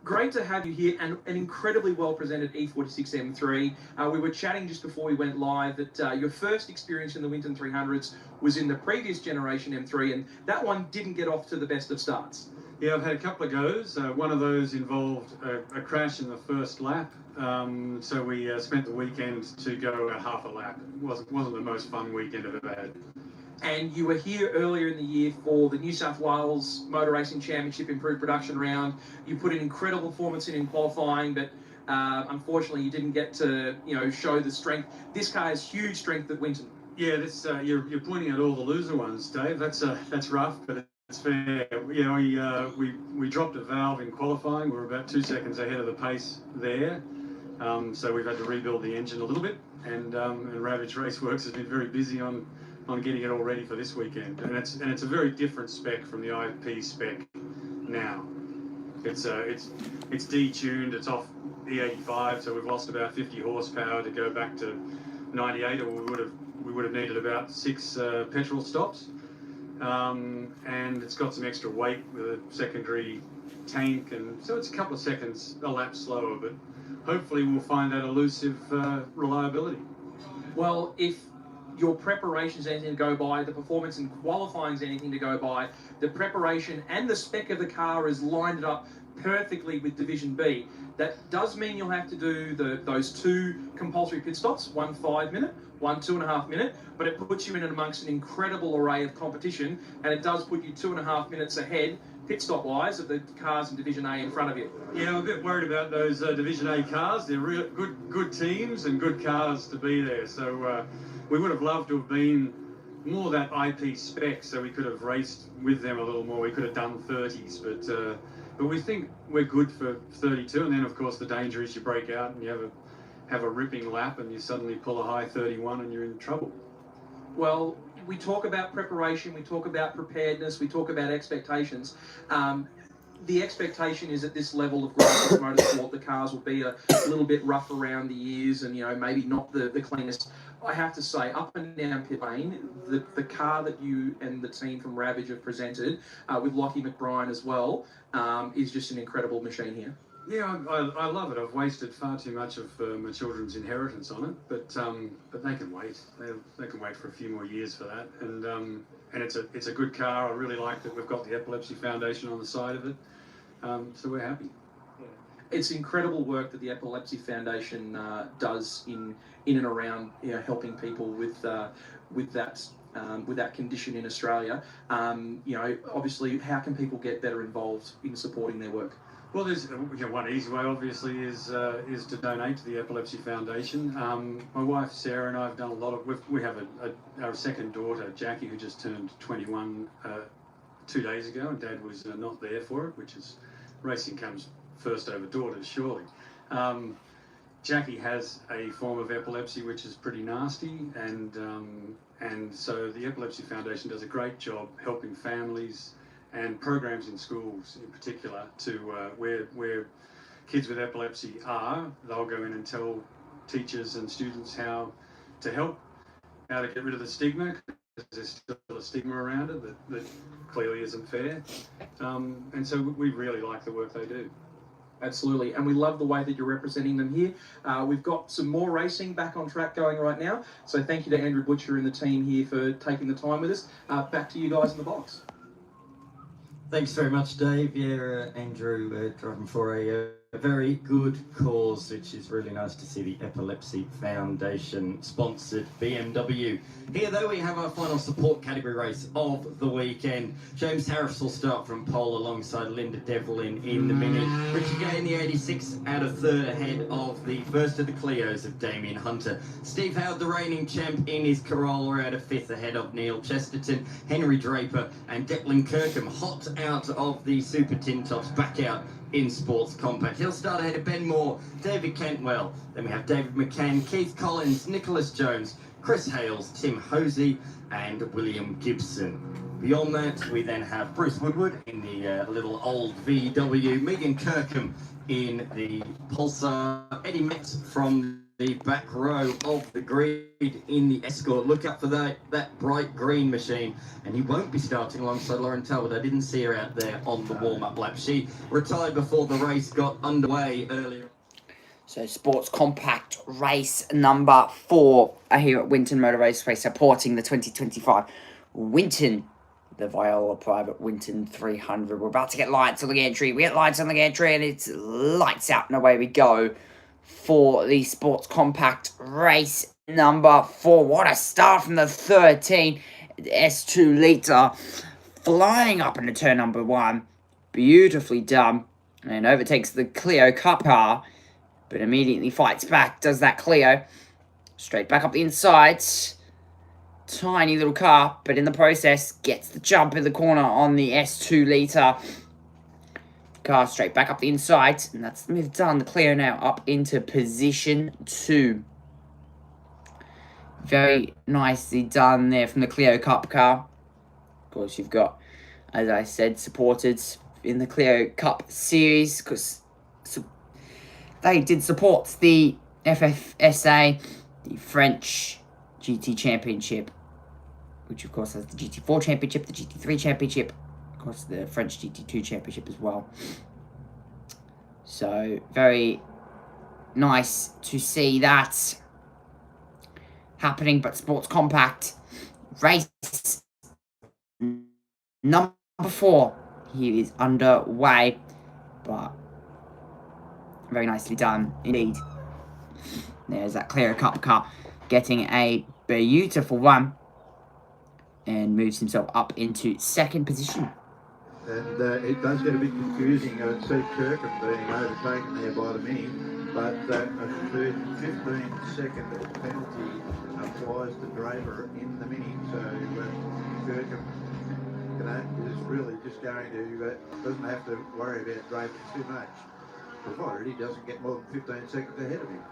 Great to have you here, and an incredibly well-presented E46 M3. We were chatting just before we went live that your first experience in the Winton 300s was in the previous generation M3, and that one didn't get off to the best of starts. Yeah, I've had a couple of goes. One of those involved a crash in the first lap, so we spent the weekend to go a half a lap. It wasn't the most fun weekend I've ever had. And you were here earlier in the year for the New South Wales Motor Racing Championship Improved Production Round. You put an incredible performance in qualifying, but unfortunately you didn't get to show the strength. This car has huge strength at Winton. Yeah, this you're pointing at all the loser ones, Dave. That's rough, but it's fair. Yeah, we dropped a valve in qualifying. We were about 2 seconds ahead of the pace there, so we've had to rebuild the engine a little bit. And Ravage Raceworks has been very busy on getting it all ready for this weekend, and it's a very different spec from the IP spec now. It's detuned. It's off E85, so we've lost about 50 horsepower to go back to 98, or we would have needed about 6 petrol stops. And it's got some extra weight with a secondary tank, and so it's a couple of seconds a lap slower, but hopefully we'll find that elusive reliability. Well, if your preparation is anything to go by, the performance in qualifying is anything to go by, the preparation and the spec of the car is lined it up perfectly with Division B. That does mean you'll have to do those 2 compulsory pit stops, one 5-minute, one 2.5 minute, but it puts you in amongst an incredible array of competition, and it does put you 2.5 minutes ahead pit stop wise of the cars in Division A in front of you. Yeah, I'm a bit worried about those Division A cars. They're real good teams and good cars to be there. So we would have loved to have been more that IP spec, so we could have raced with them a little more. We could have done 30s, but we think we're good for 32. And then of course the danger is you break out and you have a ripping lap and you suddenly pull a high 31 and you're in trouble. Well, we talk about preparation, we talk about preparedness, we talk about expectations. The expectation is at this level of grassroots motorsport, the cars will be a little bit rough around the ears and, maybe not the cleanest. I have to say, up and down pit lane, the car that you and the team from Ravage have presented, with Lockie McBrien as well, is just an incredible machine here. Yeah, I love it. I've wasted far too much of my children's inheritance on it, but they can wait. They can wait for a few more years for that. And it's a good car. I really like that we've got the Epilepsy Foundation on the side of it. So we're happy. It's incredible work that the Epilepsy Foundation does in and around helping people with that condition in Australia. Obviously, how can people get better involved in supporting their work? Well, there's one easy way, obviously, is to donate to the Epilepsy Foundation. My wife Sarah and I have done a lot of. We have our second daughter Jackie, who just turned 21 2 days ago, and Dad was not there for it, which is racing comes first over daughters, surely. Jackie has a form of epilepsy which is pretty nasty, and so the Epilepsy Foundation does a great job helping families and programs in schools in particular to where kids with epilepsy are. They'll go in and tell teachers and students how to help, how to get rid of the stigma, because there's still a stigma around it that clearly isn't fair. And so we really like the work they do. Absolutely, and we love the way that you're representing them here. We've got some more racing back on track going right now, so thank you to Andrew Butcher and the team here for taking the time with us. Back to you guys in the box. Thanks very much, Dave. Yeah, Andrew driving for a a very good cause, which is really nice to see. The Epilepsy Foundation sponsored BMW. Here, though, we have our final support category race of the weekend. James Harris will start from pole alongside Linda Devlin in the Mini. Richie Gay in the 86 out of third, ahead of the first of the Clios of Damien Hunter. Steve Howard, the reigning champ, in his Corolla out of fifth, ahead of Neil Chesterton, Henry Draper and Declan Kirkham, hot out of the Super Tin Tops, back out in Sports Compact. He'll start ahead of Ben Moore, David Cantwell. Then we have David McCann, Keith Collins, Nicholas Jones, Chris Hales, Tim Hosey and William Gibson. Beyond that, we then have Bruce Woodward in the little old VW, Megan Kirkham in the Pulsar, Eddie Metz from the back row of the grid in the Escort. Look out for that bright green machine, and he won't be starting alongside Lauren Talbot. I didn't see her out there on the warm-up lap. She retired before the race got underway earlier. So Sports Compact race number 4 here at Winton Motor Raceway, supporting the 2025 Winton, the Viola Private Winton 300. We're about to get lights on the entry. We get lights on the entry and it's lights out and away we go for the Sports Compact race number 4. What a start from the 13 S2 litre, flying up into turn number 1. Beautifully done, and overtakes the Clio Cup car, but immediately fights back. Does that Clio straight back up the inside. Tiny little car, but in the process gets the jump in the corner on the S2 litre. Car straight back up the inside, and that's the move done. The Clio now up into position 2. Very nicely done there from the Clio Cup car. Of course, you've got, as I said, supported in the Clio Cup series, because they did support the FFSA, the French GT Championship, which of course has the GT4 Championship, the GT3 Championship, of course the French GT2 Championship as well. So very nice to see that happening. But Sports Compact race number 4 here is underway, but very nicely done indeed. There's that Clio Cup car getting a beautiful run and moves himself up into second position. And it does get a bit confusing. Steve Kirkham being overtaken there by the Mini, but a 15-second penalty applies to Draper in the Mini. So Kirkham is really just going to, doesn't have to worry about Draper too much, provided he doesn't get more than 15 seconds ahead of him.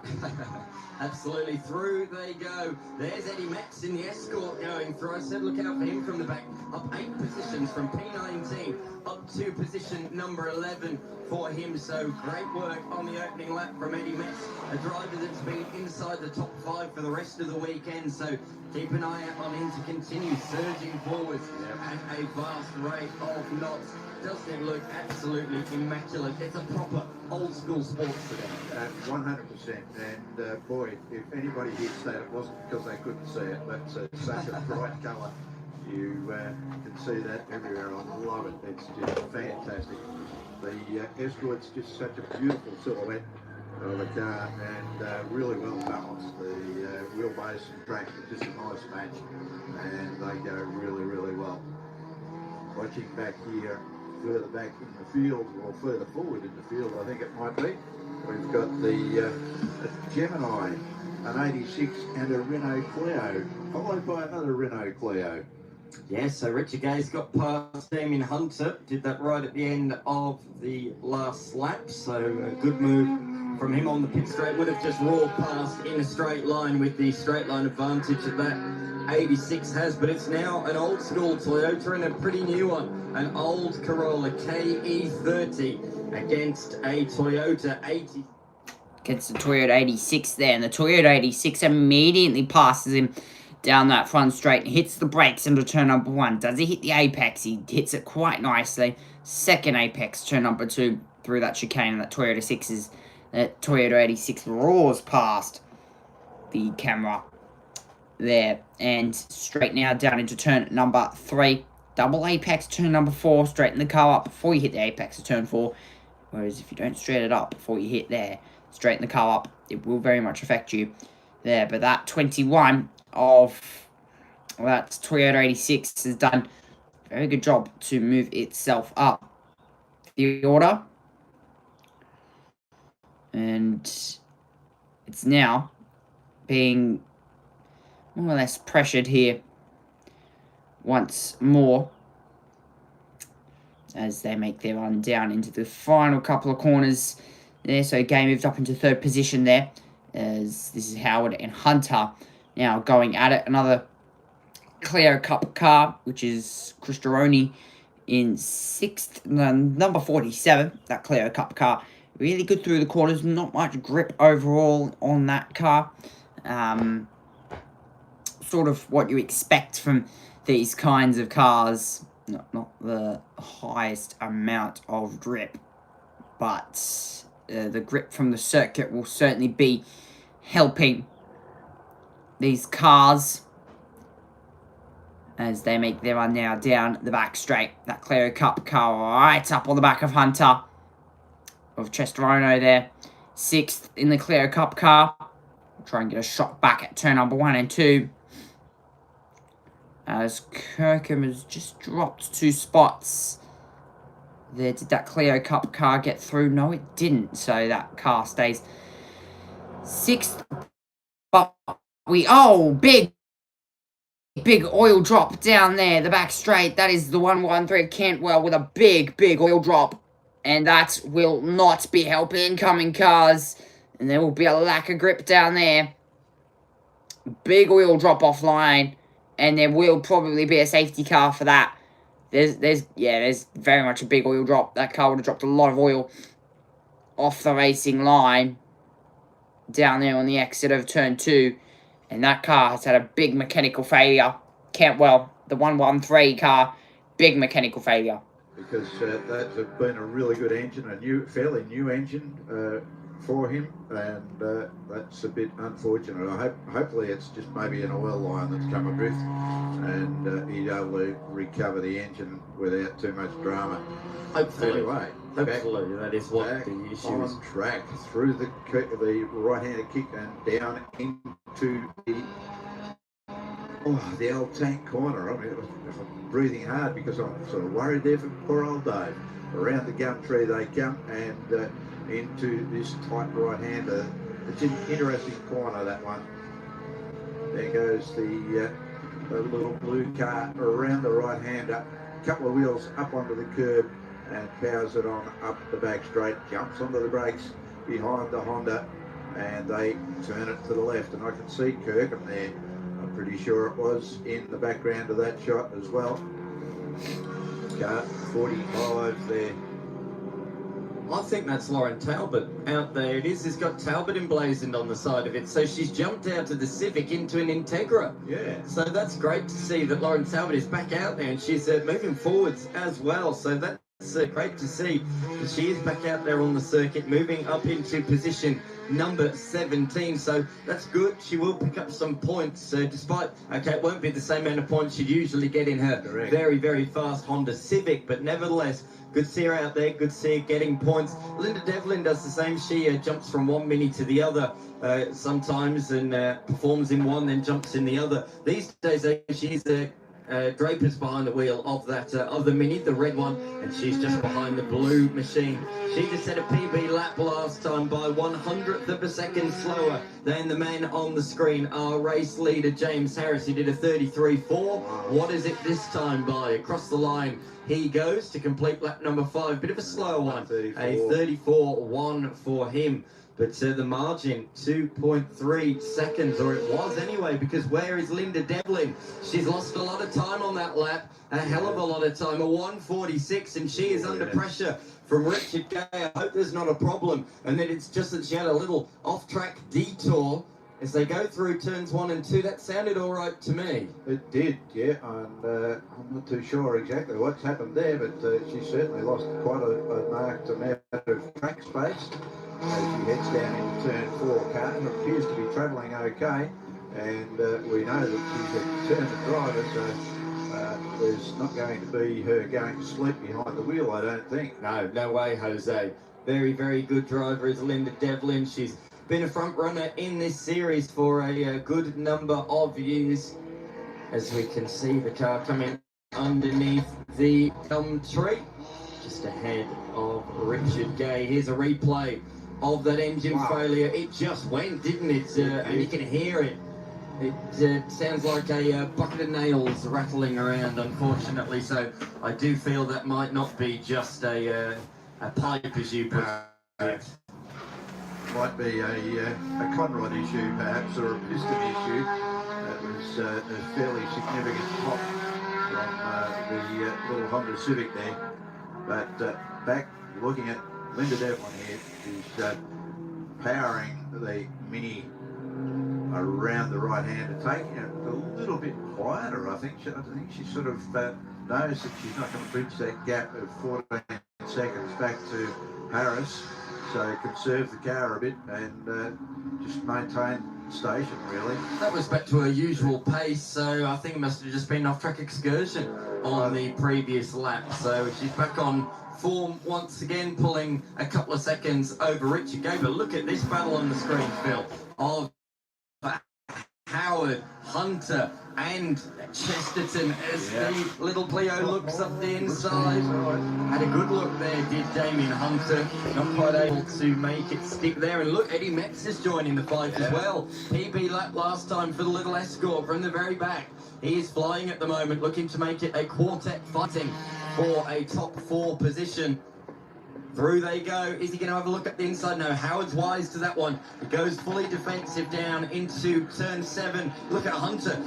Absolutely, through they go. There's Eddie Metz in the Escort going through. I said look out for him from the back. Up 8 positions from P19 up to position number 11 for him. So great work on the opening lap from Eddie Metz, a driver that's been inside the top 5 for the rest of the weekend. So keep an eye out on him to continue surging forwards at a vast rate of knots. Doesn't it look absolutely immaculate? It's a proper old school sports today. 100%. And boy, if anybody hits that, it wasn't because they couldn't see it. That's such a bright colour. You can see that everywhere. I love it. It's just fantastic. The Escort's just such a beautiful silhouette of a car, and really well balanced. The wheelbase and track is just a nice match, and they go really, really well. Watching back here, further back in the field, or further forward in the field, I think it might be, we've got the Gemini, an 86 and a Renault Clio, followed by another Renault Clio. Yes, so Richard Gay's got past Damien Hunter, did that right at the end of the last lap, so a good move from him on the pit straight. Would have just roared past in a straight line with the straight line advantage that that 86 has, but it's now an old school Toyota and a pretty new one, an old Corolla KE30 against a Toyota 80. Gets the Toyota 86 there, and the Toyota 86 immediately passes him down that front straight and hits the brakes into turn number 1. Does he hit the apex? He hits it quite nicely. Second apex, turn number 2, through that chicane, and that Toyota 86 roars past the camera there, and straight now down into turn number 3. Double apex, turn number 4, straighten the car up before you hit the apex of turn 4. Whereas if you don't straighten it up before you hit there, straighten the car up, it will very much affect you there. But that 21 of that Toyota 86 has done a very good job to move itself up the order. And it's now being more or less pressured here once more as they make their run down into the final couple of corners there. So Gay moved up into third position there, as this is Howard and Hunter now going at it. Another Clio Cup car, which is Cristeroni in sixth, number 47, that Clio Cup car. Really good through the corners, not much grip overall on that car. Sort of what you expect from these kinds of cars. Not the highest amount of grip, but the grip from the circuit will certainly be helping these cars as they make their run now down the back straight. That Clio Cup car right up on the back of Hunter, of Chesterano there. Sixth in the Clio Cup car. Try and get a shot back at turn number 1 and 2. As Kirkham has just dropped 2 spots. There, did that Clio Cup car get through? No, it didn't. So that car stays 6th. But big oil drop down there, the back straight. That is the 113 Cantwell with a big oil drop. And that will not be helping incoming cars. And there will be a lack of grip down there. Big oil drop offline. And there will probably be a safety car for that. There's very much a big oil drop. That car would have dropped a lot of oil off the racing line down there on the exit of turn 2. And that car has had a big mechanical failure. Cantwell, the 113 car, big mechanical failure. Because that's been a really good engine, fairly new engine for him, and that's a bit unfortunate. Hopefully it's just maybe an oil line that's come adrift, and he's able to recover the engine without too much drama. Hopefully. Anyway, hopefully that is what the issue is. On track through the right-handed kick and down into the old tank corner. I mean, I'm breathing hard because I'm sort of worried there for poor old Dave. Around the gum tree they come, and into this tight right-hander. It's an interesting corner, that one. There goes the little blue car around the right-hander. Couple of wheels up onto the curb and powers it on up the back straight. Jumps onto the brakes behind the Honda, and they turn it to the left. And I can see Kirkham there. I'm pretty sure it was in the background of that shot as well. Car 45 there. I think that's Lauren Talbot out there. It is. It's got Talbot emblazoned on the side of it. So she's jumped out of the Civic into an Integra. Yeah. So that's great to see that Lauren Talbot is back out there, and she's moving forwards as well. So that's great to see that she is back out there on the circuit, moving up into position number 17. So that's good. She will pick up some points, despite, it won't be the same amount of points she'd usually get in her very fast Honda Civic, but nevertheless, good to see her out there. Good to see her getting points. Linda Devlin does the same. She jumps from one mini to the other sometimes, and performs in one, then jumps in the other. These days, she's Draper's behind the wheel of that of the Mini, the red one, and she's just behind the blue machine. She just had a PB lap last time by 100th of a second slower than the man on the screen, our race leader James Harris. He did a 33.4. What is it this time by? Across the line he goes to complete lap number 5. Bit of a slower one, a 34.1 for him. But the margin, 2.3 seconds, or it was anyway, because where is Linda Devlin? She's lost a lot of time on that lap, a hell of a lot of time, a 1:46, and she is under pressure from Richard Gay. I hope there's not a problem, and then it's just that she had a little off-track detour as they go through turns 1 and 2. That sounded all right to me. It did, yeah, and I'm not too sure exactly what's happened there, but she certainly lost quite a marked amount of track space as she heads down into turn 4. Car appears to be travelling okay, and we know that she's a determined driver, so there's not going to be her going to sleep behind the wheel, I don't think. No way, Jose. Very, very good driver is Linda Devlin. She's been a front runner in this series for a good number of years. As we can see the car coming underneath the gum tree, just ahead of Richard Gay. Here's a replay of that engine failure. It just went, didn't it? And you can hear it. It sounds like a bucket of nails rattling around, unfortunately. So I do feel that might not be just a pipe, as you put it. Might be a conrod issue, perhaps, or a piston issue. That was a fairly significant pop from the little Honda Civic there. But back looking at Linda Devlin here, she's powering the Mini around the right hand and taking it a little bit quieter. I think she sort of knows that she's not going to bridge that gap of 14 seconds back to Harris. So conserve the car a bit and just maintain station, really. That was back to her usual pace, so I think it must have just been an off-track excursion on the previous lap. So she's back on form once again, pulling a couple of seconds over Richard Gay. But look at this battle on the screen, Phil, of Howard, Hunter and Chesterton as the little Clio looks up the inside. Had a good look there, did Damien Hunter. Not quite able to make it stick there. And look, Eddie Metz is joining the fight as well. PB lap last time for the little Escort from the very back. He is flying at the moment, looking to make it a quartet fighting for a top 4 position. Through they go. Is he going to have a look at the inside? No, Howard's wise to that one. It goes fully defensive down into turn 7. Look at Hunter.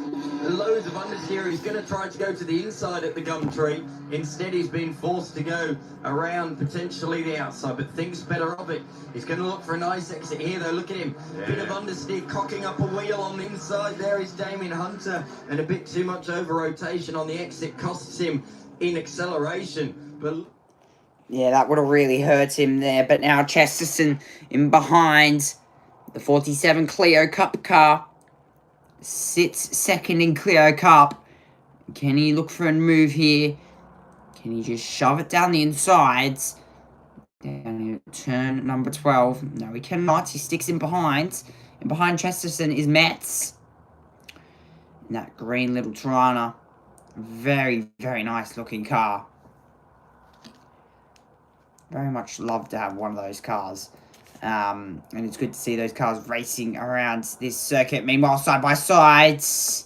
Loads of understeer. He's going to try to go to the inside at the gum tree. Instead, he's been forced to go around potentially the outside, but thinks better of it. He's going to look for a nice exit here, though. Look at him. Bit of understeer, cocking up a wheel on the inside. There is Damien Hunter, and a bit too much over rotation on the exit costs him in acceleration. But yeah, that would have really hurt him there. But now Chesterton in behind. The 47 Clio Cup car sits second in Clio Cup. Can he look for a move here? Can he just shove it down the insides? Down here, turn number 12. No, he cannot. He sticks in behind. And behind Chesterton is Metz. And that green little Tirana. Very, very nice looking car. Very much love to have one of those cars. And it's good to see those cars racing around this circuit. Meanwhile, side by sides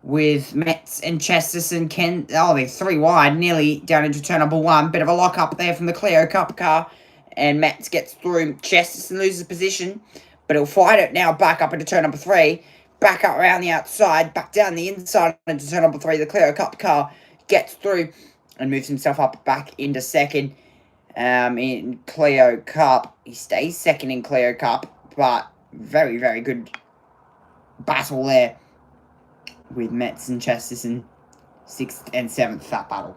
with Metz and Chesterton. They're 3 wide, nearly down into turn number 1. Bit of a lock up there from the Clio Cup car. And Metz gets through. Chesterton loses position, but he'll fight it now back up into turn number 3. Back up around the outside, back down the inside into turn number 3. The Clio Cup car gets through and moves himself up back into second. In Clio Cup, he stays second in Clio Cup, but very, very good battle there with Metz and Chesterton, 6th and 7th that battle.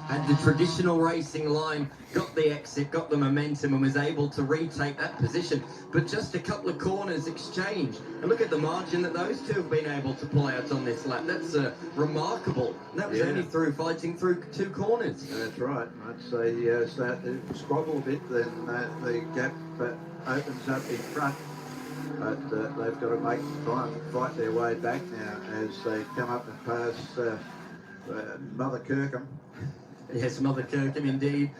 Had the traditional racing line, got the exit, got the momentum, and was able to retake that position. But just a couple of corners exchanged. And look at the margin that those two have been able to pull out on this lap. That's remarkable. And that was only through fighting through 2 corners. That's right. Once they start to squabble a bit, then the gap opens up in front. But they've got to try and fight their way back now as they come up and pass Mother Kirkham. Yes, Mother Kirkham indeed.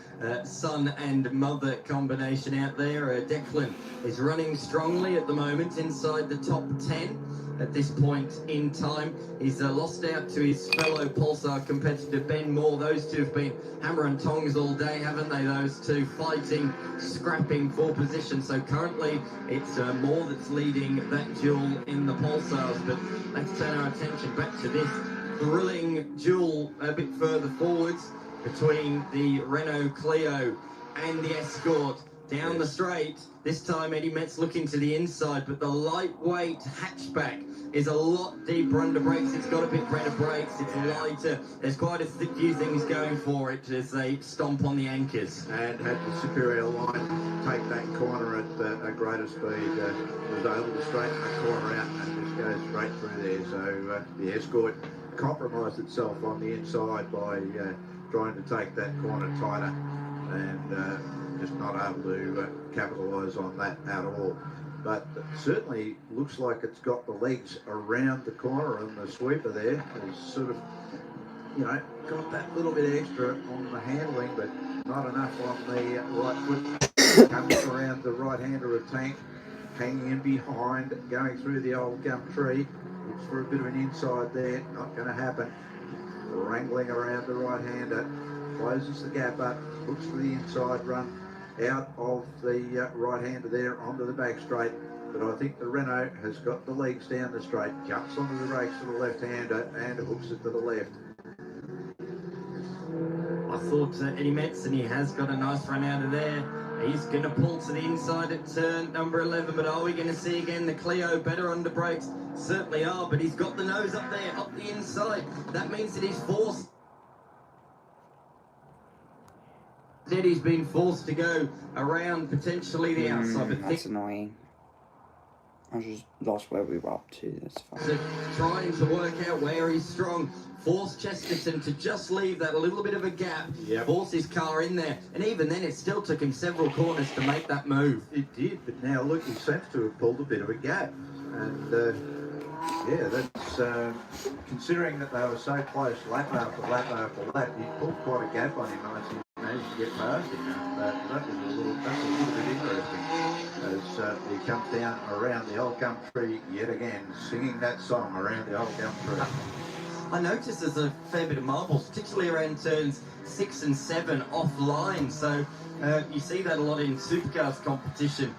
Son and mother combination out there. Declan is running strongly at the moment inside the top 10 at this point in time. He's lost out to his fellow Pulsar competitor Ben Moore. Those two have been hammer and tongs all day, haven't they? Those two fighting, scrapping for position. So currently it's Moore that's leading that duel in the Pulsars. But let's turn our attention back to this thrilling duel a bit further forwards between the Renault Clio and the Escort. Down the straight, this time Eddie Metz looking to the inside, but the lightweight hatchback is a lot deeper under brakes. It's got a bit better brakes, it's lighter. There's quite a few things going for it as they stomp on the anchors. And had the superior line take that corner at a greater speed. Was able to straighten the corner out and just go straight through there. So the Escort compromised itself on the inside by trying to take that corner tighter. And just not able to capitalise on that at all. But certainly looks like it's got the legs around the corner, and the sweeper there is sort of, you know, got that little bit extra on the handling, but not enough on the right foot. Comes around the right-hander of Tank, hanging in behind, going through the old gum tree. Looks for a bit of an inside there, not going to happen. Wrangling around the right-hander, closes the gap up, looks for the inside run out of the right-hander there onto the back straight. But I think the Renault has got the legs down the straight, jumps onto the brakes for the left-hander and hooks it to the left. I thought Eddie Metz, and he has got a nice run out of there. He's going to pull to the inside at turn number 11, but are we going to see again the Clio better under brakes? Certainly are, but he's got the nose up there, up the inside. That means that he's forced. Eddie's been forced to go around potentially the outside, but that's annoying. I just lost where we were up to. That's fine. So trying to work out where he's strong. Force Chesterton to just leave that little bit of a gap. Yep. Force his car in there. And even then, it still took him several corners to make that move. It did, but now look, he seems to have pulled a bit of a gap. And yeah, that's considering that they were so close lap after lap after lap, he pulled quite a gap on him once he managed to get past him. And that's a little bit interesting as he comes down around the old gum tree yet again, singing that song around the old gum tree. I noticed there's a fair bit of marbles, particularly around turns 6 and 7 offline. So you see that a lot in supercars competition.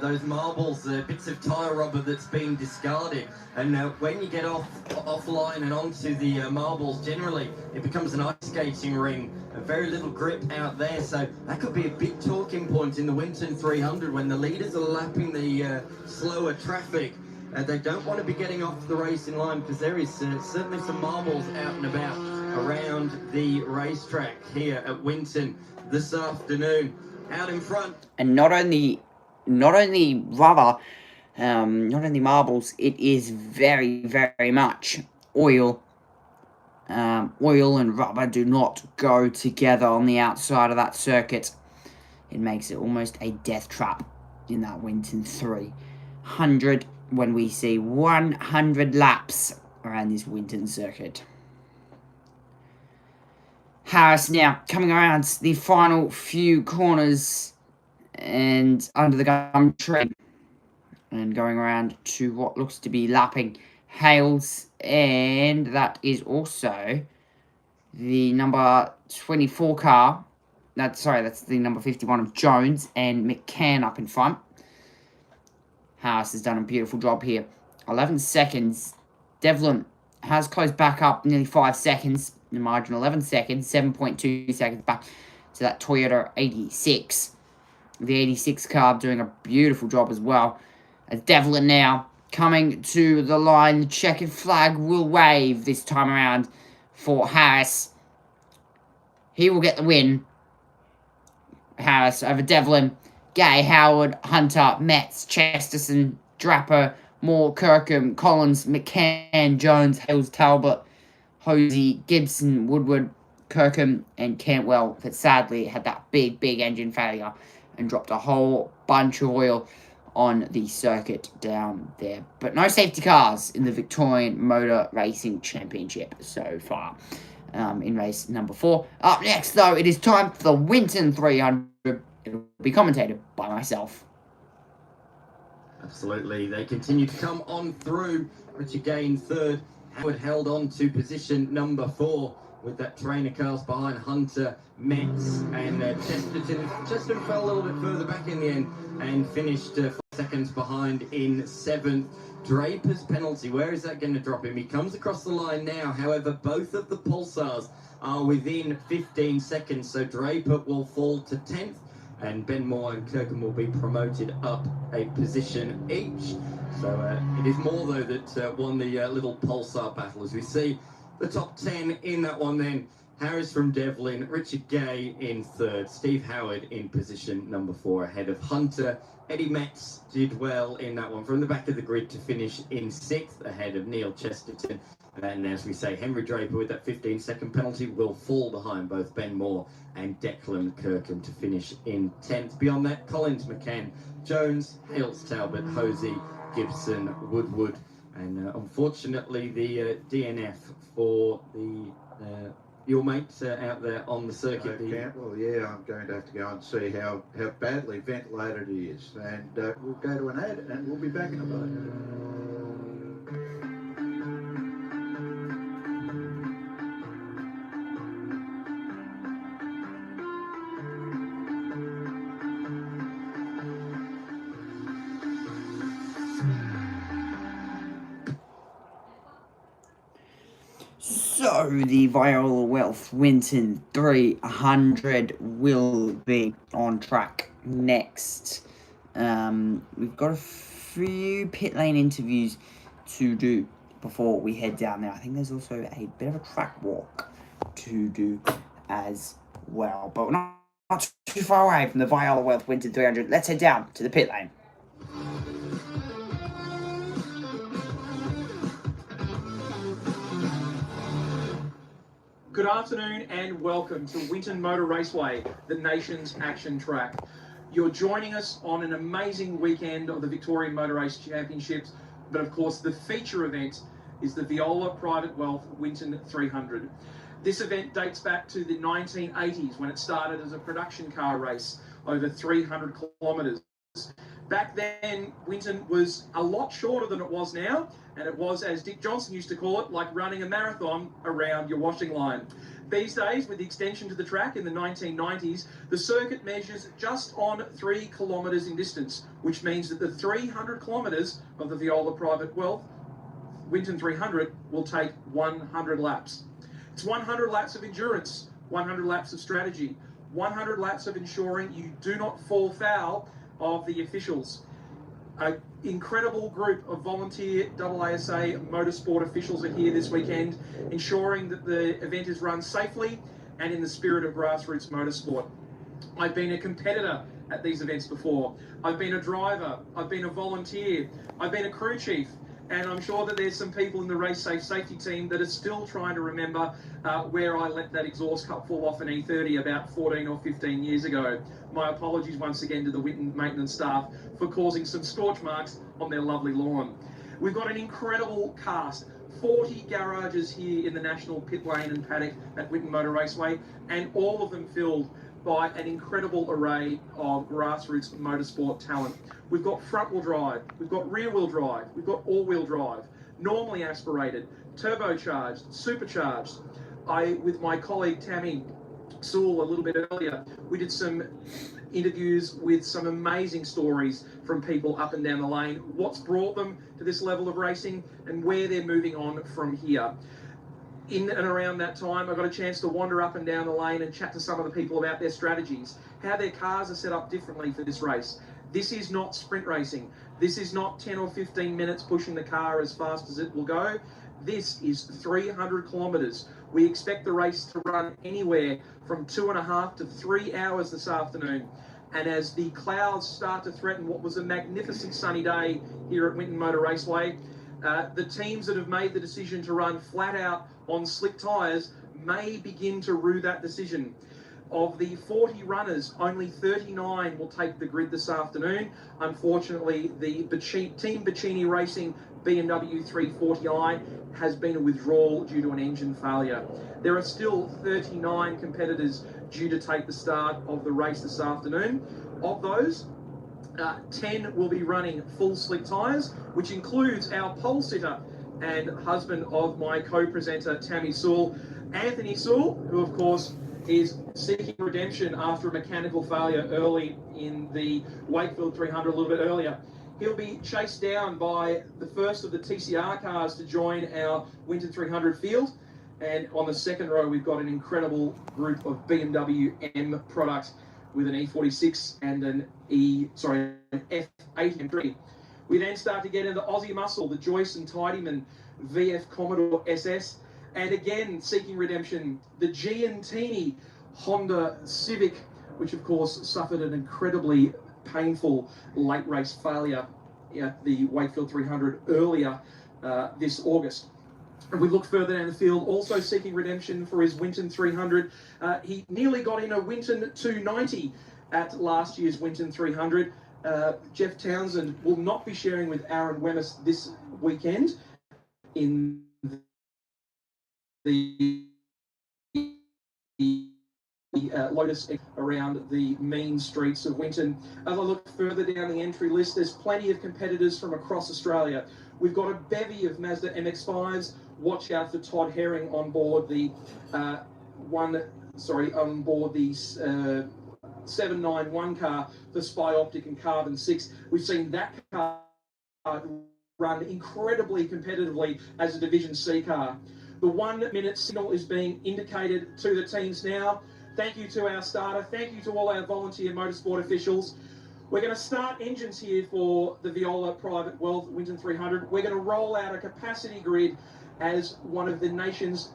Those marbles, bits of tyre rubber that's been discarded. And when you get offline and onto the marbles, generally it becomes an ice skating ring. Very little grip out there. So that could be a big talking point in the Winton 300 when the leaders are lapping the slower traffic. They don't want to be getting off the racing line because there is certainly some marbles out and about around the racetrack here at Winton this afternoon. Out in front. And not only rubber, not only marbles, it is very, very much oil. Oil and rubber do not go together on the outside of that circuit. It makes it almost a death trap in that Winton 300. When we see 100 laps around this Winton circuit. Harris now coming around the final few corners and under the gum tree and going around to what looks to be lapping Hales, and that is also the number 24 car. That's the number 51 of Jones and McCann up in front. Harris has done a beautiful job here. 11 seconds. Devlin has closed back up nearly 5 seconds. The margin 11 seconds. 7.2 seconds back to that Toyota 86. The 86 car doing a beautiful job as well. As Devlin now coming to the line. The checkered flag will wave this time around for Harris. He will get the win. Harris over Devlin. Gay, Howard, Hunter, Metz, Chesterton, Draper, Moore, Kirkham, Collins, McCann, Jones, Hales, Talbot, Hosey, Gibson, Woodward, Kirkham, and Cantwell that sadly had that big engine failure and dropped a whole bunch of oil on the circuit down there. But no safety cars in the Victorian Motor Racing Championship so far in race number 4. Up next, though, it is time for the Winton 300. It'll be commentated by myself. Absolutely. They continue to come on through. Richard Gain third. Howard held on to position number 4 with that trainer cars behind Hunter, Metz, and Chesterton. Chesterton fell a little bit further back in the end and finished 5 seconds behind in 7th. Draper's penalty, where is that going to drop him? He comes across the line now. However, both of the Pulsars are within 15 seconds, so Draper will fall to 10th. And Ben Moore and Kirkham will be promoted up a position each. So it is Moore, though, that won the little Pulsar battle. As we see the top 10 in that one then, Harris from Devlin, Richard Gay in third, Steve Howard in position number 4 ahead of Hunter. Eddie Metz did well in that one from the back of the grid to finish in 6th ahead of Neil Chesterton. And as we say, Henry Draper with that 15-second penalty will fall behind both Ben Moore and Declan Kirkham to finish in 10th. Beyond that, Collins, McCann, Jones, Hales, Talbot, Hosey, Gibson, Woodward. And unfortunately, the DNF for the your mates out there on the circuit. Well, yeah, I'm going to have to go and see how badly ventilated he is. And we'll go to an ad and we'll be back in a moment. So the Viola Welth Winton 300 will be on track next. We've got a few pit lane interviews to do before we head down there. I think there's also a bit of a track walk to do as well. But we're not too far away from the Viola Welth Winton 300. Let's head down to the pit lane. Good afternoon and welcome to Winton Motor Raceway, the nation's action track. You're joining us on an amazing weekend of the Victorian Motor Race Championships, but of course the feature event is the Viola Private Wealth Winton 300. This event dates back to the 1980s when it started as a production car race over 300 kilometres. Back then, Winton was a lot shorter than it was now, and it was, as Dick Johnson used to call it, like running a marathon around your washing line. These days, with the extension to the track in the 1990s, the circuit measures just on 3 kilometres in distance, which means that the 300 kilometres of the Viola Private Wealth Winton 300 will take 100 laps. It's 100 laps of endurance, 100 laps of strategy, 100 laps of ensuring you do not fall foul of the officials. An incredible group of volunteer AASA motorsport officials are here this weekend, ensuring that the event is run safely and in the spirit of grassroots motorsport. I've been a competitor at these events before. I've been a driver, I've been a volunteer, I've been a crew chief, and I'm sure that there's some people in the race safety team that are still trying to remember where I let that exhaust cup fall off an E30 about 14 or 15 years ago. My apologies once again to the Winton maintenance staff for causing some scorch marks on their lovely lawn. We've got an incredible cast, 40 garages here in the National Pit Lane and Paddock at Winton Motor Raceway, and all of them filled by an incredible array of grassroots motorsport talent. We've got front-wheel drive, we've got rear-wheel drive, we've got all-wheel drive, normally aspirated, turbocharged, supercharged. With my colleague Tammy Sewell a little bit earlier, we did some interviews with some amazing stories from people up and down the lane, what's brought them to this level of racing and where they're moving on from here. In and around that time, I got a chance to wander up and down the lane and chat to some of the people about their strategies, how their cars are set up differently for this race. This is not sprint racing. This is not 10 or 15 minutes pushing the car as fast as it will go. This is 300 kilometres. We expect the race to run anywhere from 2.5 to 3 hours this afternoon. And as the clouds start to threaten what was a magnificent sunny day here at Winton Motor Raceway, the teams that have made the decision to run flat out on slick tyres may begin to rue that decision. Of the 40 runners, only 39 will take the grid this afternoon. Unfortunately, the Team Bacini Racing BMW 340i has been a withdrawal due to an engine failure. There are still 39 competitors due to take the start of the race this afternoon. Of those, 10 will be running full slick tyres, which includes our pole sitter and husband of my co-presenter Tammy Sewell, Anthony Sewell, who of course is seeking redemption after a mechanical failure early in the Wakefield 300 a little bit earlier. He'll be chased down by the first of the TCR cars to join our Winton 300 field. And on the second row, we've got an incredible group of BMW M products with an E46 and an F80 M3. We then start to get into Aussie Muscle, the Joyce and Tidyman VF Commodore SS, And again, seeking redemption, the Giantini Honda Civic, which of course suffered an incredibly painful late race failure at the Wakefield 300 earlier this August. And we look further down the field, also seeking redemption for his Winton 300. He nearly got in a Winton 290 at last year's Winton 300. Jeff Townsend will not be sharing with Aaron Wemyss this weekend in the Lotus around the mean streets of Winton. As I look further down the entry list, there's plenty of competitors from across Australia. We've got a bevy of Mazda MX-5s. Watch out for Todd Herring on board the 791 car, the Spy Optic and Carbon 6. We've seen that car run incredibly competitively as a Division C car. The 1 minute signal is being indicated to the teams now. Thank you to our starter. Thank you to all our volunteer motorsport officials. We're going to start engines here for the Viola Private Welth Winton 300. We're going to roll out a capacity grid as one of the nation's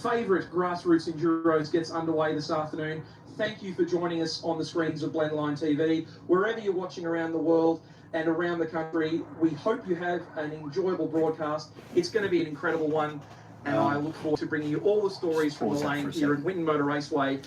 favourite grassroots enduros gets underway this afternoon. Thank you for joining us on the screens of Blendline TV. Wherever you're watching around the world and around the country, we hope you have an enjoyable broadcast. It's going to be an incredible one, and I look forward to bringing you all the stories from the lane here at Winton Motor Raceway.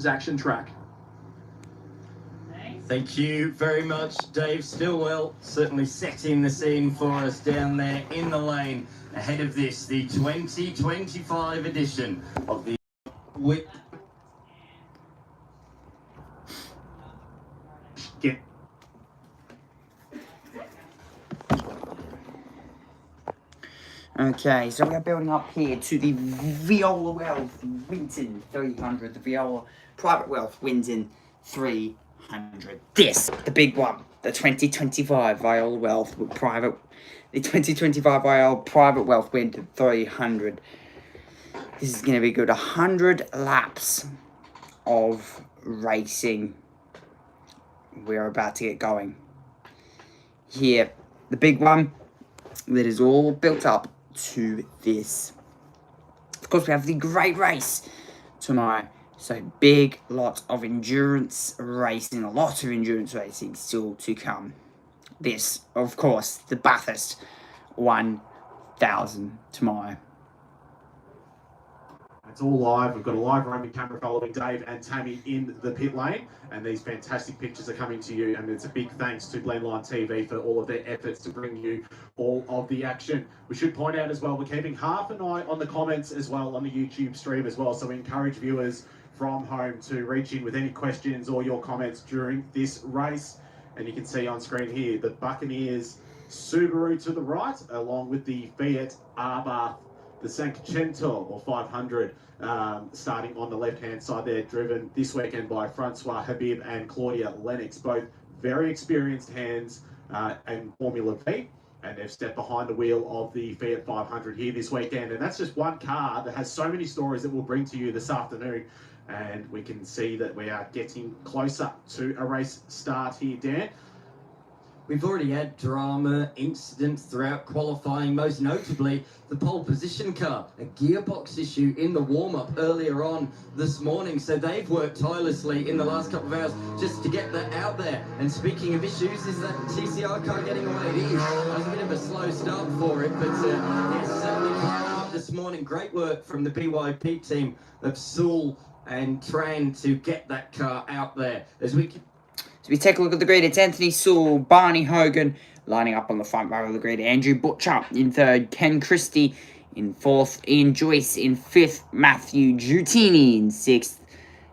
Action track. Thank you very much, Dave Stillwell. Certainly setting the scene for us down there in the lane ahead of this, the 2025 edition of the Whip. Okay, so we are building up here to the Viola Welth Winton 300. The Viola Private Welth Winton 300. This, the big one, the 2025 Viola Welth Private, the 2025 Viola Private Welth Winton 300. This is going to be good. 100 laps of racing. We're about to get going. Here, the big one that is all built up to this. Of course, we have the great race tomorrow. So, big lot of endurance racing. A lot of endurance racing still to come. This, of course, the Bathurst 1000 tomorrow. It's all live. We've got a live roaming camera following Dave and Tammy in the pit lane, and these fantastic pictures are coming to you. And it's a big thanks to Blendline TV for all of their efforts to bring you all of the action. We should point out as well, we're keeping half an eye on the comments as well on the YouTube stream as well. So we encourage viewers from home to reach in with any questions or your comments during this race. And you can see on screen here the Buccaneers Subaru to the right, along with the Fiat Abarth, the Cinquecento or 500, starting on the left-hand side there, driven this weekend by Francois Habib and Claudia Lennox, both very experienced hands in Formula V, and they've stepped behind the wheel of the Fiat 500 here this weekend. And that's just one car that has so many stories that we'll bring to you this afternoon. And we can see that we are getting closer to a race start here, Dan. We've already had drama, incidents throughout qualifying, most notably the pole position car, a gearbox issue in the warm-up earlier on this morning. So they've worked tirelessly in the last couple of hours just to get that out there. And speaking of issues, is that TCR car getting away? It is. That was a bit of a slow start for it, but it's certainly piling up this morning. Great work from the BYP team of Sewell and Tran to get that car out there. As we take a look at the grid, it's Anthony Sewell, Barney Hogan lining up on the front row of the grid. Andrew Butcher in third, Ken Christie in fourth, Ian Joyce in fifth, Matthew Giutini in sixth,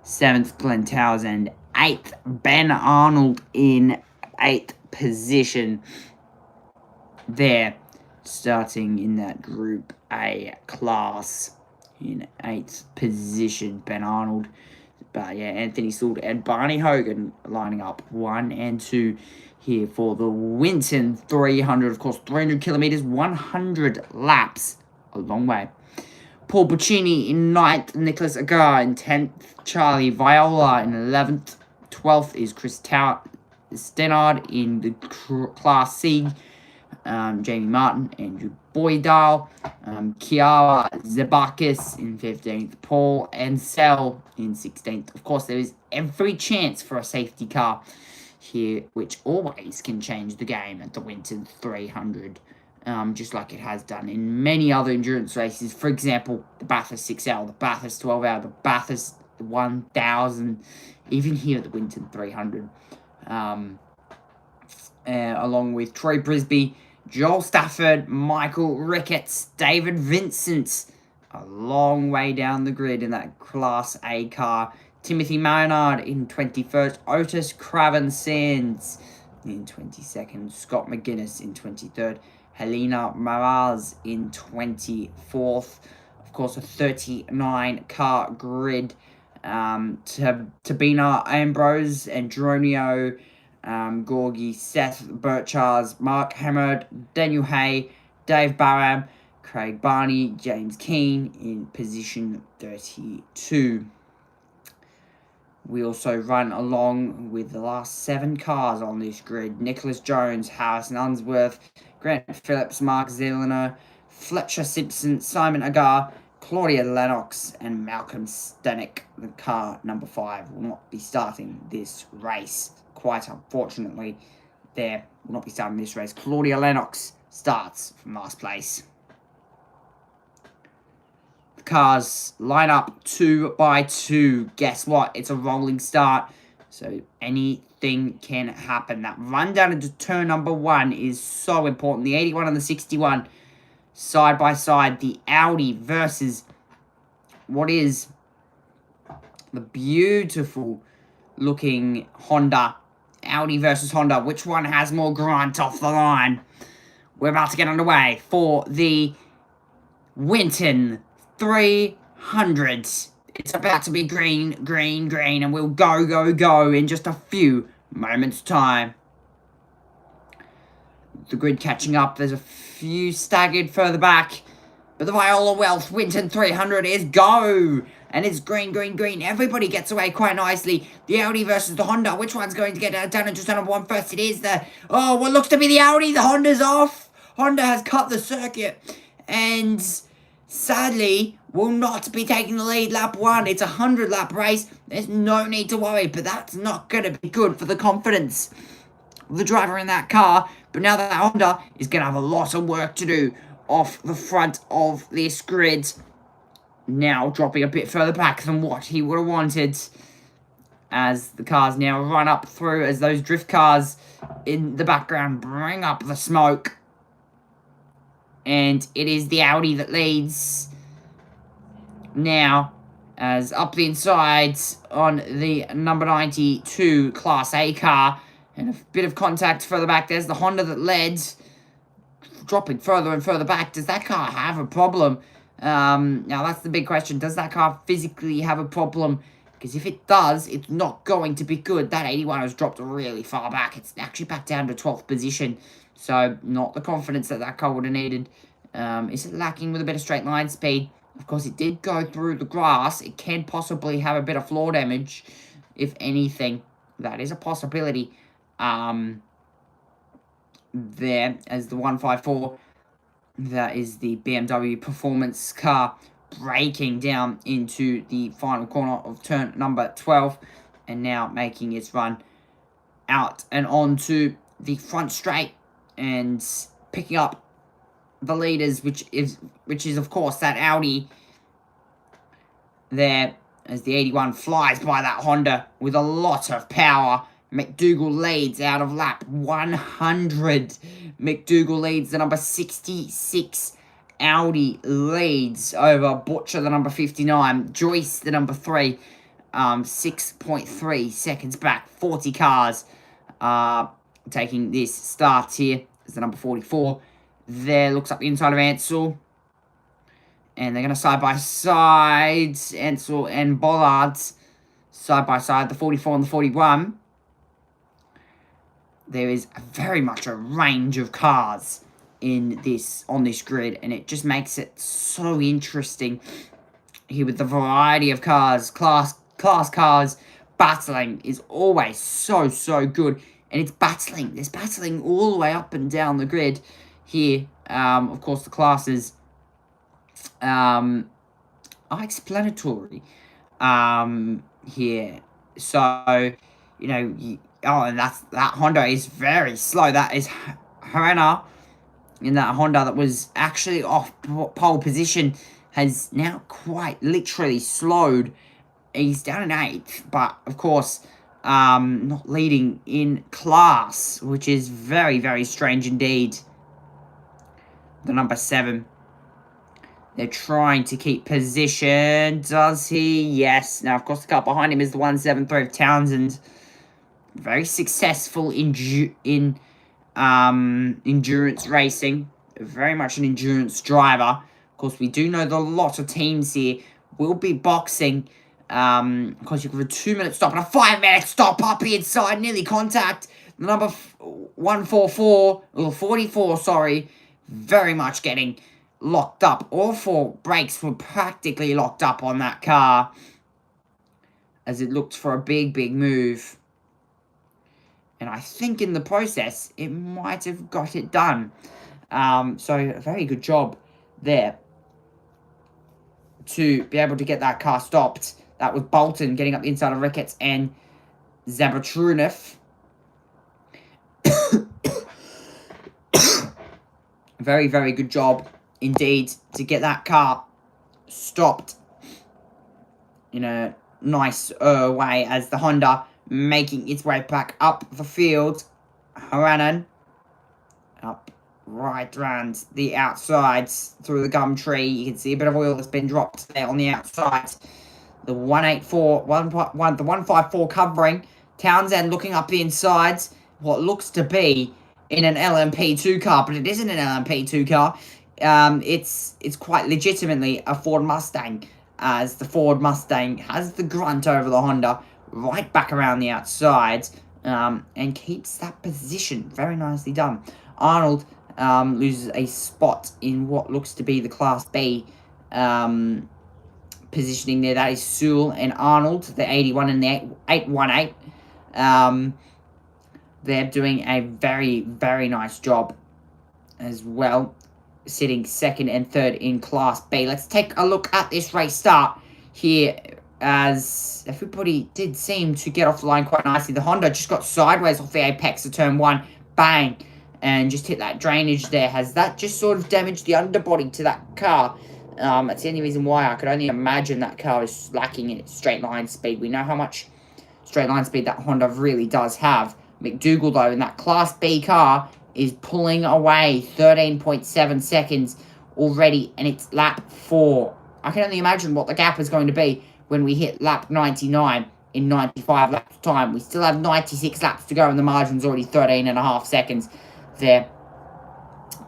seventh, Glenn Townsend, eighth, Ben Arnold in eighth position. There, starting in that Group A class in eighth position, Ben Arnold. But yeah, Anthony Sewell and Barney Hogan lining up 1 and 2 here for the Winton 300. Of course, 300 kilometres, 100 laps. A long way. Paul Buccini in 9th, Nicholas Agar in 10th, Charlie Viola in 11th. 12th is Chris Stennard in the Class C. Jamie Martin, Andrew Boydale, Kiara Zabakis in 15th, Paul Ansell in 16th. Of course, there is every chance for a safety car here, which always can change the game at the Winton 300, just like it has done in many other endurance races. For example, the Bathurst 6L, the Bathurst 12L, the Bathurst 1000, even here at the Winton 300. Along with Troy Brisby, Joel Stafford, Michael Ricketts, David Vincent, a long way down the grid in that Class A car. Timothy Maynard in 21st, Otis Craven Sands in 22nd, Scott McGuinness in 23rd, Helena Maraz in 24th. Of course, a 39-car grid. Tabina Ambrose and Dronio Gorgie, Seth Burchars, Mark Hammond, Daniel Hay, Dave Barham, Craig Barney, James Keane in position 32. We also run along with the last 7 cars on this grid. Nicholas Jones, Harrison Unsworth, Grant Phillips, Mark Zeliner, Fletcher Simpson, Simon Agar, Claudia Lennox, and Malcolm Stanek. The car number 5 will not be starting this race. Quite unfortunately, there will not be starting this race. Claudia Lennox starts from last place. The cars line up 2 by 2. Guess what? It's a rolling start. So anything can happen. That run down into turn number 1 is so important. The 81 and the 61 side by side. The Audi versus what is the beautiful looking Honda. Audi versus Honda. Which one has more grunt off the line? We're about to get underway for the Winton 300. It's about to be green, green, green, and we'll go, go, go in just a few moments' time. The grid catching up. There's a few staggered further back. But the Viola Welth Winton 300 is go. And it's green, green, green. Everybody gets away quite nicely. The Audi versus the Honda. Which one's going to get down into turn number 1 first? It is the... Oh, what looks to be the Audi. The Honda's off. Honda has cut the circuit. And sadly, will not be taking the lead lap 1. It's a 100-lap race. There's no need to worry. But that's not going to be good for the confidence of the driver in that car. But now that Honda is going to have a lot of work to do off the front of this grid. Now dropping a bit further back than what he would have wanted. As the cars now run up through, as those drift cars in the background bring up the smoke. And it is the Audi that leads. Now, as up the inside on the number 92 Class A car. And a bit of contact further back. There's the Honda that led. Dropping further and further back. Does that car have a problem? Now, that's the big question. Does that car physically have a problem? Because if it does, it's not going to be good. That 81 has dropped really far back. It's actually back down to 12th position. So, not the confidence that that car would have needed. Is it lacking with a bit of straight line speed? Of course, it did go through the grass. It can possibly have a bit of floor damage, if anything. That is a possibility. There, as the 154... That is the BMW performance car braking down into the final corner of turn number 12. And now making its run out and onto the front straight. And picking up the leaders, which is of course that Audi there. As the 81 flies by that Honda with a lot of power. McDougall leads out of lap 100. McDougall leads the number 66. Audi leads over Butcher, the number 59. Joyce, the number 3. 6.3 seconds back. 40 cars taking this start here. Is the number 44. There looks up the inside of Ansel. And they're going to side-by-side. Ansel and Bollard side-by-side. The 44 and the 41. There is very much a range of cars on this grid, and it just makes it so interesting here with the variety of cars, class cars. Battling is always so good, and it's battling. There's battling all the way up and down the grid here. Of course, the classes are explanatory here. So, you know. Oh, and that Honda is very slow. That is Harana in that Honda that was actually off pole position has now quite literally slowed. He's down in 8th, but of course, not leading in class, which is very, very strange indeed. The number 7. They're trying to keep position. Does he? Yes. Now, of course, the car behind him is the 173 of Townsend. Very successful in endurance racing. Very much an endurance driver. Of course, we do know that a lot of teams here will be boxing. Of course, you have a 2-minute stop and a 5-minute stop up inside. Nearly contact. The number 144, or 44, sorry. Very much getting locked up. All 4 brakes were practically locked up on that car. As it looked for a big, big move. And I think in the process, it might have got it done. So, a very good job there to be able to get that car stopped. That was Bolton getting up the inside of Ricketts and Zabatrunev. Very, very good job indeed to get that car stopped in a nice way as the Honda making its way back up the field. Haranan up right round the outsides through the gum tree. You can see a bit of oil that's been dropped there on the outside. The 154 covering. Townsend looking up the insides. What looks to be in an LMP2 car, but it isn't an LMP2 car. It's quite legitimately a Ford Mustang, as the Ford Mustang has the grunt over the Honda right back around the outside, and keeps that position. Very nicely done. Arnold loses a spot in what looks to be the Class B positioning there. That is Sewell and Arnold, the 81 and the 818. They're doing a very, very nice job as well, sitting second and third in Class B. Let's take a look at this race start here, as everybody did seem to get off the line quite nicely. The Honda just got sideways off the apex of turn 1, bang, and just hit that drainage there. Has that just sort of damaged the underbody to that car? That's the only reason why I could only imagine that car is lacking in its straight line speed. We know how much straight line speed that Honda really does have. McDougall, though, in that Class B car is pulling away 13.7 seconds already, and it's lap 4. I can only imagine what the gap is going to be when we hit lap 99 in 95 laps time. We still have 96 laps to go, and the margin's already 13.5 seconds there,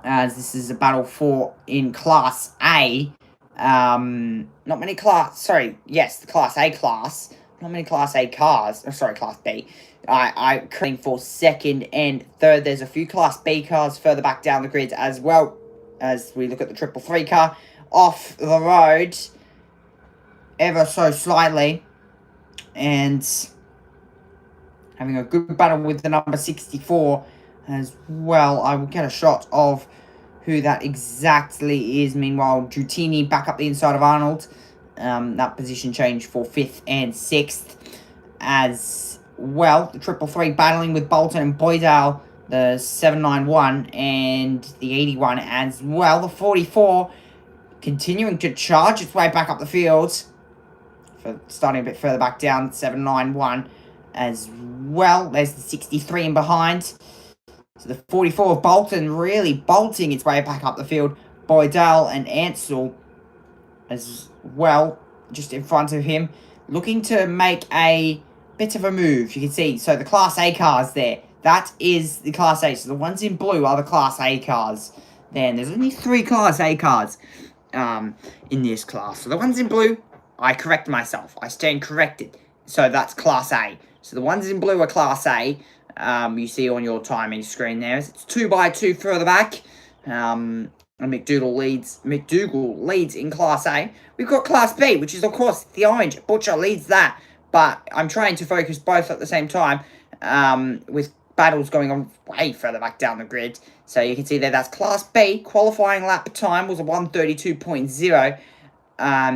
as this is a battle for in Class A. The Class A class. Not many Class A cars. Oh, sorry, Class B. I'm currently for second and third. There's a few Class B cars further back down the grid as well, as we look at the 333 car off the road ever so slightly, and having a good battle with the number 64 as well. I will get a shot of who that exactly is. Meanwhile, Giutini back up the inside of Arnold. That position change for 5th and 6th as well. The 333 battling with Bolton and Boydale, the 791 and the 81 as well. The 44 continuing to charge its way back up the field, starting a bit further back down, 791 as well. There's the 63 in behind. So the 44 of Bolton really bolting its way back up the field. Boydell and Ansell as well, just in front of him, looking to make a bit of a move. You can see, so the Class A cars there, that is the Class A. So the ones in blue are the Class A cars. Then there's only 3 Class A cars in this class. So the ones in blue, I correct myself. I stand corrected. So that's Class A. So the ones in blue are Class A. You see on your timing screen there. It's 2x2 further back. And McDougall leads in Class A. We've got Class B, which is, of course, the orange. Butcher leads that. But I'm trying to focus both at the same time, with battles going on way further back down the grid. So you can see there, that's Class B. Qualifying lap time was a 132.0.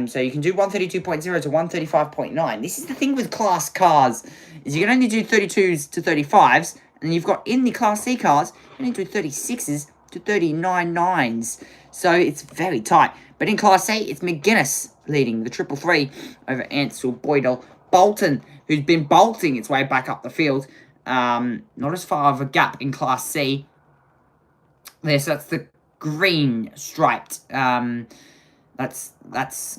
So you can do 132.0 to 135.9. This is the thing with class cars, is you can only do 32s to 35s, and you've got in the Class C cars, you can only do 36s to 39.9s. So it's very tight. But in Class A, it's McGuinness leading the 333 over Ansell, Boydell, Bolton, who's been bolting its way back up the field. Not as far of a gap in Class C. There, so that's the green striped. That's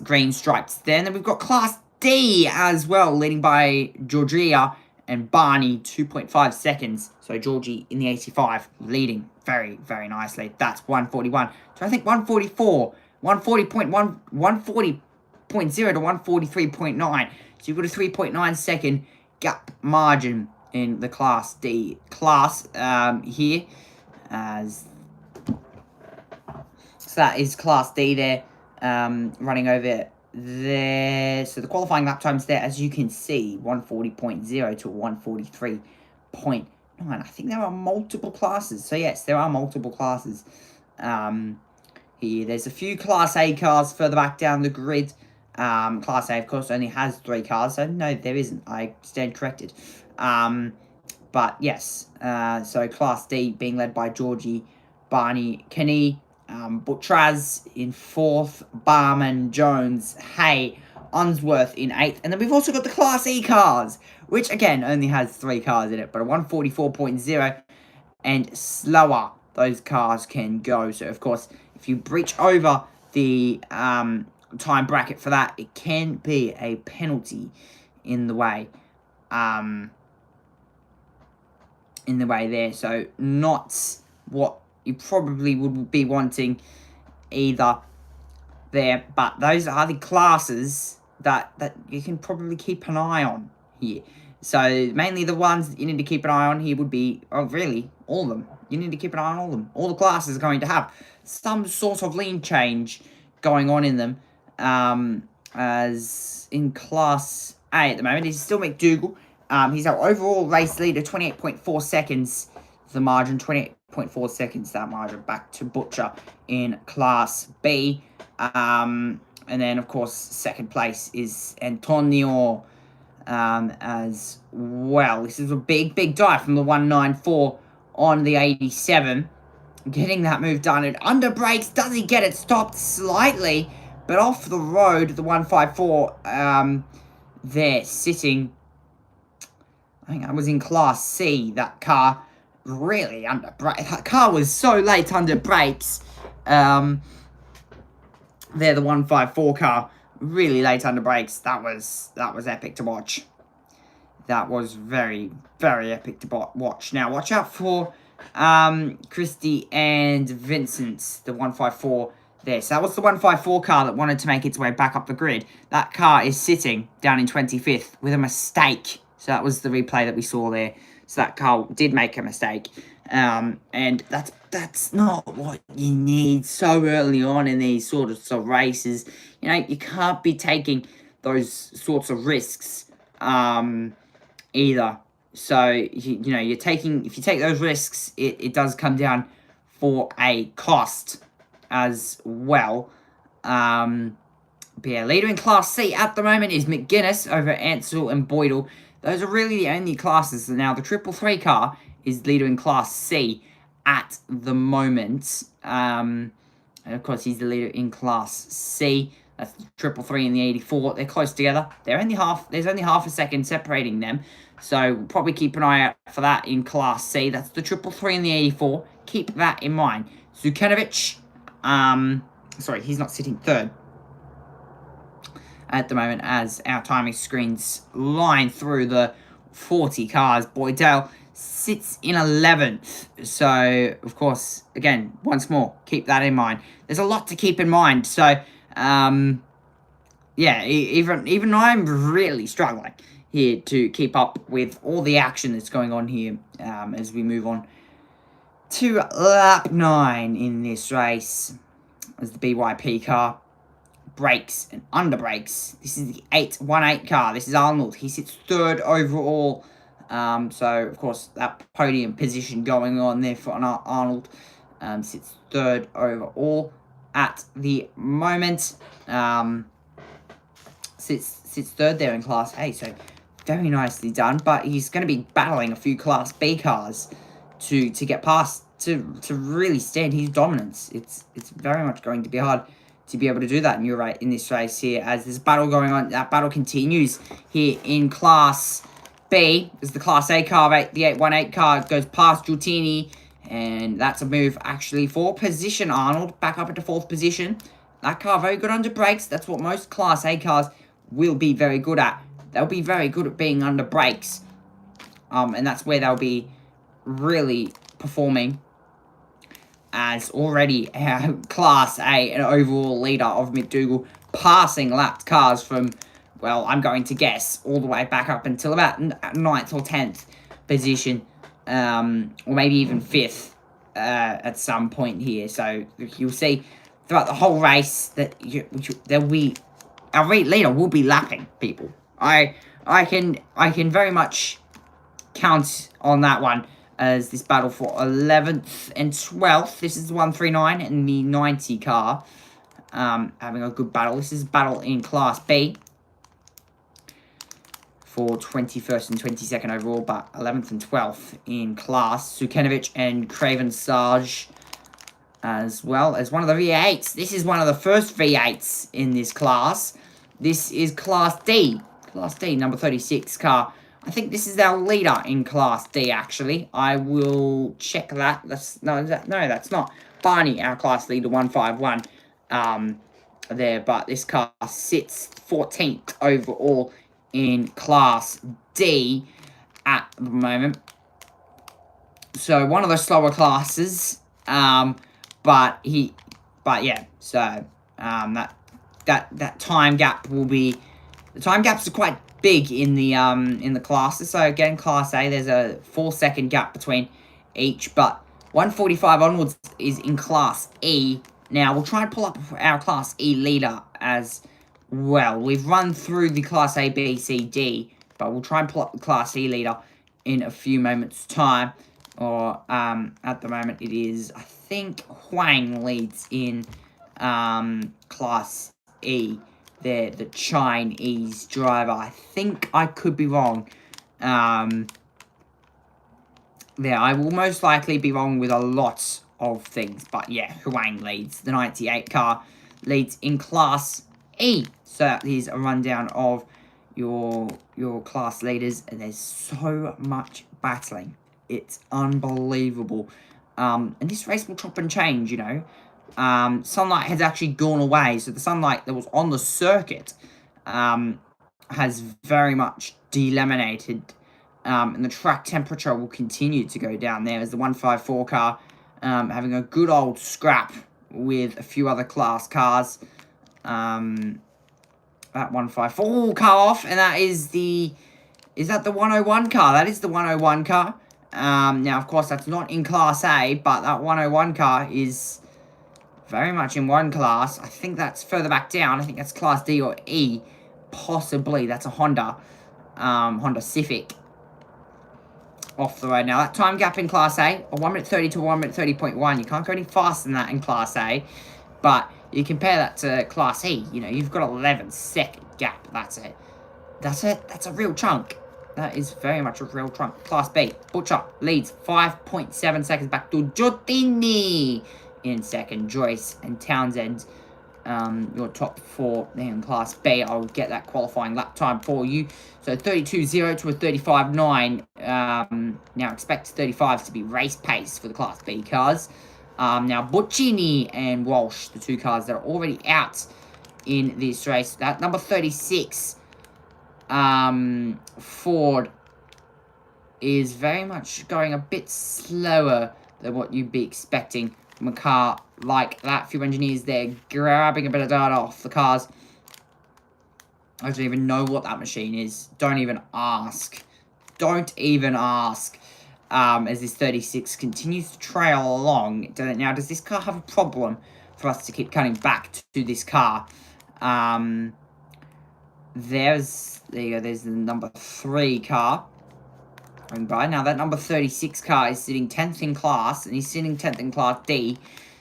green stripes there. And then we've got Class D as well, leading by Georgia and Barney, 2.5 seconds. So Georgie in the 85, leading very, very nicely. That's 141. So I think 144, 140.1, 140.0 to 143.9. So you've got a 3.9 second gap margin in the Class D class here. So that is Class D there, running over there. So the qualifying lap times there, as you can see, 140.0 to 143.9. I think there are multiple classes. So yes, there are multiple classes here. There's a few Class A cars further back down the grid. Class A, of course, only has 3 cars. So no, there isn't. I stand corrected. But yes, so Class D being led by Georgie, Barney, Kenny, Butraz in 4th, Barman, Jones, Hay, Unsworth in 8th. And then we've also got the Class E cars, which again only has 3 cars in it, but a 144.0 and slower those cars can go. So of course, if you breach over the time bracket for that, it can be a penalty in the way. There, so not what you probably would be wanting either there, but those are the classes that you can probably keep an eye on here. So mainly the ones that you need to keep an eye on here would be, really, all of them. You need to keep an eye on all of them. All the classes are going to have some sort of lean change going on in them. As in Class A at the moment, he's still McDougall. He's our overall race leader, 28.4 seconds. The margin, 28.4 seconds, that margin. Back to Butcher in Class B. And then, of course, second place is Antonio as well. This is a big dive from the 194 on the 87. Getting that move done. And under brakes, does he get it stopped slightly? But off the road, the 154 there sitting. I think I was in Class C, that car. Really under brakes. That car was so late under brakes. There, the 154 car, really late under brakes. That was epic to watch. That was very epic to watch. Now, watch out for Christie and Vincent, the 154 there. So that was the 154 car that wanted to make its way back up the grid. That car is sitting down in 25th with a mistake. So that was the replay that we saw there. So that car did make a mistake. And that's not what you need so early on in these sorts of races. You know, you can't be taking those sorts of risks either. So, you know, if you take those risks, it does come down for a cost as well. But yeah, leader in Class C at the moment is McGuinness over Ansell and Boydell. Those are really the only classes. Now, the 333 car is leader in Class C at the moment. And of course, he's the leader in Class C. That's the 333 and the 84. They're close together. There's only half a second separating them. So we'll probably keep an eye out for that in Class C. That's the 333 and the 84. Keep that in mind. Zukanovic, sorry, he's not sitting third at the moment as our timing screens line through the 40 cars. Boydell sits in 11th. So, of course, again, once more, keep that in mind. There's a lot to keep in mind. So, yeah, even I'm really struggling here to keep up with all the action that's going on here as we move on to lap 9 in this race as the BYP car brakes and under brakes. This is the 818 car. This is Arnold. He sits third overall. So, of course, that podium position going on there for Arnold. Sits third overall at the moment. Sits third there in Class A. So, very nicely done. But he's going to be battling a few Class B cars to get past, to really stand his dominance. It's very much going to be hard to be able to do that in this race here, as there's battle going on. That battle continues here in Class B, as the Class A car, the 818 car, goes past Giultini, and that's a move actually for position. Arnold back up into 4th position. That car very good under brakes. That's what most Class A cars will be very good at. They'll be very good at being under brakes, and that's where they'll be really performing, as already our Class A and overall leader of McDougall, passing lapped cars from, well, I'm going to guess, all the way back up until about 9th or 10th position, or maybe even 5th at some point here. So you'll see throughout the whole race that our leader will be lapping people. I can very much count on that one, as this battle for 11th and 12th. This is the 139 and the 90 car having a good battle. This is a battle in Class B for 21st and 22nd overall, but 11th and 12th in class. Sukanovic and Craven Sarge as well as one of the V8s. This is one of the first V8s in this class. This is Class D. Class D, number 36 car. I think this is our leader in Class D, actually. I will check that. No, that's not. Barney, our class leader, 151. There, but this car sits 14th overall in Class D at the moment. So, one of the slower classes. But yeah, so, that time gap will be, the time gaps are quite big in the classes. So, again, Class A, there's a 4-second gap between each, but 145 onwards is in Class E. Now, we'll try and pull up our Class E leader as well. We've run through the Class A, B, C, D, but we'll try and pull up the Class E leader in a few moments' time. Or, at the moment, it is, I think, Huang leads in Class E. They're the Chinese driver. I think I could be wrong. There, I will most likely be wrong with a lot of things. But yeah, Huang leads. The 98 car leads in Class E. So that is a rundown of your class leaders. And there's so much battling. It's unbelievable. And this race will chop and change, you know. Sunlight has actually gone away. So the sunlight that was on the circuit has very much delaminated. And the track temperature will continue to go down there as the 154 car having a good old scrap with a few other class cars. That 154 car off, and that is the... Is that the 101 car? That is the 101 car. Now, of course, that's not in Class A, but that 101 car is very much in one class. I think that's further back down. I think that's Class D or E. Possibly. That's a Honda. Honda Civic. Off the road. Now, that time gap in Class A, a 1 minute 30 to 1 minute 30.1. You can't go any faster than that in Class A. But you compare that to Class E, you know, you've got an 11-second gap. That's it. That's it. That's a real chunk. That is very much a real chunk. Class B, Butcher leads 5.7 seconds back to Giotini in second. Joyce and Townsend, your top four in Class B. I'll get that qualifying lap time for you. So 32.0 to a 35.9. Now expect 35s to be race pace for the Class B cars. Now Buccini and Walsh, the two cars that are already out in this race. That number 36, Ford, is very much going a bit slower than what you'd be expecting from a car like that. A few engineers there grabbing a bit of data off the cars. I don't even know what that machine is. Don't even ask. Don't even ask. As this 36 continues to trail along. Now, does this car have a problem for us to keep cutting back to this car? There's the number 3 car going by. Now, that number 36 car is sitting 10th in class, and he's sitting 10th in Class D.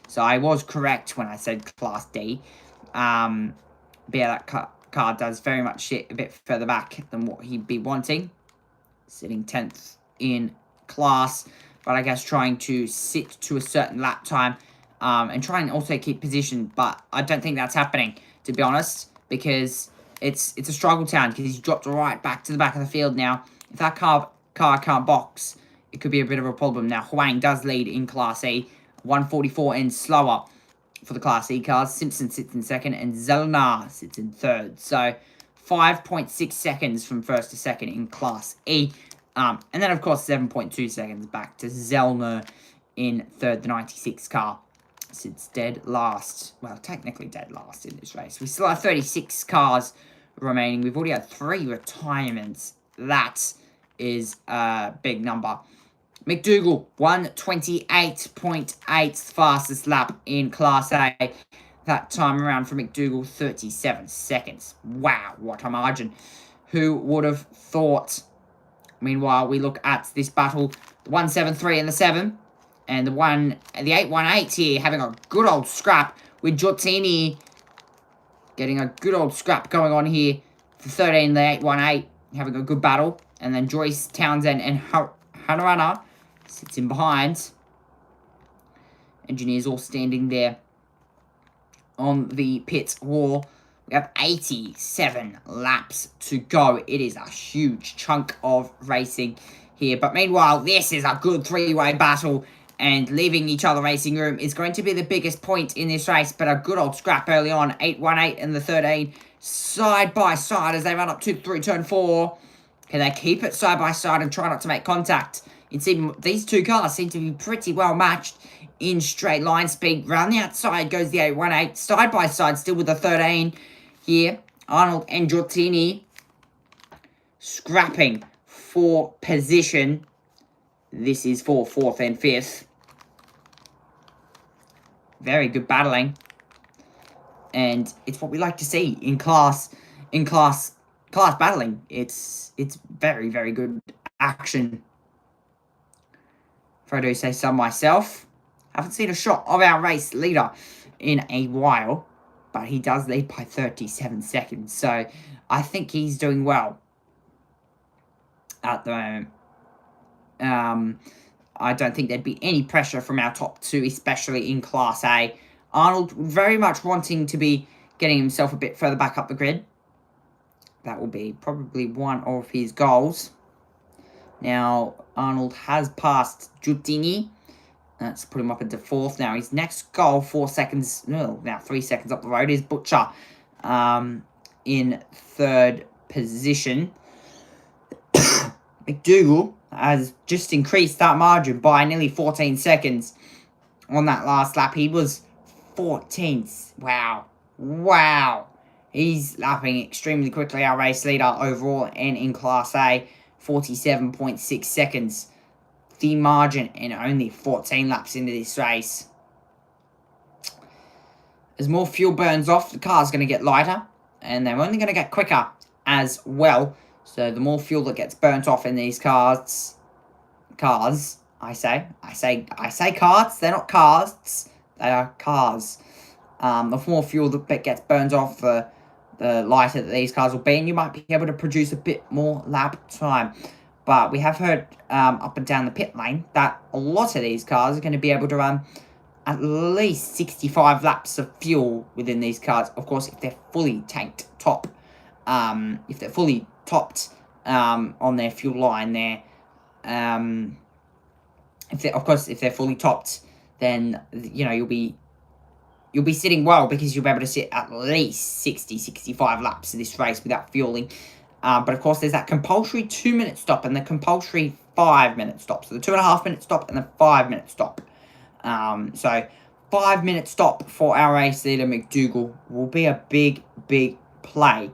So I was correct when I said Class D. But yeah, that car does very much sit a bit further back than what he'd be wanting. Sitting 10th in class, but I guess trying to sit to a certain lap time and try and also keep position, but I don't think that's happening, to be honest, because it's a struggle town, because he's dropped right back to the back of the field now. If that car can't box, it could be a bit of a problem. Now, Huang does lead in Class A, 144 and slower for the Class E cars. Simpson sits in second, and Zellner sits in third. So, 5.6 seconds from first to second in Class E. And then, of course, 7.2 seconds back to Zellner in third. The 96 car sits dead last. Well, technically dead last in this race. We still have 36 cars remaining. We've already had 3 retirements. That is a big number. McDougall, 128.8, fastest lap in Class A. That time around for McDougall, 37 seconds. Wow, what a margin. Who would have thought? Meanwhile, we look at this battle, the 173 and the 7, and the 818 here having a good old scrap with Giotini getting a good old scrap going on here. The 13, the 818 having a good battle, and then Joyce, Townsend, and Hanarana sits in behind. engineers all standing there on the pit wall. We have 87 laps to go. It is a huge chunk of racing here. But meanwhile, this is a good three-way battle. And leaving each other racing room is going to be the biggest point in this race. But a good old scrap early on. 8-1-8 and the 13 side by side as they run up to through turn 4. Can they keep it side by side and try not to make contact? These two cars seem to be pretty well matched in straight line speed. Round the outside goes the 8-1-8. Side by side still with the 13 here. Arnold and Giortini scrapping for position. This is for 4th and 5th. Very good battling. And it's what we like to see in class battling. It's very, very good action. If I do say so myself. Haven't seen a shot of our race leader in a while. But he does lead by 37 seconds. So I think he's doing well at the moment. I don't think there'd be any pressure from our top two, especially in Class A. Arnold very much wanting to be getting himself a bit further back up the grid. That will be probably one of his goals. Now, Arnold has passed Giuttini. That's put him up into 4th now. His next goal, 4 seconds, well, now 3 seconds up the road, is Butcher in 3rd position. McDougall has just increased that margin by nearly 14 seconds on that last lap. He was 14th. Wow. He's lapping extremely quickly, our race leader overall and in Class A. 47.6 seconds. The margin in only 14 laps into this race. As more fuel burns off, the car's going to get lighter. And they're only going to get quicker as well. So the more fuel that gets burnt off in these cars, I say cars, they're not cars, they are cars. The more fuel that gets burnt off, the lighter that these cars will be, and you might be able to produce a bit more lap time. But we have heard up and down the pit lane that a lot of these cars are going to be able to run at least 65 laps of fuel within these cars. Of course, if they're fully tanked top, if they're fully topped on their fuel line there. If they're fully topped, then you'll be sitting well because you'll be able to sit at least 65 laps of this race without fueling. But of course, there's that compulsory 2-minute stop and the compulsory 5-minute stop. So the 2.5-minute stop and the 5-minute stop. So 5-minute stop for our race leader McDougall will be a big play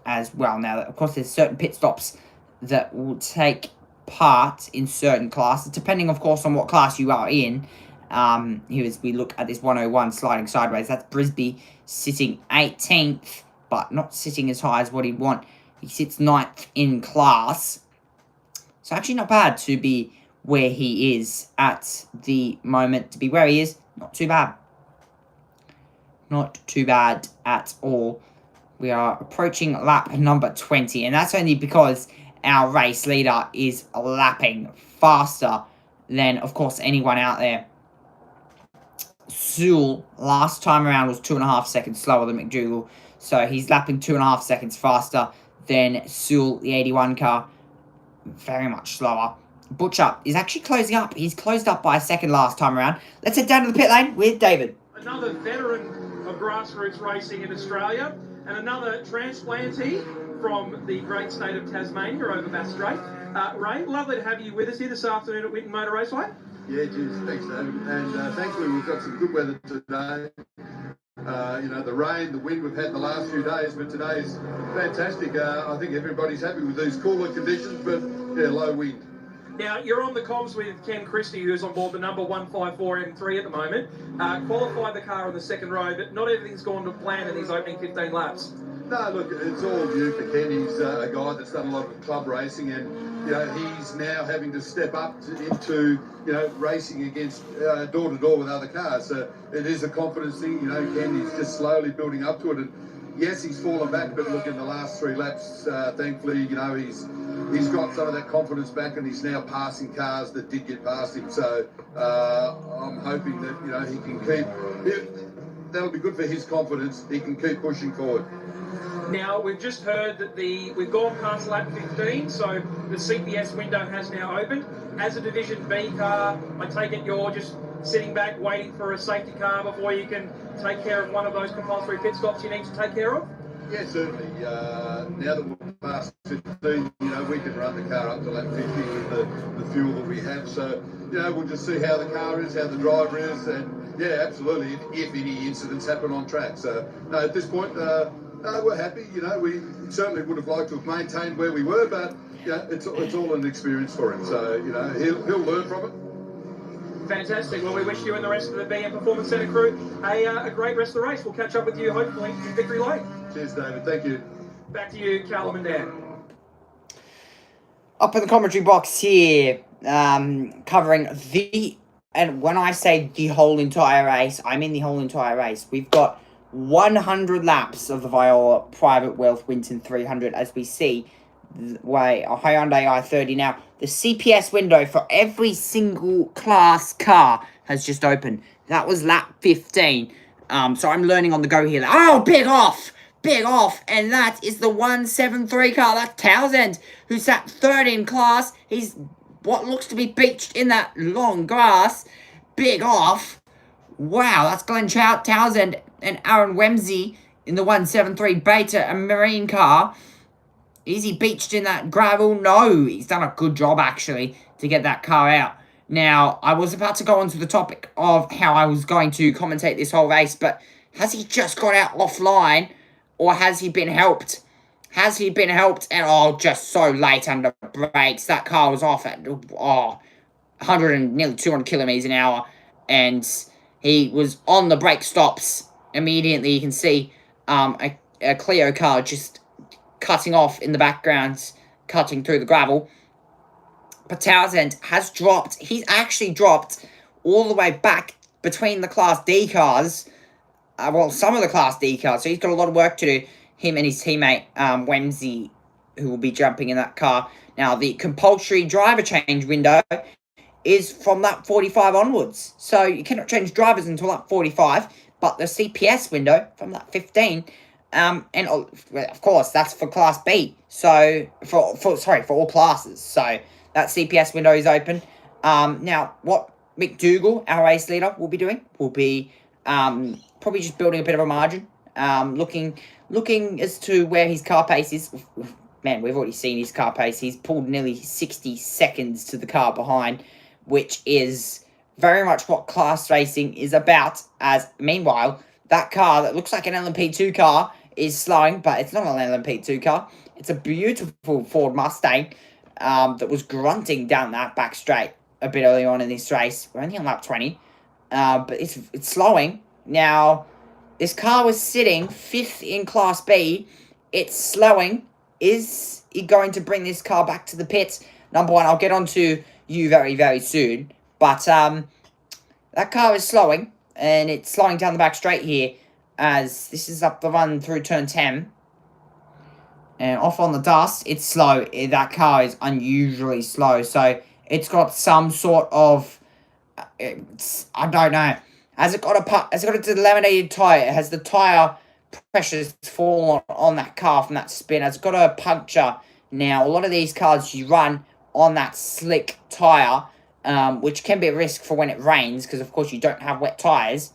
as well. Now, of course, there's certain pit stops that will take part in certain classes, depending, of course, on what class you are in. Here as we look at this 101 sliding sideways, that's Brisby sitting 18th, but not sitting as high as what he'd want. He sits 9th in class. So actually not bad to be where he is at the moment. To be where he is, not too bad. Not too bad at all. We are approaching lap number 20, and that's only because our race leader is lapping faster than, of course, anyone out there. Sewell, last time around, was 2.5 seconds slower than McDougall, so he's lapping 2.5 seconds faster than Sewell, the 81 car. Very much slower. Butcher is actually closing up. He's closed up by a second last time around. Let's head down to the pit lane with David. Another veteran of grassroots racing in Australia, and another transplantee from the great state of Tasmania over Bass Strait. Ray, lovely to have you with us here this afternoon at Winton Motor Raceway. Yeah, cheers. Thanks, David. And thankfully, we've got some good weather today. The rain, the wind we've had the last few days, but today's fantastic. I think everybody's happy with these cooler conditions, but yeah, low wind. Now, you're on the comms with Ken Christie, who's on board the number 154M3 at the moment. Qualified the car on the second row, but not everything's gone to plan in these opening 15 laps. No, look, it's all due for Ken. He's a guy that's done a lot of club racing, and he's now having to step up into racing against door-to-door with other cars. So it is a confidence thing. Ken is just slowly building up to it. And yes, he's fallen back, but look, in the last 3 laps, thankfully, he's he's got some of that confidence back, and he's now passing cars that did get past him. So I'm hoping that he can that'll be good for his confidence. He can keep pushing forward. Now, we've just heard that we've gone past lap 15, so the CPS window has now opened. As a Division B car, I take it you're just sitting back waiting for a safety car before you can take care of one of those compulsory pit stops you need to take care of? Yeah, certainly. Now that we're past 15, we can run the car up to lap 50 with the fuel that we have. So, we'll just see how the car is, how the driver is, and yeah, absolutely, if any incidents happen on track. So, no, at this point, we're happy. We certainly would have liked to have maintained where we were, but it's all an experience for him. So, he'll learn from it. Fantastic. Well, we wish you and the rest of the BM Performance Centre crew a great rest of the race. We'll catch up with you hopefully in Victory Lane. Cheers, David. Thank you. Back to you, Callum and Dan. Up in the commentary box here, covering and when I say the whole entire race, I mean the whole entire race. We've got 100 laps of the Viola Private Welth Winton 300 as we see a Hyundai i30 now. The CPS window for every single class car has just opened. That was lap 15. So I'm learning on the go here. Oh, big off! Big off! And that is the 173 car. That's Townsend, who sat third in class. He's what looks to be beached in that long grass. Big off. Wow, that's Glenn Townsend and Aaron Wemsey in the 173 Beta, a marine car. Is he beached in that gravel? No, he's done a good job, actually, to get that car out. Now, I was about to go on to the topic of how I was going to commentate this whole race, but has he just got out offline, or has he been helped? Has he been helped? And, just so late under brakes. That car was off at, 100 and nearly 200 kilometers an hour, and he was on the brake stops immediately. You can see a Clio car just cutting off in the background, cutting through the gravel. But Townsend has dropped. He's actually dropped all the way back between the Class D cars. Some of the Class D cars. So he's got a lot of work to do. Him and his teammate, Wemsey, who will be jumping in that car. Now, the compulsory driver change window is from lap 45 onwards. So you cannot change drivers until lap 45. But the CPS window from lap 15... and of course, that's for Class B. So, for all classes. So, that CPS window is open. Now, what McDougall, our race leader, will be doing will be probably just building a bit of a margin. Looking as to where his car pace is. Man, we've already seen his car pace. He's pulled nearly 60 seconds to the car behind, which is very much what class racing is about. As, meanwhile, that car that looks like an LMP2 car is slowing, but it's not an LMP2 car. It's a beautiful Ford Mustang that was grunting down that back straight a bit early on in this race. We're only on lap 20, but it's slowing. Now, this car was sitting 5th in Class B. It's slowing. Is he going to bring this car back to the pits? Number one, I'll get on to you very, very soon. But that car is slowing, and it's slowing down the back straight here, as this is up the run through turn 10. And off on the dust, it's slow. That car is unusually slow. So it's got some sort of, I don't know. Has it got a delaminated tyre? Has the tyre pressures fallen on that car from that spin? Has it got a puncture? Now, a lot of these cars you run on that slick tyre, which can be a risk for when it rains, because of course you don't have wet tyres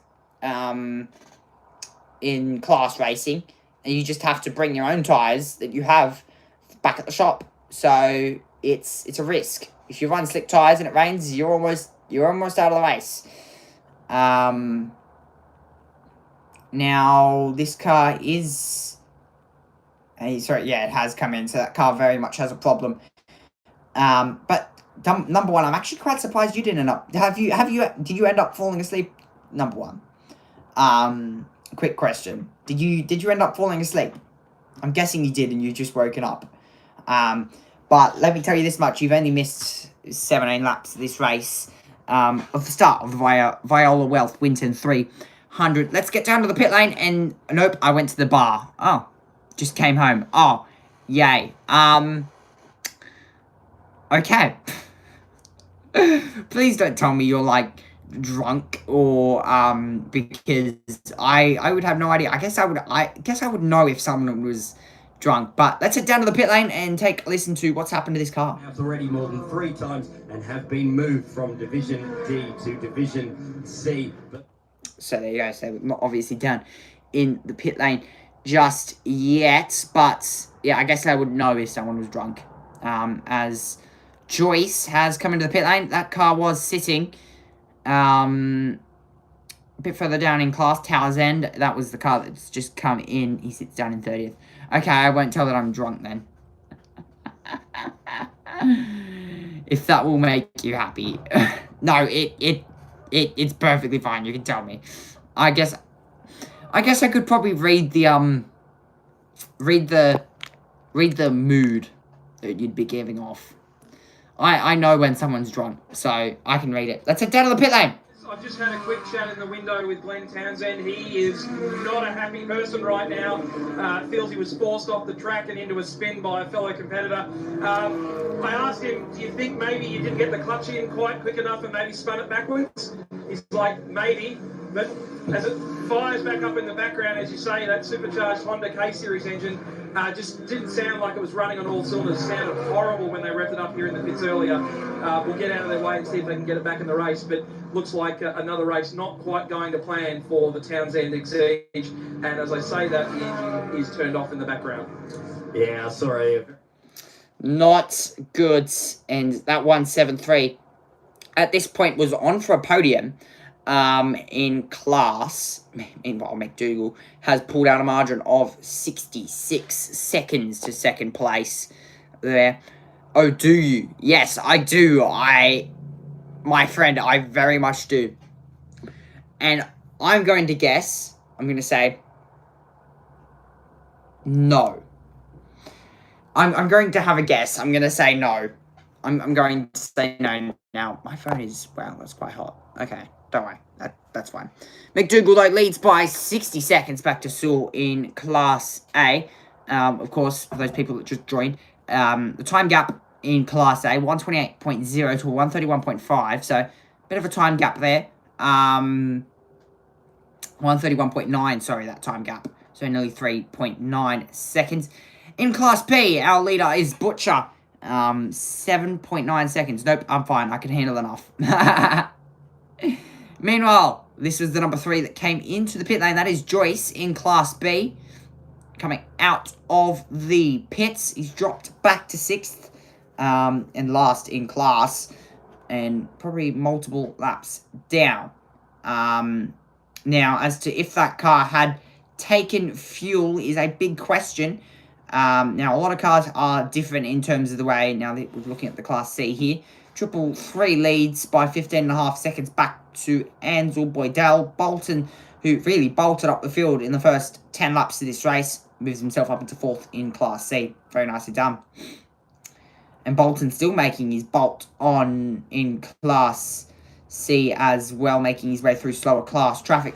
in class racing, and you just have to bring your own tyres that you have back at the shop. So it's a risk. If you run slick tyres and it rains, you're almost out of the race. Now this car is it has come in, so that car very much has a problem. But number one, I'm actually quite surprised you didn't end up. Did you end up falling asleep? Number one. Quick question. Did you end up falling asleep? I'm guessing you did, and you've just woken up. But let me tell you this much: you've only missed 17 laps of this race. Of the start of the Viola Welth Winton 300. Let's get down to the pit lane, and nope, I went to the bar. Oh, just came home. Oh, yay. Okay. Please don't tell me you're, like, drunk or, because I would have no idea. I guess I would know if someone was drunk. But let's head down to the pit lane and take a listen to what's happened to this car. Already more than 3 times and have been moved from Division D to Division C. So there you go. So not obviously down in the pit lane just yet. But, yeah, I guess I would know if someone was drunk. As Joyce has come into the pit lane. That car was sitting a bit further down in class. Townsend. That was the car that's just come in. He sits down in 30th. Okay, I won't tell that I'm drunk then. If that will make you happy. No, it's perfectly fine. You can tell me. I guess I could probably read the mood that you'd be giving off. I know when someone's drunk, so I can read it. Let's head down to the pit lane. I've just had a quick chat in the window with Glenn Townsend. He is not a happy person right now. Feels he was forced off the track and into a spin by a fellow competitor. I asked him, do you think maybe you didn't get the clutch in quite quick enough and maybe spun it backwards? He's like, maybe. But as it fires back up in the background, as you say, that supercharged Honda K-Series engine just didn't sound like it was running on all cylinders. It sounded horrible when they revved it up here in the pits earlier. We'll get out of their way and see if they can get it back in the race. But looks like another race not quite going to plan for the Townsend Exige. And as I say that, the engine is turned off in the background. Yeah, sorry. Not good. And that 173 at this point was on for a podium. In class, meanwhile, McDougall has pulled out a margin of 66 seconds to second place there. Oh, do you? Yes, I do. My friend, I very much do. And I'm going to guess, I'm going to say, no. I'm going to have a guess. I'm going to say no. I'm going to say no now. My phone is, wow, that's quite hot. Okay, don't worry. That's fine. McDougall, though, leads by 60 seconds back to Sewell in Class A. Of course, for those people that just joined, the time gap in Class A, 128.0 to 131.5. So, a bit of a time gap there. 131.9, sorry, that time gap. So, nearly 3.9 seconds. In Class B, our leader is Butcher. 7.9 seconds. Nope, I'm fine. I can handle enough. Meanwhile, this was the number 3 that came into the pit lane. That is Joyce in Class B. Coming out of the pits. He's dropped back to 6th. And last in class. And probably multiple laps down. Now, as to if that car had taken fuel is a big question. Now, a lot of cars are different in terms of the way. Now, we're looking at the Class C here. 333 leads by 15.5 seconds back to Ansel Boydell. Bolton, who really bolted up the field in the first 10 laps of this race, moves himself up into 4th in Class C. Very nicely done. And Bolton still making his bolt on in Class C as well, making his way through slower class traffic.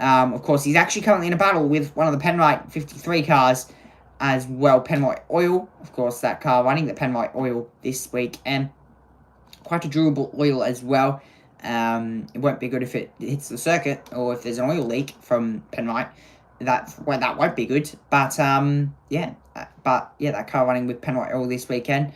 Of course, he's actually currently in a battle with one of the Penrite 53 cars as well. Penrite Oil, of course, that car running the Penrite Oil this week. And quite a durable oil as well. It won't be good if it hits the circuit or if there's an oil leak from Penrite. That won't be good. But yeah, that car running with Penrite Oil this weekend.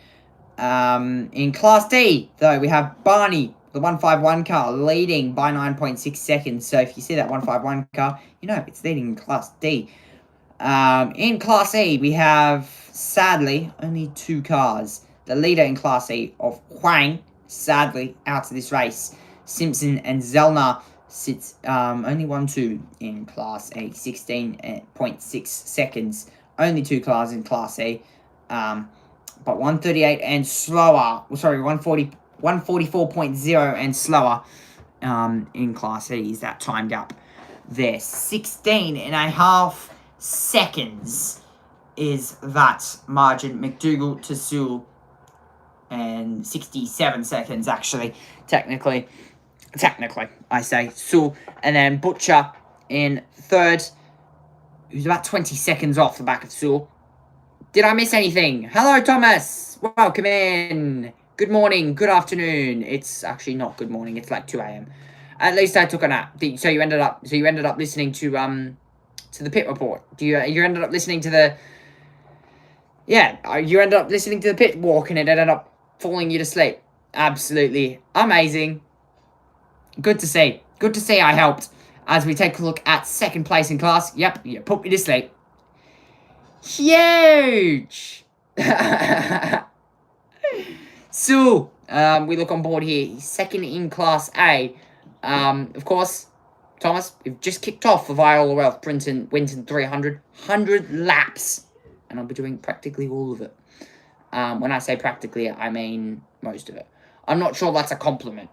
In Class D, though, we have Barney, the 151 car, leading by 9.6 seconds. So if you see that 151 car, you know it's leading in Class D. In Class E, we have, sadly, only 2 cars. The leader in Class E of Huang, sadly, out of this race. Simpson and Zellner sits only 1-2 in Class E, 16.6 seconds. Only 2 cars in Class E. But 138 and slower, 144.0 and slower in Class E is that time gap there. 16.5 seconds is that margin. McDougall to Sewell, and 67 seconds actually, technically, I say, Sewell, and then Butcher in 3rd, who's about 20 seconds off the back of Sewell. Did I miss anything? Hello, Thomas. Welcome in. Good morning, good afternoon. It's actually not good morning. It's like 2 a.m. At least I took a nap. So you ended up listening to the pit report. You ended up listening to the you ended up listening to the pit walk and it ended up falling you to sleep. Absolutely amazing. Good to see. Good to see I helped. As we take a look at second place in class. Yep, you put me to sleep. Huge. So, we look on board here. He's second in Class A. Of course, Thomas, we've just kicked off for Viola, Welth, Winton 300. 100 laps. And I'll be doing practically all of it. When I say practically, I mean most of it. I'm not sure that's a compliment.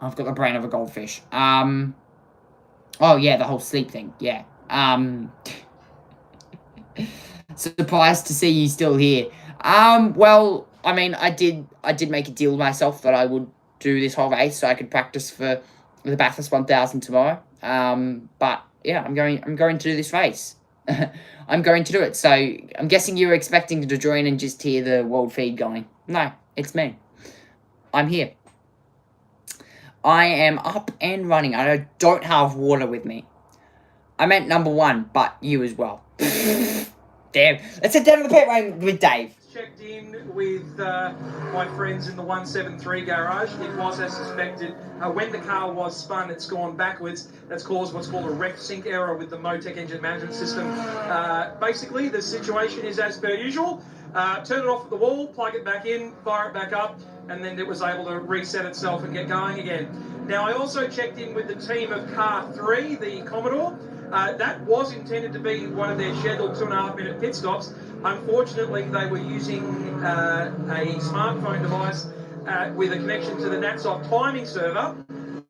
I've got the brain of a goldfish. Oh, yeah, the whole sleep thing. Yeah. Surprised to see you still here. Well, I mean, I did make a deal with myself that I would do this whole race so I could practice for the Bathurst 1000 tomorrow. But yeah, I'm going to do this race. I'm going to do it. So I'm guessing you were expecting to join and just hear the world feed going. No, it's me. I'm here. I am up and running. I don't have water with me. I meant number one, but you as well. Damn. Let's head down to the pit lane with Dave. Checked in with my friends in the 173 garage. It was as suspected. When the car was spun, it's gone backwards. That's caused what's called a ref sync error with the Motec engine management system. Basically, the situation is as per usual. Turn it off at the wall, plug it back in, fire it back up, and then it was able to reset itself and get going again. Now, I also checked in with the team of car 3, the Commodore. That was intended to be one of their scheduled 2.5-minute pit stops. Unfortunately, they were using a smartphone device with a connection to the NatSoft timing server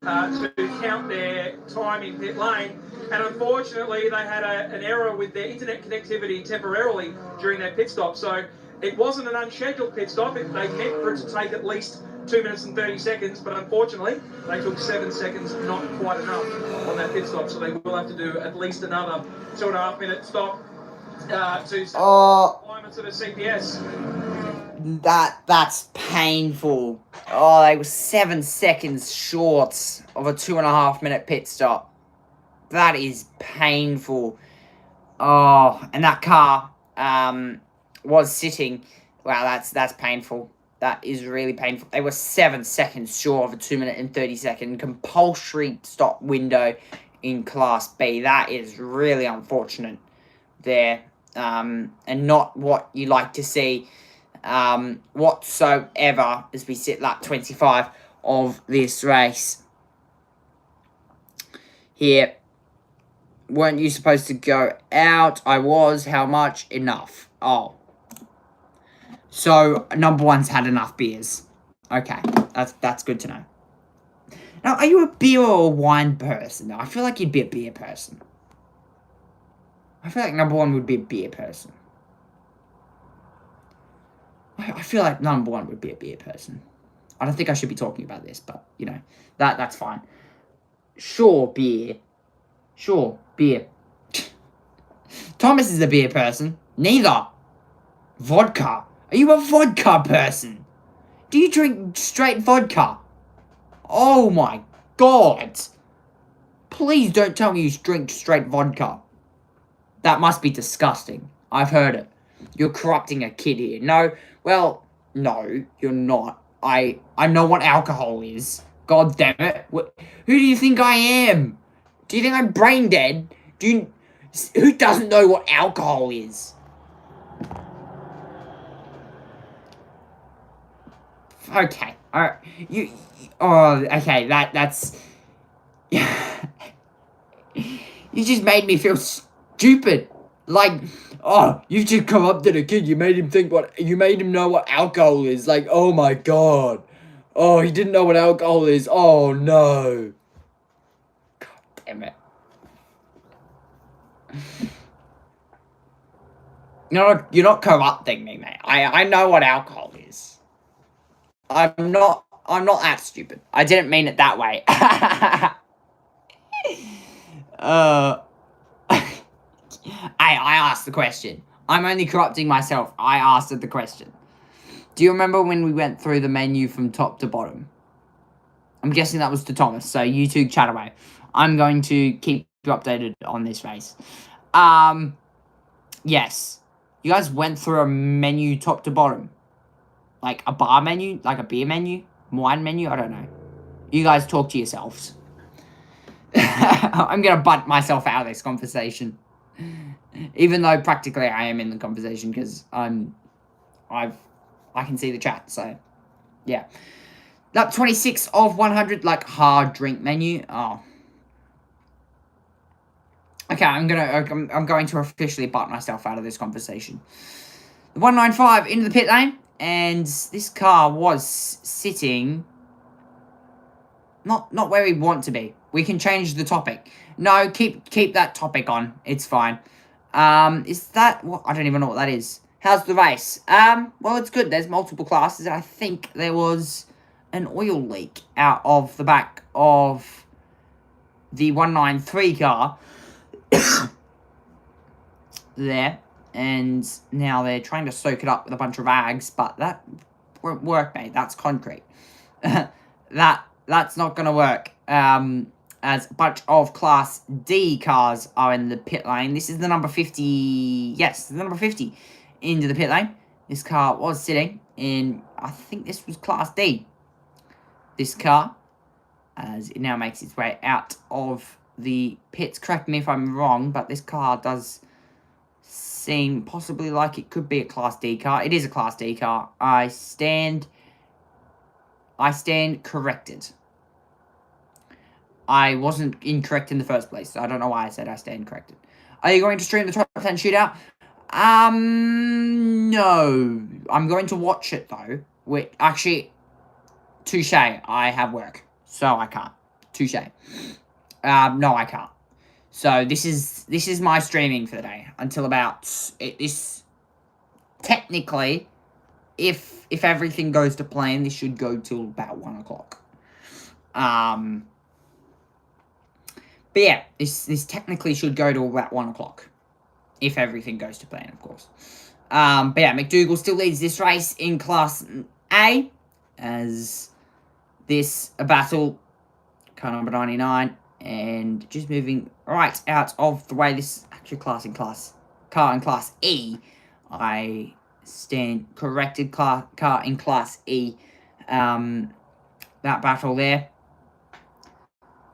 to count their time in pit lane. And unfortunately, they had an error with their internet connectivity temporarily during their pit stop. So it wasn't an unscheduled pit stop. They meant for it to take at least 2 minutes and 30 seconds, but unfortunately, they took 7 seconds, not quite enough on that pit stop. So they will have to do at least another 2.5-minute stop to requirements of a CPS. That's painful. Oh, they were 7 seconds short of a 2.5-minute pit stop. That is painful. Oh, and that car was sitting. Wow, that's painful. That is really painful. They were 7 seconds short of a 2 minute and 30-second compulsory stop window in Class B. That is really unfortunate there. And not what you like to see whatsoever as we sit lap 25 of this race. Here. Weren't you supposed to go out? I was. How much? Enough. Oh. So, number one's had enough beers. Okay, that's good to know. Now, are you a beer or a wine person? I feel like you'd be a beer person. I feel like number one would be a beer person. I feel like number one would be a beer person. I don't think I should be talking about this, but, you know, that's fine. Sure, beer. Sure, beer. Thomas is a beer person. Neither. Vodka. Are you a vodka person? Do you drink straight vodka? Oh my god. Please don't tell me you drink straight vodka. That must be disgusting. I've heard it. You're corrupting a kid here. No, well, no, you're not. I know what alcohol is. God damn it. Who do you think I am? Do you think I'm brain dead? Who doesn't know what alcohol is? Okay, alright. Okay, that's... You just made me feel stupid. Like, oh, you've just corrupted a kid. You made him know what alcohol is. Like, oh my god. Oh, he didn't know what alcohol is. Oh no. God damn it. You're not corrupting me, mate. I know what alcohol is. I'm not that stupid. I didn't mean it that way. I asked the question. I'm only corrupting myself. I asked the question. Do you remember when we went through the menu from top to bottom? I'm guessing that was to Thomas, so you two chat away. I'm going to keep you updated on this race. Yes. You guys went through a menu top to bottom. Like a bar menu? Like a beer menu? Wine menu? I don't know. You guys talk to yourselves. I'm going to butt myself out of this conversation. Even though practically I am in the conversation because I can see the chat, so yeah. Lap 26 of 100, like hard drink menu. Oh. Okay, I'm going to officially butt myself out of this conversation. The 195 into the pit lane, and this car was sitting not where we want to be. We can change the topic. No, keep that topic on. It's fine. Is that what? I don't even know what that is. How's the race? Well, it's good. There's multiple classes. I think there was an oil leak out of the back of the 193 car there, and now they're trying to soak it up with a bunch of rags, but that won't work, mate. That's concrete. That's not gonna work. As a bunch of Class D cars are in the pit lane. This is the number 50. Yes, the number 50 into the pit lane. This car was sitting in, I think this was Class D. This car, as it now makes its way out of the pits. Correct me if I'm wrong, but this car does seem possibly like it could be a Class D car. It is a Class D car. I stand corrected. I wasn't incorrect in the first place, so I don't know why I said I stand corrected. Are you going to stream the top 10 shootout? No. I'm going to watch it, though. Wait, actually, touche. I have work, so I can't. Touche. No, I can't. So this is my streaming for the day until about this. Technically, if everything goes to plan, this should go till about 1 o'clock. But yeah, this technically should go to about 1 o'clock. If everything goes to plan, of course. But yeah, McDougall still leads this race in Class A. As this a battle, car number 99. And just moving right out of the way. This actual car in Class E. I stand corrected, car in Class E. That battle there.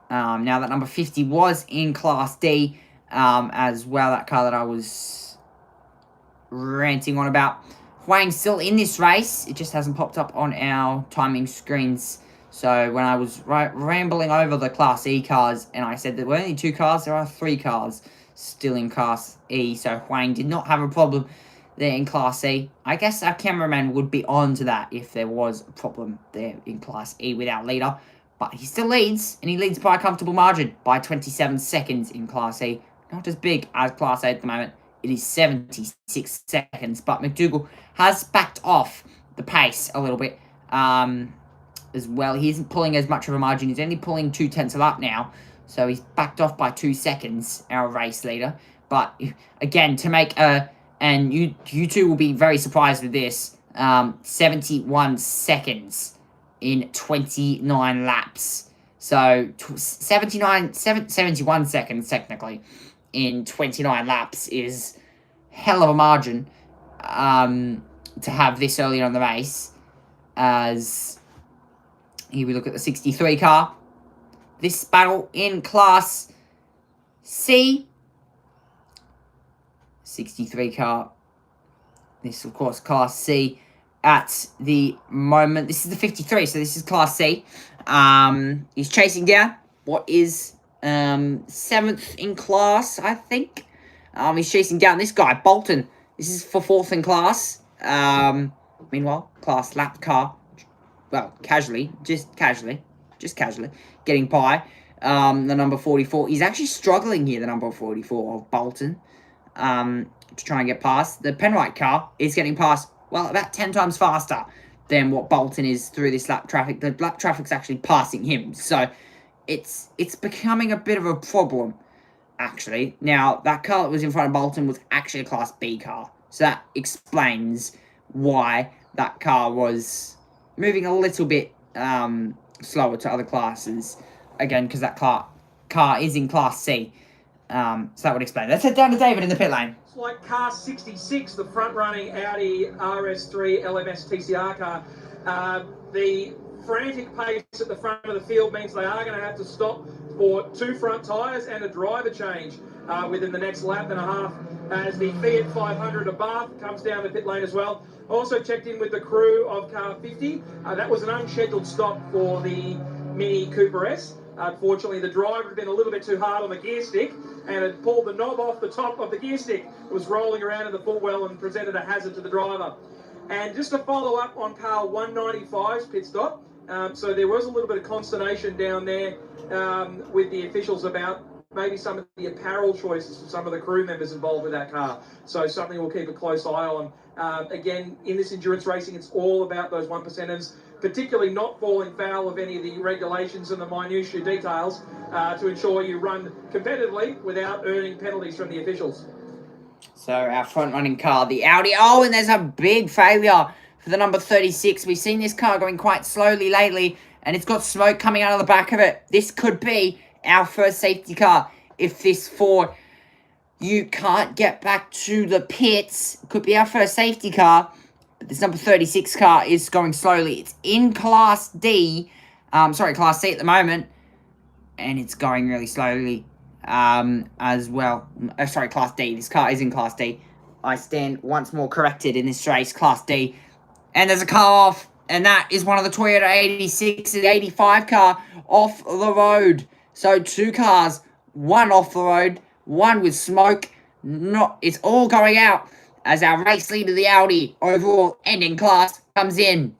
Now that number 50 was in Class D as well, that car that I was ranting on about. Huang's still in this race, it just hasn't popped up on our timing screens. So when I was rambling over the Class E cars and I said there were only 2 cars, there are 3 cars still in Class E. So Huang did not have a problem there in Class E. I guess our cameraman would be on to that if there was a problem there in Class E with our leader. But he still leads, and he leads by a comfortable margin, by 27 seconds in Class E. Not as big as Class A at the moment. It is 76 seconds. But McDougall has backed off the pace a little bit as well. He isn't pulling as much of a margin. He's only pulling 2/10 a lap now. So he's backed off by 2 seconds, our race leader. But again, to make and you two will be very surprised with this, 71 seconds. In 29 laps. So 71 seconds technically in 29 laps is hell of a margin to have this early on the race. As here we look at the 63 car. This battle in Class C. 63 car. This of course Class C. At the moment, this is the 53, so this is Class C. He's chasing down what is 7th in class, I think. He's chasing down this guy, Bolton. This is for 4th in class. Meanwhile, Class lap car, well, just casually, getting by the number 44. He's actually struggling here, the number 44 of Bolton, to try and get past. The Penrite car is getting past, well, about 10 times faster than what Bolton is through this lap traffic. The lap traffic's actually passing him. So it's becoming a bit of a problem, actually. Now, that car that was in front of Bolton was actually a Class B car. So that explains why that car was moving a little bit slower to other classes. Again, because that car is in Class C. So that would explain. Let's head down to David in the pit lane. It's like car 66, the front-running Audi RS3 LMS TCR car. The frantic pace at the front of the field means they are going to have to stop for 2 front tyres and a driver change within the next lap and a half as the Fiat 500 Abarth comes down the pit lane as well. Also checked in with the crew of car 50. That was an unscheduled stop for the Mini Cooper S. Unfortunately, the driver had been a little bit too hard on the gear stick and had pulled the knob off the top of the gear stick. It was rolling around in the full well and presented a hazard to the driver. And just to follow up on car 195's pit stop, so there was a little bit of consternation down there with the officials about maybe some of the apparel choices for some of the crew members involved with that car. So something we'll keep a close eye on. Again, in this endurance racing, it's all about those 1%ers, particularly not falling foul of any of the regulations and the minutiae details to ensure you run competitively without earning penalties from the officials. So our front-running car, the Audi. Oh, and there's a big failure for the number 36. We've seen this car going quite slowly lately, and it's got smoke coming out of the back of it. This could be our first safety car. If this Ford, you can't get back to the pits, could be our first safety car. But this number 36 car is going slowly. It's in Class D. Class C at the moment. And it's going really slowly as well. Class D. This car is in Class D. I stand once more corrected in this race, Class D. And there's a car off. And that is one of the Toyota 86 and 85 car off the road. So 2 cars, one off the road, one with smoke. It's all going out as our race leader, the Audi, overall ending class, comes in.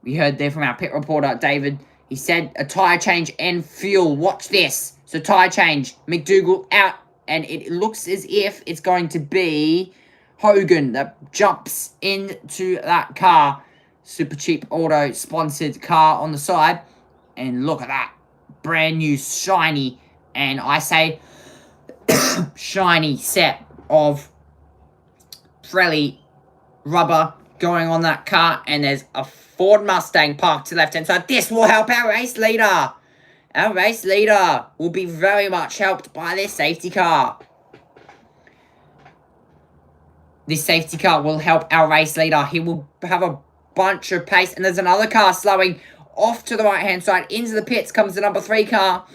We heard there from our pit reporter, David. He said a tyre change and fuel. Watch this. So tyre change, McDougall out, and it looks as if it's going to be Hogan that jumps into that car. Super Cheap Auto sponsored car on the side. And look at that. Brand new, shiny, and I say shiny set of Pirelli rubber going on that car, and there's a Ford Mustang parked to the left hand side. This will help our race leader. Our race leader will be very much helped by this safety car. This safety car will help our race leader. He will have a bunch of pace, and there's another car slowing off to the right hand side. Into the pits comes the number 3 car,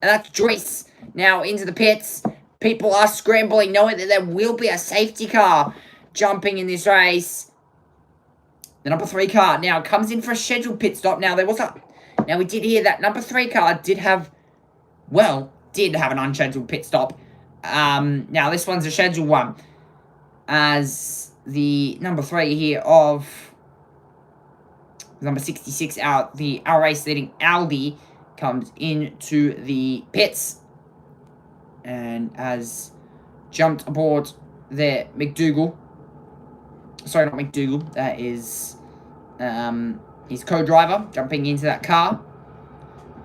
and that's Joyce. Now into the pits. People are scrambling, knowing that there will be a safety car jumping in this race. The number 3 car now comes in for a scheduled pit stop. Now we did hear that number 3 car did have an unscheduled pit stop. Now this one's a scheduled one, as the number 3 here of number 66 out, our race leading Aldi, comes into the pits and has jumped aboard there. McDougall. Sorry, not McDougall. That is his co-driver jumping into that car.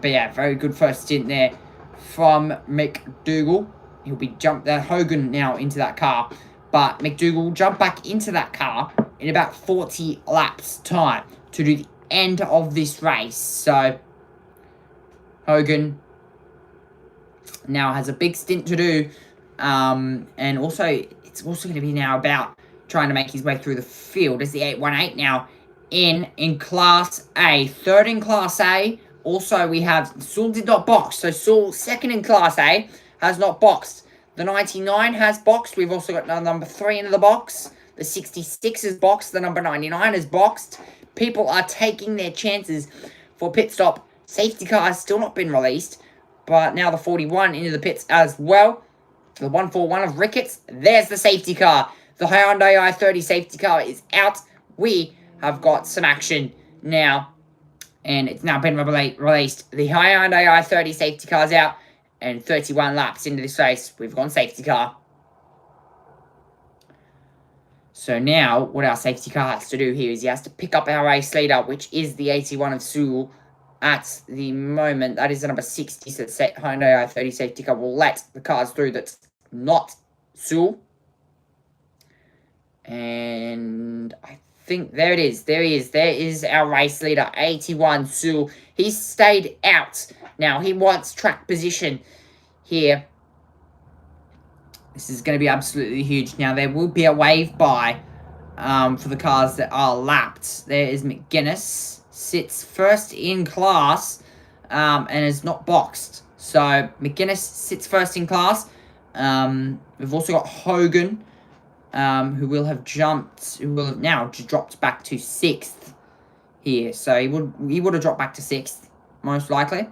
But yeah, very good first stint there from McDougall. He'll be Hogan now into that car. But McDougall will jump back into that car in about 40 laps time to do the end of this race. So Hogan now has a big stint to do, and also it's also going to be now about trying to make his way through the field as the 818 now in Class A. Third in Class A. Also, we have Sewell did not box, so Sewell, second in Class A, has not boxed. The 99 has boxed. We've also got number 3 into the box. The 66 is boxed. The number 99 is boxed. People are taking their chances for pit stop. Safety car has still not been released, but now the 41 into the pits as well. The 141 of Ricketts. There's the safety car. The Hyundai i30 safety car is out. We have got some action now, and it's now been released. The Hyundai i30 safety car is out, and 31 laps into this race, we've gone safety car. So now, what our safety car has to do here is he has to pick up our race leader, which is the 81 of Sewell. At the moment, that is the number 60, so the Hyundai i30 safety car will let the cars through that's not Sewell. And I think there it is. There he is. There is our race leader, 81 Sul. He's stayed out. Now, he wants track position here. This is going to be absolutely huge. Now, there will be a wave by for the cars that are lapped. There is McGuinness. Sits first in class and is not boxed. So, McGuinness sits first in class. We've also got Hogan, who will have now dropped back to 6th here. So, he would have dropped back to 6th, most likely.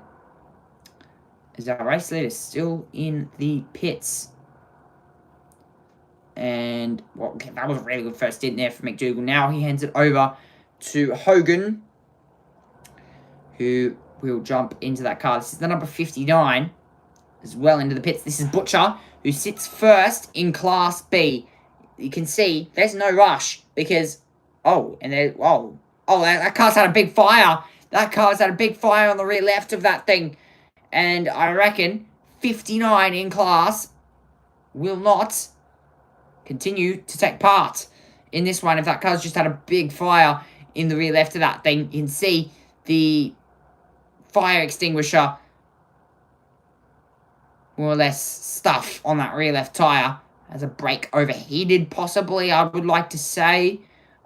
As our race leader is still in the pits. And, well, that was a really good first stint there for McDougall. Now he hands it over to Hogan, who will jump into that car. This is the number 59, as well into the pits. This is Butcher, who sits first in Class B. You can see there's no rush because, that car's had a big fire. That car's had a big fire on the rear left of that thing. And I reckon 59 in class will not continue to take part in this one. If that car's just had a big fire in the rear left of that thing, you can see the fire extinguisher more or less stuff on that rear left tyre. Has a brake overheated, possibly, I would like to say.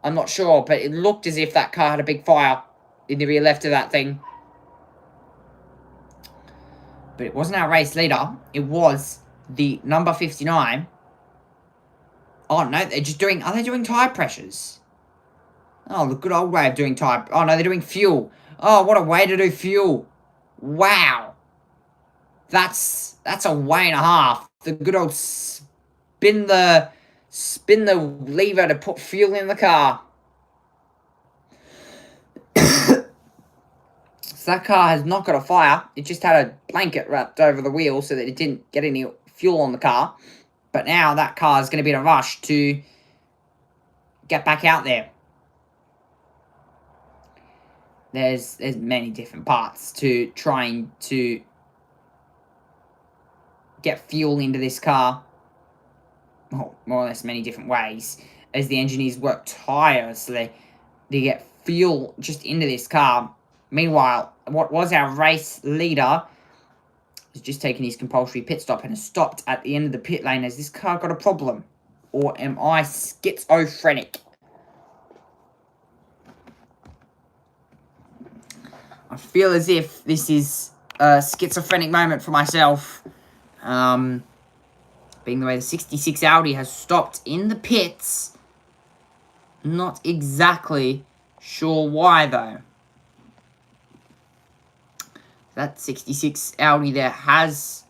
I'm not sure, but it looked as if that car had a big fire in the rear left of that thing. But it wasn't our race leader. It was the number 59. Oh, no, they're just doing... Are they doing tyre pressures? Oh, the good old way of doing tyre... Oh, no, they're doing fuel. Oh, what a way to do fuel. Wow. That's a way and a half. The good old spin the lever to put fuel in the car. So that car has not got a fire. It just had a blanket wrapped over the wheel so that it didn't get any fuel on the car. But now that car is going to be in a rush to get back out there. There's many different parts to trying to get fuel into this car. Well, more or less many different ways. As the engineers work tirelessly to get fuel just into this car. Meanwhile, what was our race leader has just taken his compulsory pit stop and has stopped at the end of the pit lane. Has this car got a problem? Or am I schizophrenic? I feel as if this is a schizophrenic moment for myself. Being the way the 66 Audi has stopped in the pits. Not exactly sure why, though. That 66 Audi there has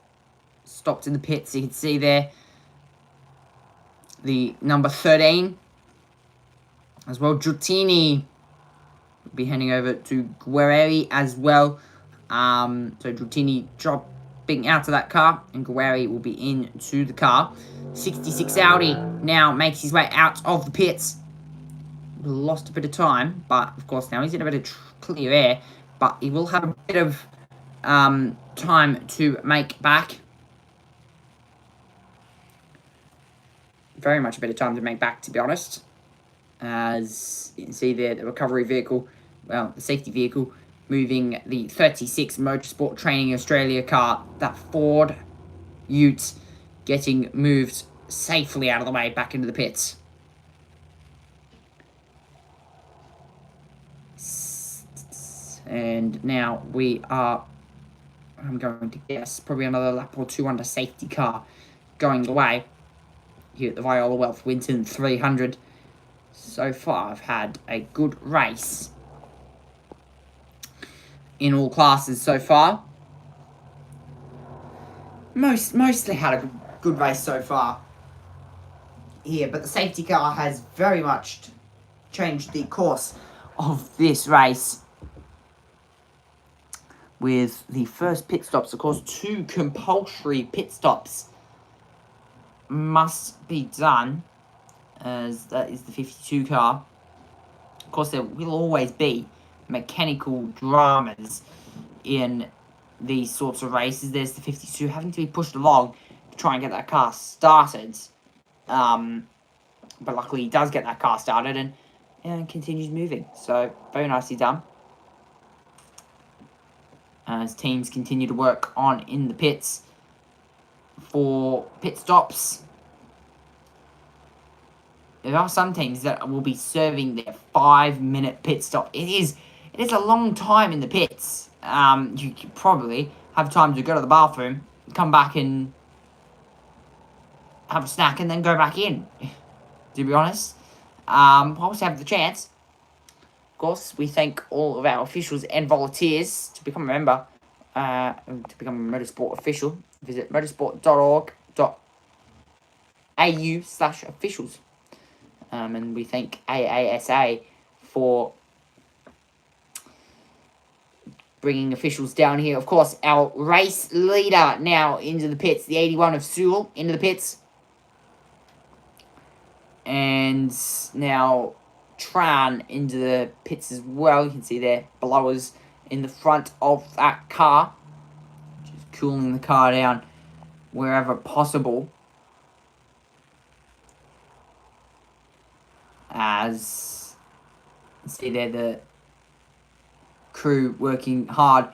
stopped in the pits. You can see there the number 13. As well, Giuttini will be handing over to Guerrieri as well. So Giuttini dropping out of that car, and Guerrieri will be into the car. 66 Audi now makes his way out of the pits. Lost a bit of time, but of course now he's in a bit of clear air. But he will have a bit of time to make back. Very much a bit of time to make back, to be honest. As you can see there, the recovery vehicle, well, the safety vehicle, moving the 36 Motorsport Training Australia car, that Ford Ute, getting moved safely out of the way back into the pits. And now we are, I'm going to guess, probably another lap or two under safety car going away here at the Viola Welth Winton 300. So far, I've had a good race in all classes so far. Mostly had a good race so far here, but the safety car has very much changed the course of this race. With the first pit stops, of course, 2 compulsory pit stops must be done, as that is the 52 car. Of course, there will always be mechanical dramas in these sorts of races. There's the 52 having to be pushed along to try and get that car started. But luckily, he does get that car started, and and continues moving. So, very nicely done. As teams continue to work on in the pits for pit stops. There are some teams that will be serving their 5-minute pit stop. It is a long time in the pits. You could probably have time to go to the bathroom, come back and have a snack, and then go back in, to be honest. Whilst have the chance. Of course, we thank all of our officials and volunteers. To become a member, to become a motorsport official, visit motorsport.org.au/officials. And we thank AASA for bringing officials down here. Of course, our race leader now into the pits, the 81 of Sewell, into the pits. And now Tran into the pits as well. You can see there, blowers in the front of that car. Just cooling the car down wherever possible. As you see there, the crew working hard.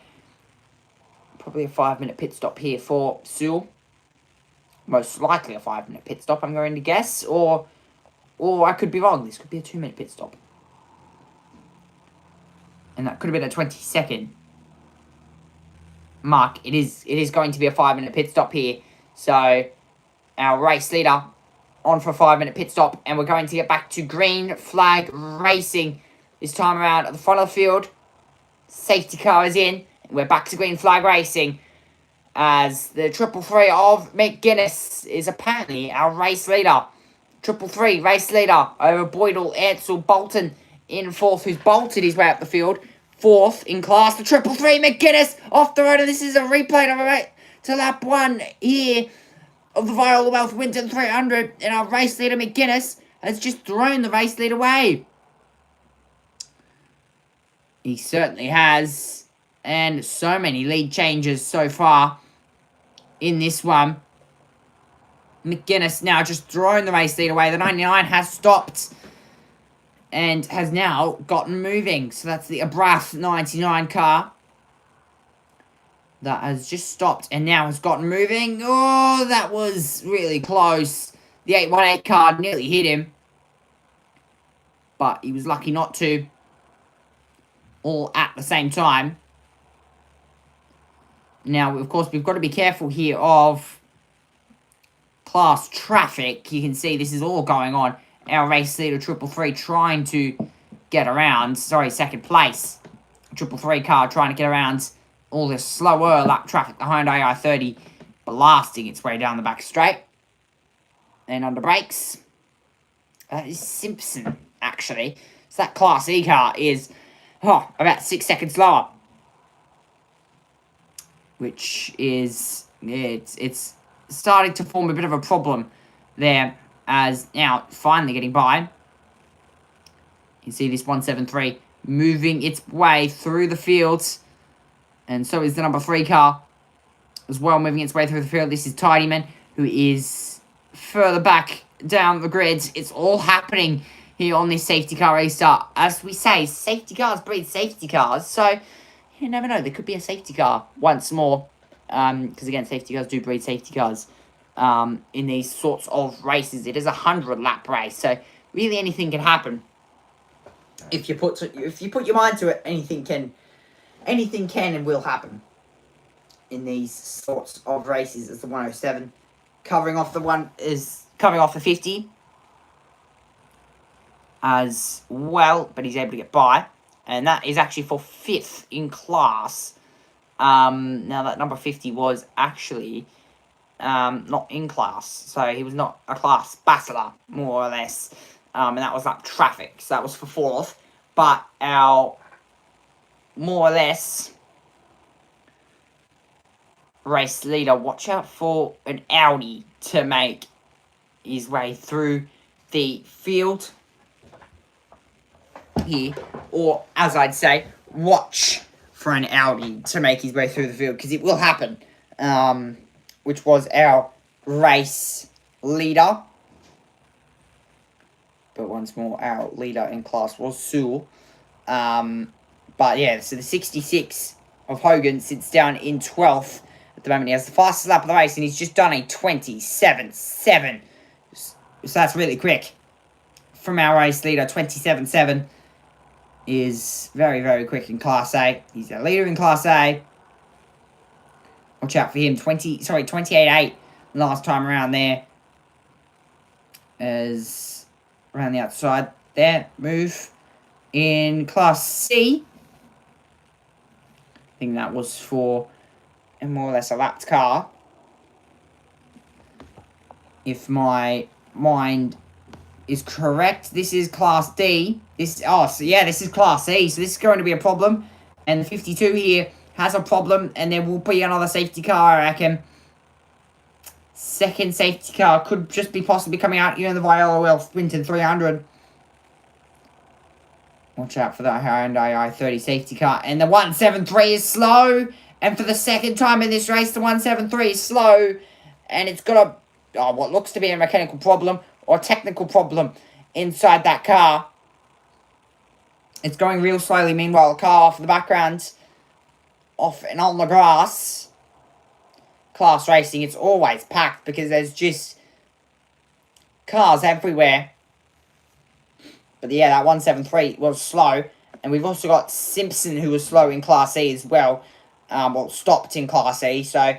Probably a 5-minute pit stop here for Sewell. Most likely a 5-minute pit stop, I'm going to guess. Or I could be wrong. This could be a 2-minute pit stop. And that could have been a 20-second mark. It is going to be a 5-minute pit stop here. So, our race leader on for a 5-minute pit stop. And we're going to get back to green flag racing. This time around at the front of the field. Safety car is in. We're back to green flag racing. As the 333 of McGuinness is apparently our race leader. 333 race leader over Boydell, Ansell, Bolton in fourth, who's bolted his way up the field. Fourth in class, the 333 McGuinness off the road, and this is a replay to lap 1 here of the Viola Welth Winton 300, and our race leader McGuinness has just thrown the race lead away. He certainly has, and so many lead changes so far in this one. McGuinness now just thrown the race lead away. The 99 has stopped and has now gotten moving. So that's the Abrath 99 car that has just stopped and now has gotten moving. Oh, that was really close. The 818 car nearly hit him, but he was lucky not to. All at the same time. Now, of course, we've got to be careful here of class traffic. You can see this is all going on. Our race leader, 333, trying to get around. Sorry, second place. 333 car trying to get around all this slower lap traffic. The Hyundai i30 blasting its way down the back straight. And under brakes. That is Simpson, actually. So that Class E car is about 6 seconds slower. Which is, it's starting to form a bit of a problem there, as now finally getting by. You can see this 173 moving its way through the fields, and so is the number 3 car as well, moving its way through the field. This is Tidyman, who is further back down the grid. It's all happening here on this safety car restart. As we say, safety cars breed safety cars, so you never know, there could be a safety car once more. Because again, safety cars do breed safety cars in these sorts of races. It is a 100-lap race, so really anything can happen. If you put your mind to it, anything can and will happen in these sorts of races. As the 107 covering off the 50 as well, but he's able to get by, and that is actually for 5th in class. Now that number 50 was actually not in class, so he was not a class battler, more or less, and that was lap traffic, so that was for 4th, but our more or less race leader, watch out for an Audi to make his way through the field here, or as I'd say, watch for an Audi to make his way through the field, because it will happen, which was our race leader. But once more, our leader in class was Sewell. But yeah, so the 66 of Hogan sits down in 12th at the moment. He has the fastest lap of the race, and he's just done a 27.7. So that's really quick. From our race leader, 27.7 is very, very quick in Class A. He's a leader in Class A. Watch out for him. 28.8 last time around there. As around the outside there. Move in Class C. I think that was for more or less a lapped car. If my mind is correct, this is Class D. This is Class E, so this is going to be a problem. And the 52 here has a problem, and there will be another safety car, I reckon. Second safety car could just be possibly coming out, the Viola Welth Winton 300. Watch out for that Hyundai i30 safety car. And the 173 is slow. And for the second time in this race, the 173 is slow. And it's got what looks to be a mechanical problem or technical problem inside that car. It's going real slowly. Meanwhile, the car off in the background, off and on the grass. Class racing, it's always packed because there's just cars everywhere. But yeah, that 173 was slow. And we've also got Simpson, who was slow in Class E as well. Stopped in Class E. So,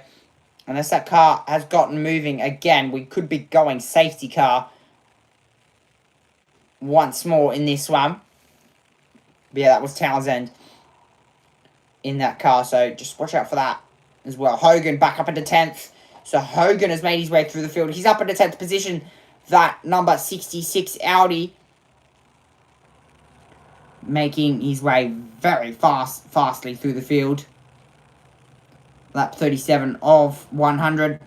unless that car has gotten moving again, we could be going safety car once more in this one. But yeah, that was Townsend in that car. So, just watch out for that as well. Hogan back up into 10th. So, Hogan has made his way through the field. He's up into 10th position. That number 66 Audi making his way very fastly through the field. Lap 37 of 100.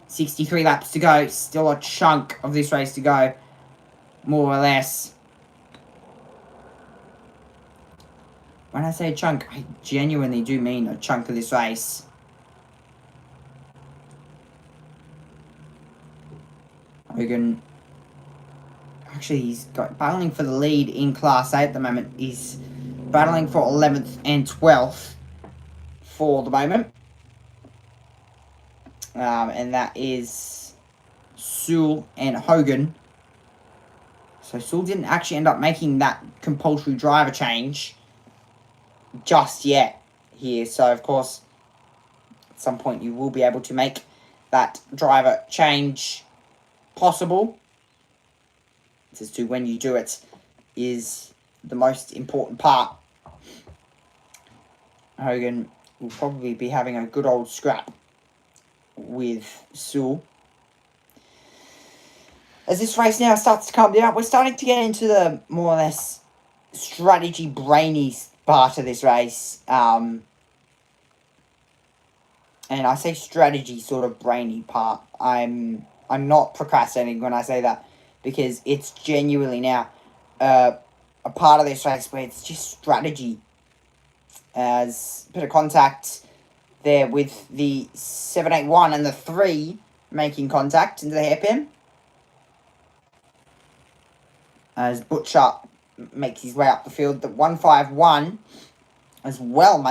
63 laps to go. Still a chunk of this race to go, more or less. When I say a chunk, I genuinely do mean a chunk of this race. Hogan, actually, he's battling for the lead in Class A at the moment. He's battling for 11th and 12th for the moment. And that is Sewell and Hogan. So Sewell didn't actually end up making that compulsory driver change just yet here. So, of course, at some point you will be able to make that driver change possible. As to when you do it is the most important part. Hogan will probably be having a good old scrap with Sewell. As this race now starts to come down, we're starting to get into the more or less strategy brainy part of this race. And I say strategy sort of brainy part. I'm not procrastinating when I say that, because it's genuinely now a part of this race where it's just strategy. As a bit of contact there with the 781 and the 3 making contact into the hairpin. As Butcher makes his way up the field. The 151 as well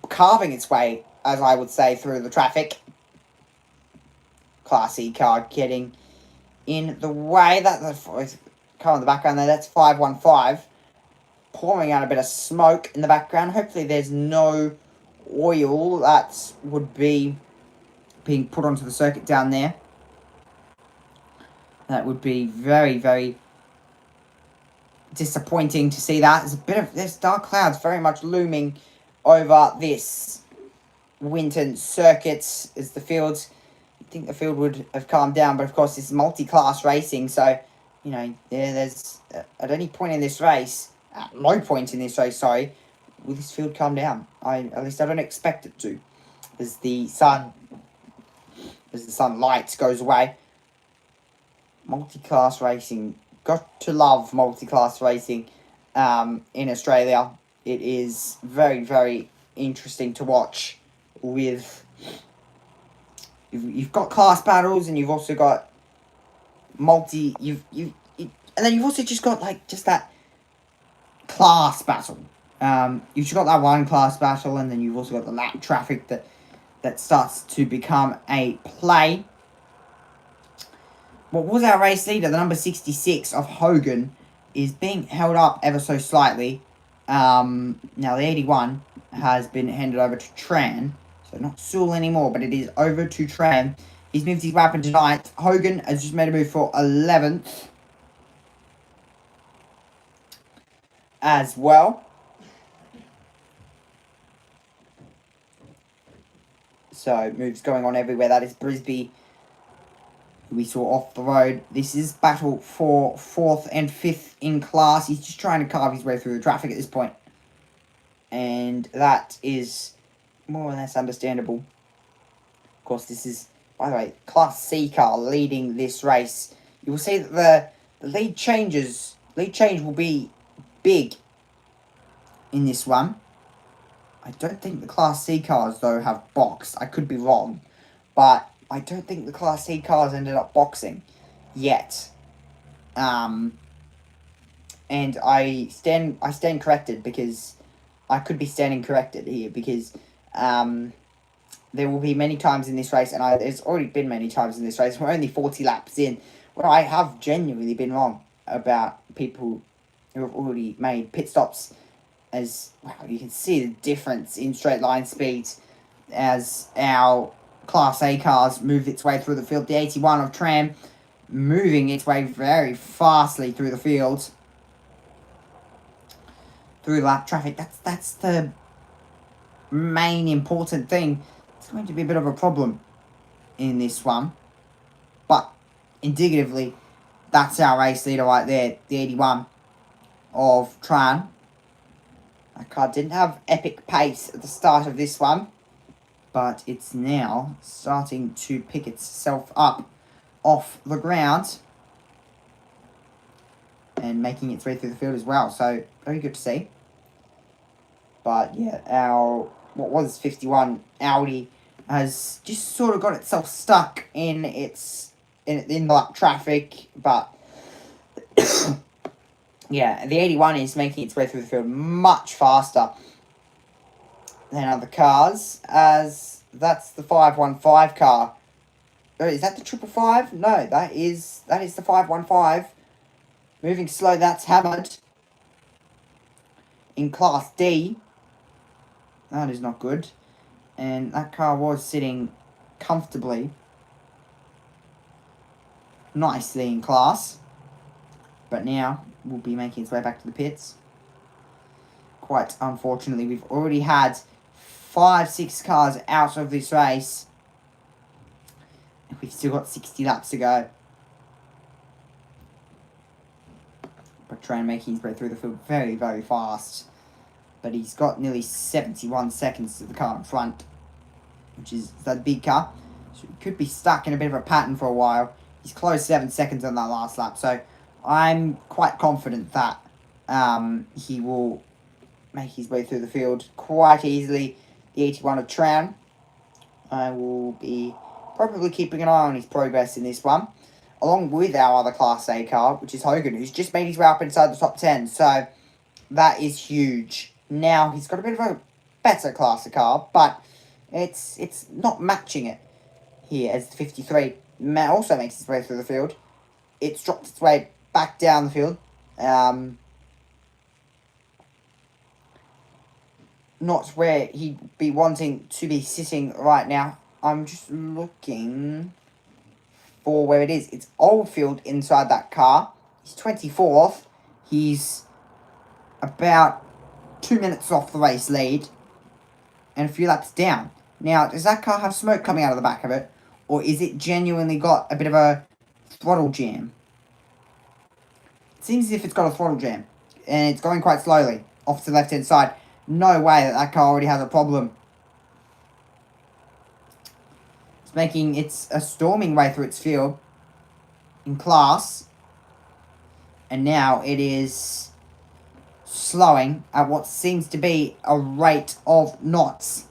carving its way, as I would say, through the traffic. Class E car getting in the way. That the car in the background there, that's 515. Pouring out a bit of smoke in the background. Hopefully there's no oil that would be being put onto the circuit down there. That would be very, very disappointing to see that. There's dark clouds very much looming over this Winton circuit as the fields. I think the field would have calmed down, but of course it's multi-class racing, so there's at any point in this race, at no point in this race, will this field calm down? At least I don't expect it to. As the sun light goes away. Multi-class racing. Got to love multi-class racing in Australia. It is very, very interesting to watch. You've got class battles, and you've also got and then you've also just got like just that class battle. You've just got that one class battle, and then you've also got the lap traffic that starts to become a play. What was our race leader, the number 66 of Hogan, is being held up ever so slightly. Now the 81 has been handed over to Tran, so not Sewell anymore, but it is over to Tran. He's moved his weapon to 9th. Hogan has just made a move for 11th as well. So moves going on everywhere. That is Brisby, who we saw off the road. This is battle for 4th and 5th in class. He's just trying to carve his way through the traffic at this point. And that is more or less understandable. Of course, this is, by the way, Class C car leading this race. You will see that the lead change will be big in this one. I don't think the Class C cars, though, have boxed. I could be wrong. But I don't think the Class C cars ended up boxing yet. And I stand corrected, because I could be standing corrected here, because there will be many times in this race, and there's already been many times in this race, we're only 40 laps in, where I have genuinely been wrong about people who have already made pit stops. As well, you can see the difference in straight line speeds as our Class A cars move its way through the field. The 81 of Tram moving its way very fastly through the field, through lap traffic. That's the main important thing. It's going to be a bit of a problem in this one, but indicatively, that's our race leader right there, the 81 of Tran. That car didn't have epic pace at the start of this one, but it's now starting to pick itself up off the ground and making its way through the field as well. So, very good to see. But yeah, our, what was 51 Audi has just sort of got itself stuck in the traffic, but yeah, the 81 is making its way through the field much faster than other cars, as that's the 515 car. Is that the 555? No, that is the 515. Moving slow, that's Hammered in Class D. That is not good. And that car was sitting comfortably, nicely in class. But now will be making its way back to the pits. Quite unfortunately, we've already had 5-6 cars out of this race. And we've still got 60 laps to go. But Tran making his way through the field very, very fast. But he's got nearly 71 seconds to the car in front, which is that big car. So he could be stuck in a bit of a pattern for a while. He's close 7 seconds on that last lap. So I'm quite confident that he will make his way through the field quite easily. The 81 of Tran. I will be probably keeping an eye on his progress in this one, along with our other Class A car, which is Hogan, who's just made his way up inside the top 10. So that is huge. Now he's got a bit of a better Class A car, but it's not matching it here, as the 53 also makes its way through the field. It's dropped its way back down the field. Not where he'd be wanting to be sitting right now. I'm just looking for where it is. It's Oldfield inside that car. He's 24th. He's about 2 minutes off the race lead and a few laps down. Now, does that car have smoke coming out of the back of it, or is it genuinely got a bit of a throttle jam? It seems as if it's got a throttle jam, and it's going quite slowly off to the left-hand side. No way that car already has a problem. It's making a storming way through its field in class, and now it is slowing at what seems to be a rate of knots.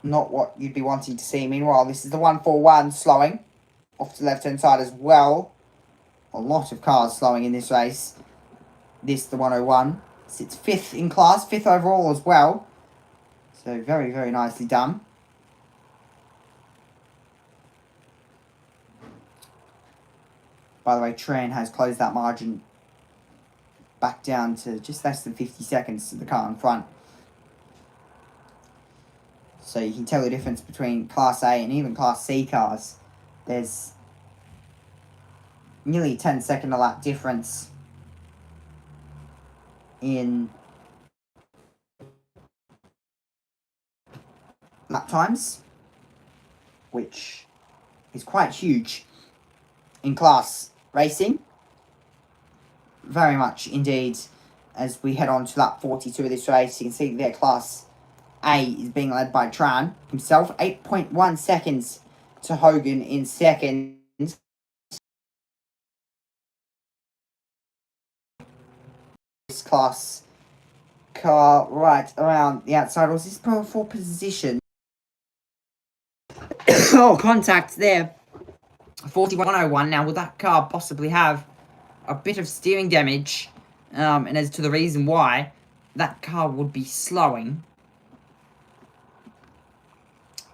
not what you'd be wanting to see. Meanwhile, this is the 141 slowing off to the left-hand side as well. A lot of cars slowing in this race. This, the 101, sits 5th in class, 5th overall as well. So very, very nicely done. By the way, Tran has closed that margin back down to just less than 50 seconds to the car in front. So you can tell the difference between Class A and even Class C cars. There's nearly a 10-second a lap difference in lap times, which is quite huge in class racing. Very much indeed. As we head on to lap 42 of this race, you can see there Class A is being led by Tran himself. 8.1 seconds to Hogan in second. This class car right around the outside. Was this for position? Oh, contact there. 4101. Now, will that car possibly have a bit of steering damage? And as to the reason why, that car would be slowing.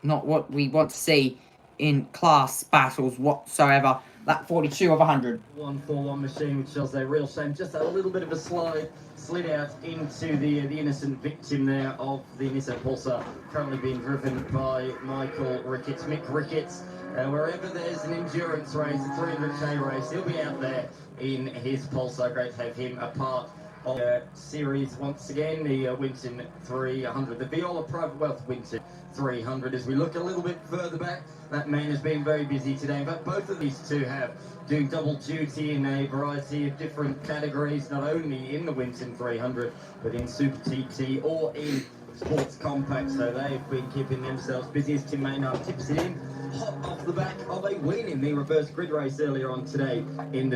Not what we want to see in class battles whatsoever. That 42 of 100. 141 machine, which shows a real shame. Just a little bit of a slid out into the innocent victim there of the Nissan Pulsar, currently being driven by Michael Ricketts, Mick Ricketts. Wherever there's an endurance race, a 300k race, he'll be out there in his Pulsar. Great to have him a part of the series once again. The Winton 300, the Viola Private Wealth Winton 300. As we look a little bit further back, that man has been very busy today, but both of these two have doing double duty in a variety of different categories, not only in the Winton 300, but in Super TT or in Sports Compact. So they've been keeping themselves busy as Tim Maynard tips it in, hot off the back of a win in the reverse grid race earlier on today in the